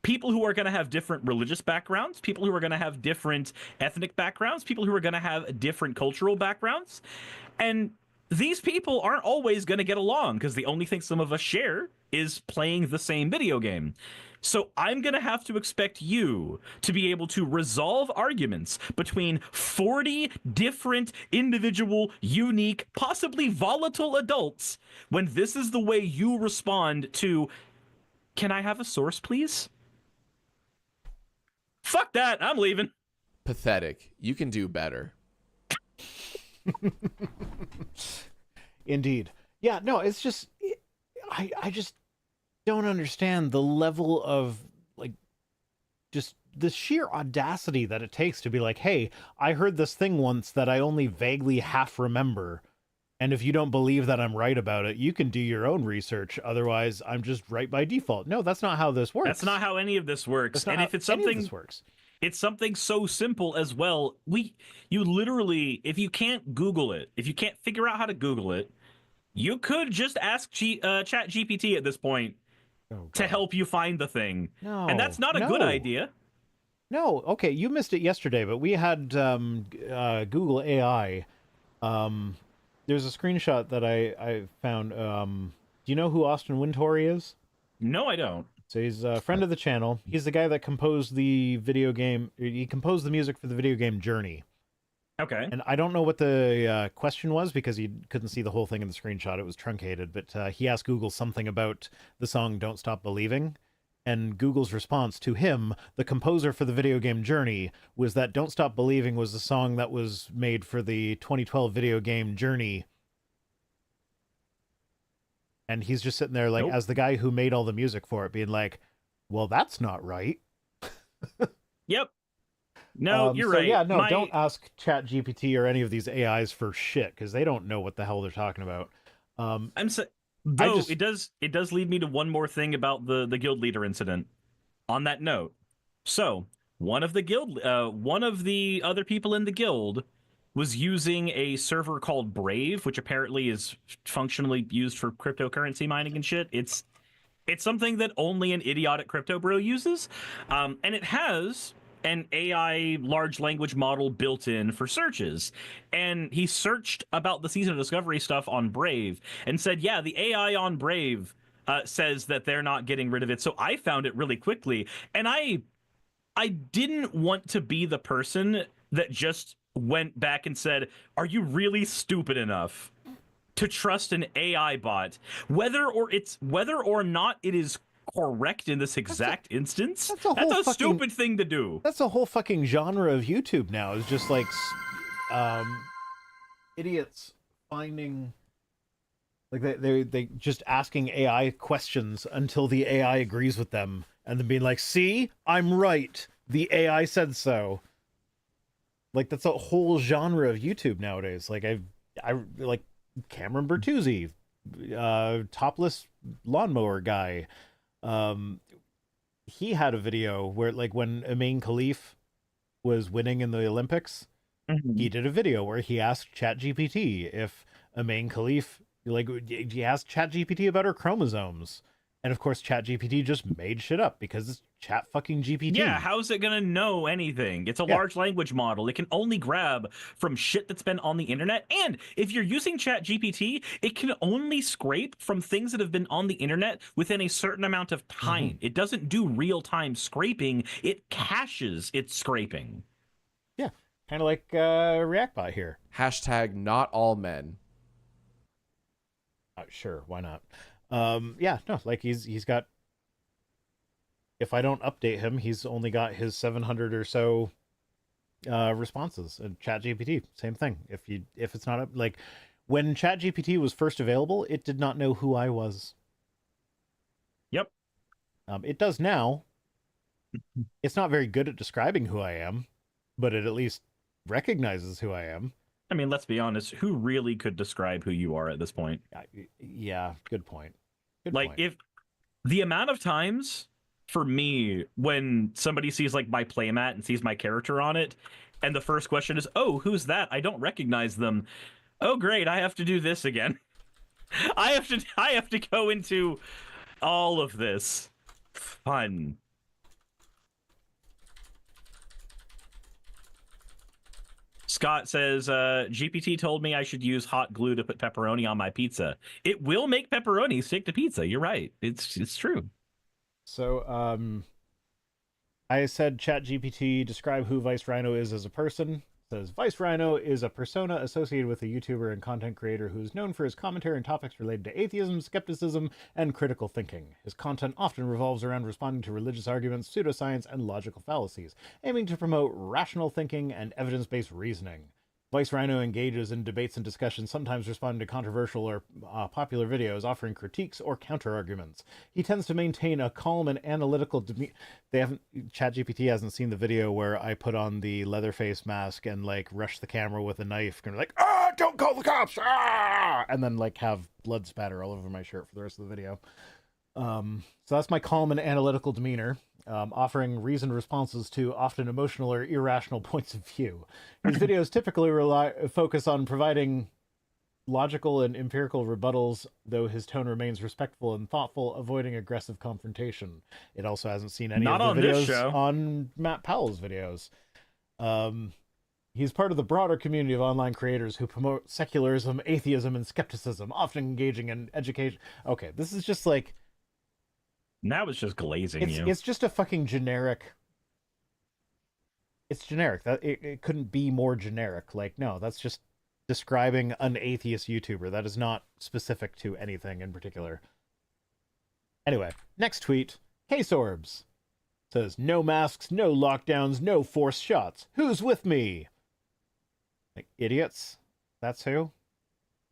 people who are going to have different religious backgrounds, people who are going to have different ethnic backgrounds, people who are going to have different cultural backgrounds. And these people aren't always going to get along, because the only thing some of us share is playing the same video game. So I'm going to have to expect you to be able to resolve arguments between 40 different individual, unique, possibly volatile adults when this is the way you respond to, "Can I have a source, please?" Fuck that. I'm leaving. Pathetic. You can do better. Indeed. Yeah, no, it's just, I just don't understand the level of, like, just the sheer audacity that it takes to be like, "Hey, I heard this thing once that I only vaguely half remember, and if you don't believe that I'm right about it, you can do your own research. Otherwise, I'm just right by default." No, that's not how this works. That's not how any of this works. And if it's any of something this works. It's something so simple as well. You literally, if you can't Google it, if you can't figure out how to Google it, you could just ask Chat GPT at this point to help you find the thing. No, and that's not a good idea. No, okay, you missed it yesterday, but we had Google AI. There's a screenshot that I found. Do you know who Austin Wintory is? No, I don't. So he's a friend of the channel. He's the guy that composed the video game. He composed the music for the video game Journey. Okay. And I don't know what the question was, because you couldn't see the whole thing in the screenshot. It was truncated. But he asked Google something about the song "Don't Stop Believing." And Google's response to him, the composer for the video game Journey, was that Don't Stop Believing was the song that was made for the 2012 video game Journey. And he's just sitting there, like, Nope. as the guy who made all the music for it, being like, well, that's not right. Yep. No, you're so right. Yeah, no, My- don't ask ChatGPT or any of these AIs for shit, because they don't know what the hell they're talking about. I'm so, though just- it does lead me to one more thing about the guild leader incident. On that note, so one of the other people in the guild was using a server called Brave, which apparently is functionally used for cryptocurrency mining and shit. It's something that only an idiotic crypto bro uses, and it has an AI large language model built in for searches. And he searched about the Season of Discovery stuff on Brave and said, yeah, the AI on Brave says that they're not getting rid of it. So I found it really quickly, and I didn't want to be the person that just went back and said, are you really stupid enough to trust an AI bot, whether or not it is correct in this exact instance? that's a whole fucking- stupid thing to do. That's a whole fucking genre of YouTube now. Is just like idiots finding, like, they just asking AI questions until the AI agrees with them, and then being like, "See, I'm right. The AI said so." Like, that's a whole genre of YouTube nowadays. Like, I like Cameron Bertuzzi, topless lawnmower guy. He had a video where, like, when Amin Khalif was winning in the Olympics, he did a video where he asked ChatGPT if Amin Khalif, like, he asked ChatGPT about her chromosomes, and of course ChatGPT just made shit up because it's Chat fucking GPT. Yeah, how's it gonna know anything? It's a Yeah. large language model. It can only grab from shit that's been on the internet. And if you're using ChatGPT, it can only scrape from things that have been on the internet within a certain amount of time. It doesn't do real-time scraping. It caches its scraping. Yeah, kind of like ReactBot here. Hashtag not all men. Sure, why not? Yeah, no, like he's got. If I don't update him, he's only got his 700 or so responses. And ChatGPT, same thing. If it's not up, like, when ChatGPT was first available, it did not know who I was. Yep. It does now. It's not very good at describing who I am, but it at least recognizes who I am. I mean, let's be honest. Who really could describe who you are at this point? Yeah, good point. Good Like, point. if the amount of times for me when somebody sees, like, my playmat and sees my character on it, and the first question is, oh, who's that? I don't recognize them. Oh, great, I have to do this again. I have to go into all of this. Fun. Scott says, GPT told me I should use hot glue to put pepperoni on my pizza. It will make pepperoni stick to pizza. You're right. It's true. So, I said ChatGPT, describe who Vice Rhino is as a person. It says, Vice Rhino is a persona associated with a YouTuber and content creator who is known for his commentary on topics related to atheism, skepticism, and critical thinking. His content often revolves around responding to religious arguments, pseudoscience, and logical fallacies, aiming to promote rational thinking and evidence-based reasoning. Vice Rhino engages in debates and discussions, sometimes responding to controversial or popular videos, offering critiques or counter-arguments. He tends to maintain a calm and analytical demeanor. ChatGPT hasn't seen the video where I put on the Leatherface mask and, like, rush the camera with a knife, and like, don't call the cops, and then, like, have blood spatter all over my shirt for the rest of the video. So that's my calm and analytical demeanor, offering reasoned responses to often emotional or irrational points of view. His videos typically focus on providing logical and empirical rebuttals, though his tone remains respectful and thoughtful, avoiding aggressive confrontation. It also hasn't seen any Not of on the this videos show. on Matt Powell's videos. He's part of the broader community of online creators who promote secularism, atheism, and skepticism, often engaging in education. Okay, this is just like... Now it's just glazing you. It's just a fucking generic... It's generic. It couldn't be more generic. Like, no, that's just describing an atheist YouTuber. That is not specific to anything in particular. Anyway, next tweet Case Orbs says, no masks, no lockdowns, no forced shots. Who's with me? Like, idiots? That's who?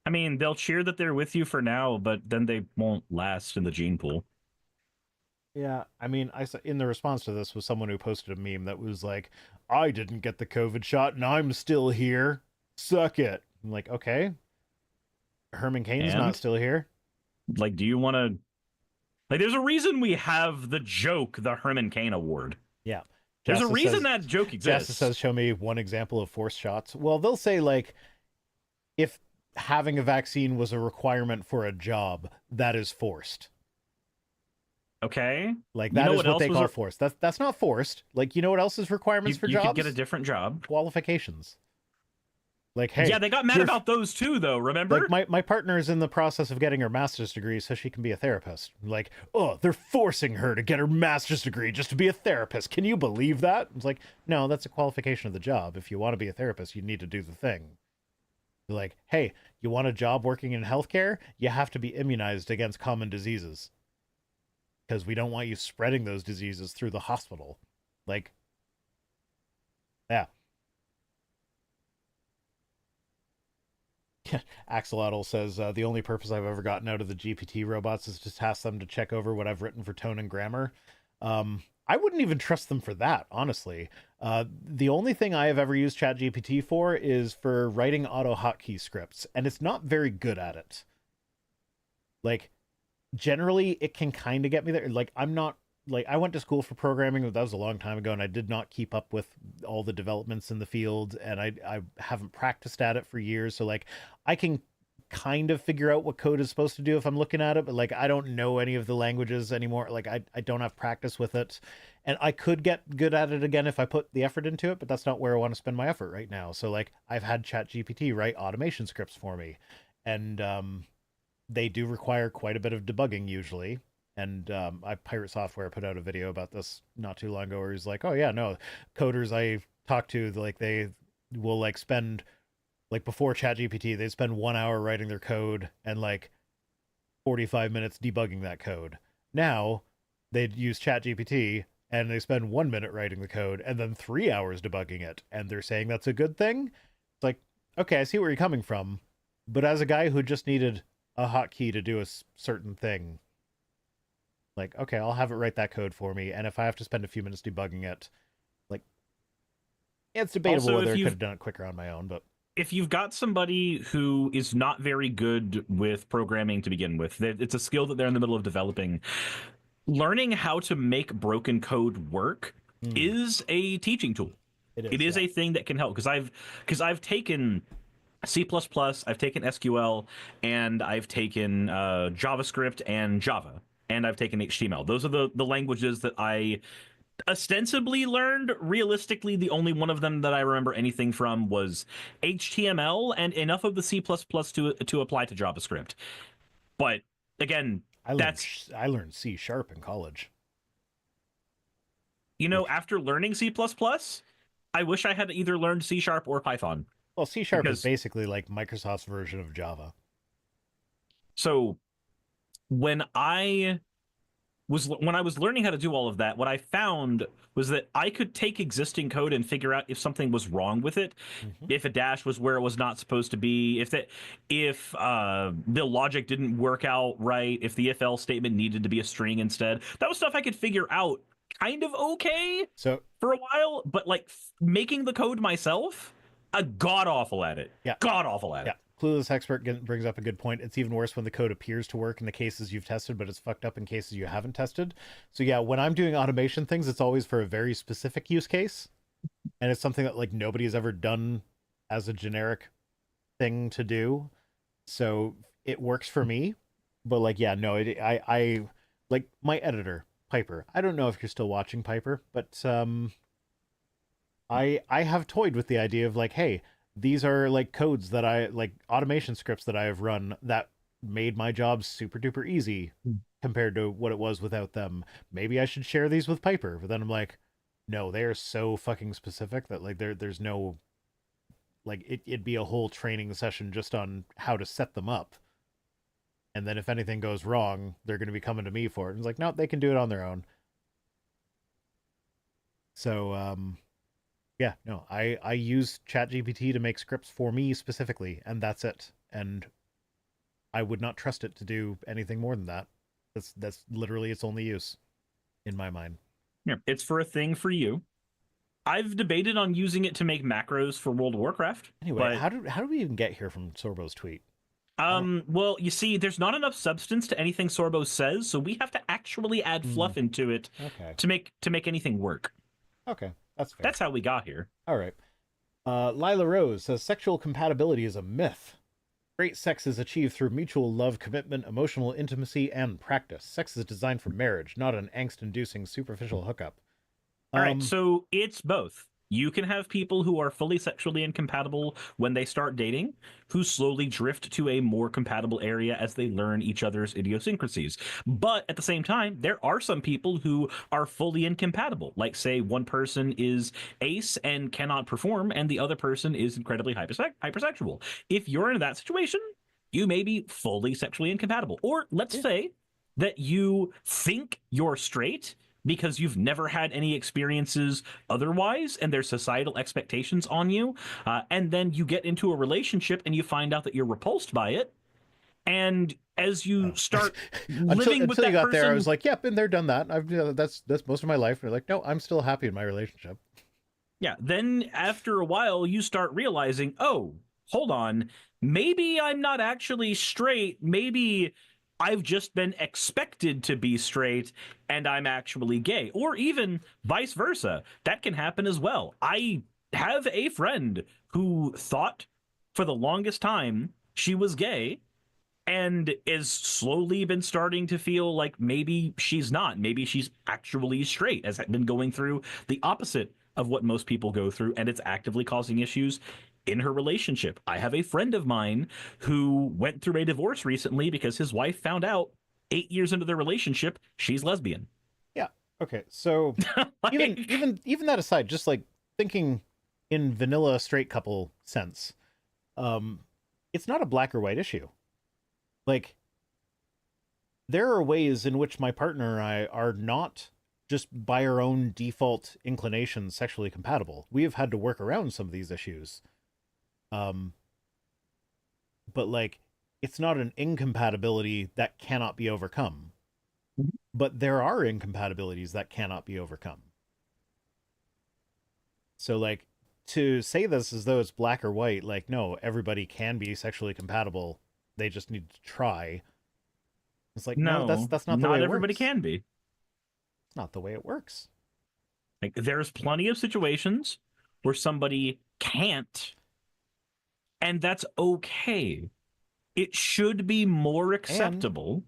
I mean, they'll cheer that they're with you for now, but then they won't last in the gene pool. Yeah, I mean, in the response to this was someone who posted a meme that was like, I didn't get the COVID shot and I'm still here. Suck it. I'm like, okay. Herman Cain's not And? still here. Like, do you want to... Like, there's a reason we have the joke, the Herman Cain Award. Yeah. There's a Justice reason says, that joke exists. Justice says, show me one example of forced shots. Well, they'll say, like, if having a vaccine was a requirement for a job, that is forced. Okay. Like, that is what they call forced. That's not forced. Like, you know what else is requirements for jobs? You could get a different job. Qualifications. Like, hey, yeah, they got mad about those too, though. Remember? Like, my partner is in the process of getting her master's degree so she can be a therapist. Like, oh, they're forcing her to get her master's degree just to be a therapist. Can you believe that? It's like, no, that's a qualification of the job. If you want to be a therapist, you need to do the thing. Like, hey, you want a job working in healthcare? You have to be immunized against common diseases. Because we don't want you spreading those diseases through the hospital. Like, yeah. Axolotl says, the only purpose I've ever gotten out of the GPT robots is to task them to check over what I've written for tone and grammar. I wouldn't even trust them for that, honestly. The only thing I have ever used ChatGPT for is for writing auto hotkey scripts, and it's not very good at it. Like, generally, it can kind of get me there. Like, I'm not... Like, I went to school for programming, but that was a long time ago, and I did not keep up with all the developments in the field, and I haven't practiced at it for years, so, like, I can kind of figure out what code is supposed to do if I'm looking at it, but, like, I don't know any of the languages anymore. Like, I don't have practice with it, and I could get good at it again if I put the effort into it, but that's not where I want to spend my effort right now. So, like, I've had ChatGPT write automation scripts for me, and they do require quite a bit of debugging usually. And Pirate Software put out a video about this not too long ago where he's like, oh yeah, no, coders I talk to, like, they will, like, spend, like, before ChatGPT, they'd spend 1 hour writing their code and, like, 45 minutes debugging that code. Now they'd use ChatGPT and they spend 1 minute writing the code and then 3 hours debugging it, and they're saying that's a good thing. It's like, okay, I see where you're coming from, but as a guy who just needed a hotkey to do a certain thing, like, okay, I'll have it write that code for me, and if I have to spend a few minutes debugging it, like, it's debatable Also, whether I could have done it quicker on my own, but... If you've got somebody who is not very good with programming to begin with, it's a skill that they're in the middle of developing, learning how to make broken code work is a teaching tool. It is a thing that can help, because I've taken C++, I've taken SQL, and I've taken JavaScript and Java, and I've taken HTML. Those are the languages that I ostensibly learned. Realistically, the only one of them that I remember anything from was HTML, and enough of the C++ to apply to JavaScript. But again, I learned C# in college. You know, after learning C++, I wish I had either learned C# or Python. Well, C# is basically like Microsoft's version of Java. So when I was learning how to do all of that, what I found was that I could take existing code and figure out if something was wrong with it, if a dash was where it was not supposed to be, if the logic didn't work out right, if the if-else statement needed to be a string instead. That was stuff I could figure out kind of okay for a while, but, like, making the code myself, god awful at it. Yeah, god awful at it. Clueless Expert brings up a good point. It's even worse when the code appears to work in the cases you've tested, but it's fucked up in cases you haven't tested. So yeah, when I'm doing automation things, it's always for a very specific use case, and it's something that, like, nobody has ever done as a generic thing to do. So it works for me, but, like, yeah, no, I like my editor, Piper. I don't know if you're still watching, Piper, but I have toyed with the idea of, like, hey, these are, like, codes that automation scripts that I have run that made my job super duper easy compared to what it was without them. Maybe I should share these with Piper. But then I'm like, no, they are so fucking specific that, like, there's no, like, it'd be a whole training session just on how to set them up. And then if anything goes wrong, they're going to be coming to me for it. And it's like, no, they can do it on their own. So yeah, no, I use ChatGPT to make scripts for me specifically, and that's it. And I would not trust it to do anything more than that. That's literally its only use in my mind. Yeah, it's for a thing for you. I've debated on using it to make macros for World of Warcraft. Anyway, but how do we even get here from Sorbo's tweet? well, you see, there's not enough substance to anything Sorbo says, so we have to actually add fluff into it Okay. to make anything work. Okay, that's fair. That's how we got here. All right. Lila Rose says sexual compatibility is a myth. Great sex is achieved through mutual love, commitment, emotional intimacy, and practice. Sex is designed for marriage, not an angst-inducing superficial hookup. All right, so it's both. You can have people who are fully sexually incompatible when they start dating, who slowly drift to a more compatible area as they learn each other's idiosyncrasies. But at the same time, there are some people who are fully incompatible. Like, say, one person is ace and cannot perform, and the other person is incredibly hypersexual. If you're in that situation, you may be fully sexually incompatible. Or let's say that you think you're straight because you've never had any experiences otherwise, and there's societal expectations on you, and then you get into a relationship and you find out that you're repulsed by it, and as you start living with until that you got person, there, I was like, "Yep, been there, done that." That's most of my life. And you're like, "No, I'm still happy in my relationship." yeah, then after a while you start realizing, oh, hold on, maybe I'm not actually straight, maybe I've just been expected to be straight and I'm actually gay, or even vice versa. That can happen as well. I have a friend who thought for the longest time she was gay and is slowly been starting to feel like maybe she's not. Maybe she's actually straight, has been going through the opposite of what most people go through, and it's actively causing issues in her relationship. I have a friend of mine who went through a divorce recently because his wife found out 8 years into their relationship she's lesbian. Yeah. Okay. So Like, even that aside, just like thinking in vanilla straight couple sense, it's not a black or white issue. Like, there are ways in which my partner and I are not just by our own default inclinations sexually compatible. We have had to work around some of these issues. But like, it's not an incompatibility that cannot be overcome. But there are incompatibilities that cannot be overcome. So like, to say this as though it's black or white, like, no, everybody can be sexually compatible. They just need to try. It's like, no, that's not the way it works. Not everybody can be. It's not the way it works. Like, there's plenty of situations where somebody can't, and that's okay. It should be more acceptable.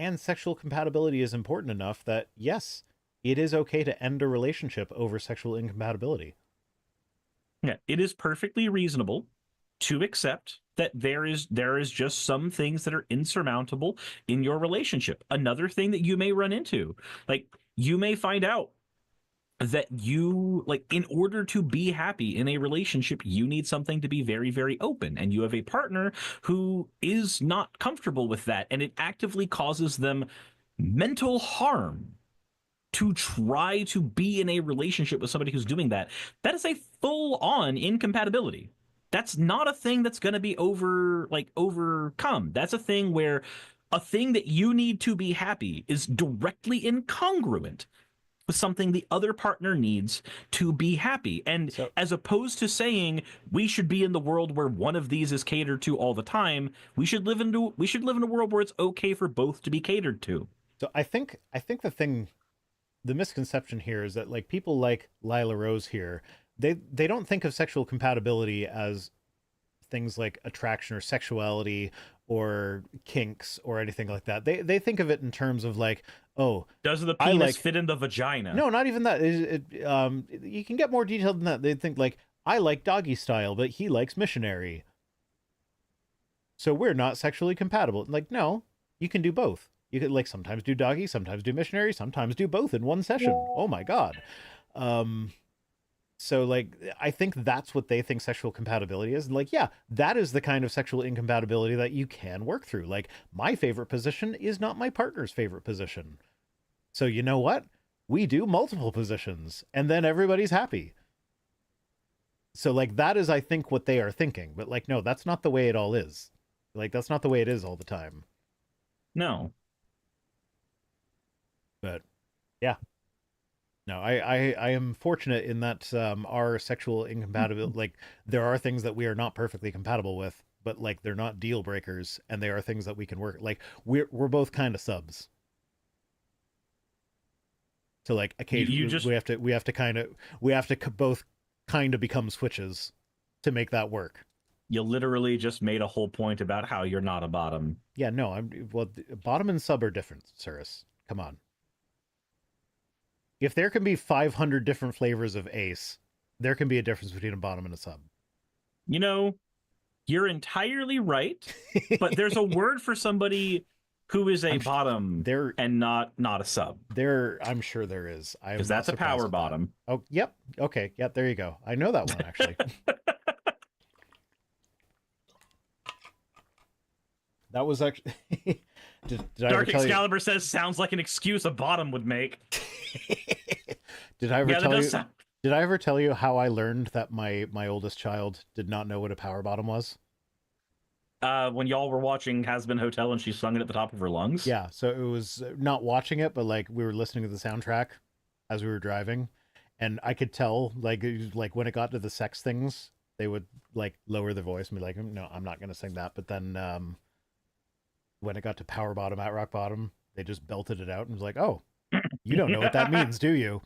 And sexual compatibility is important enough that, yes, it is okay to end a relationship over sexual incompatibility. Yeah, it is perfectly reasonable to accept that there is just some things that are insurmountable in your relationship. Another thing that you may run into, like, you may find out that you, like, in order to be happy in a relationship, you need something to be very, very open, and you have a partner who is not comfortable with that, and it actively causes them mental harm to try to be in a relationship with somebody who's doing that. That is a full-on incompatibility. That's not a thing that's going to be overcome. That's a thing where a thing that you need to be happy is directly incongruent with something the other partner needs to be happy. And So- as opposed to saying we should be in the world where one of these is catered to all the time, we should live in a world where it's okay for both to be catered to. So I think the misconception here is that, like, people like Lila Rose here, they don't think of sexual compatibility as things like attraction or sexuality or kinks or anything like that. They think of it in terms of like, oh, Does the I penis like- fit in the vagina? no, not even that. You can get more detailed than that. They think like, I like doggy style, but he likes missionary. So we're not sexually compatible. Like, no, you can do both. You could, like, sometimes do doggy, sometimes do missionary, sometimes do both in one session. Oh my God. So like, I think that's what they think sexual compatibility is. And like, yeah, that is the kind of sexual incompatibility that you can work through. Like, my favorite position is not my partner's favorite position. So you know what? we do multiple positions, and then everybody's happy. So, like, that is, I think, what they are thinking. But, like, no, that's not the way it all is. Like, that's not the way it is all the time. No. But, yeah. No, I am fortunate in that our sexual incompatibility, like, there are things that we are not perfectly compatible with, but, like, they're not deal breakers, and they are things that we can work. Like, we're both kind of subs. So, like, occasionally we have to both kind of become switches to make that work. You literally just made a whole point about how you're not a bottom. Yeah, no, bottom and sub are different, Cirrus. Come on. If there can be 500 different flavors of ace, there can be a difference between a bottom and a sub. You know, you're entirely right, but there's a word for somebody who is a bottom and not a sub. I'm sure there is. Because that's a power bottom. Oh, yep. Okay, yep, there you go. I know that one, actually. That was actually... Dark Excalibur says, sounds like an excuse a bottom would make. Did I ever tell you how I learned that my oldest child did not know what a power bottom was? When y'all were watching Has Been Hotel and she sung it at the top of her lungs? Yeah, so it was not watching it, but like we were listening to the soundtrack as we were driving, and I could tell like when it got to the sex things, they would like lower their voice and be like, "No, I'm not going to sing that." But then when it got to power bottom at rock bottom, they just belted it out and was like, "Oh, you don't know what that means, do you?"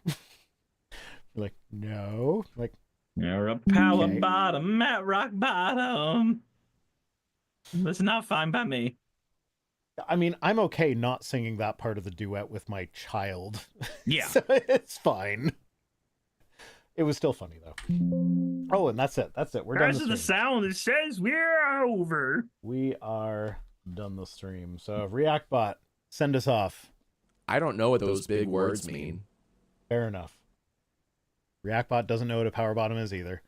Like, no, like you're a power bottom at rock bottom. That's not fine by me. I mean, I'm okay not singing that part of the duet with my child. Yeah. So it's fine. It was still funny, though. Oh, and that's it. That's it. We're done the sound that says we're over. We are done the stream. So, ReactBot, send us off. I don't know what those big words mean. Fair enough. ReactBot doesn't know what a power bottom is either.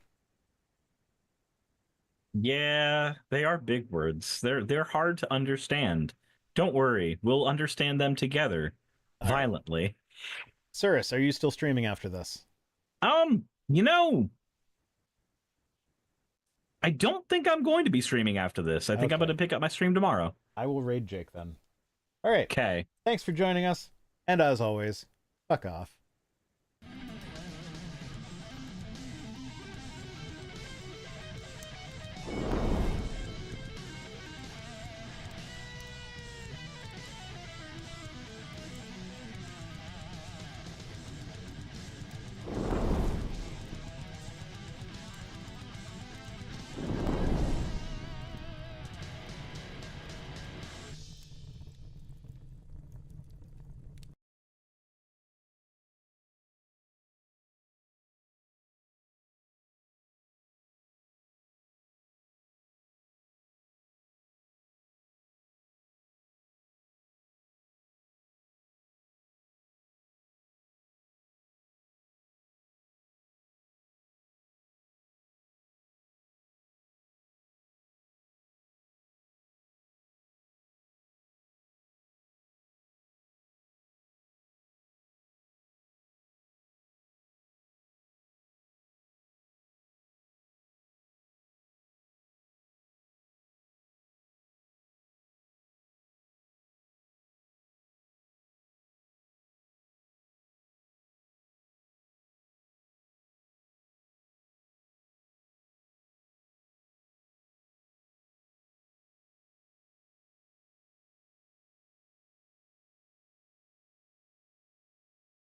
Yeah, they are big words. They're hard to understand. Don't worry, we'll understand them together, violently. Cirrus, are you still streaming after this? You know, I don't think I'm going to be streaming after this. I think I'm going to pick up my stream tomorrow. I will raid Jake then. All right. Okay. Thanks for joining us, and as always, fuck off.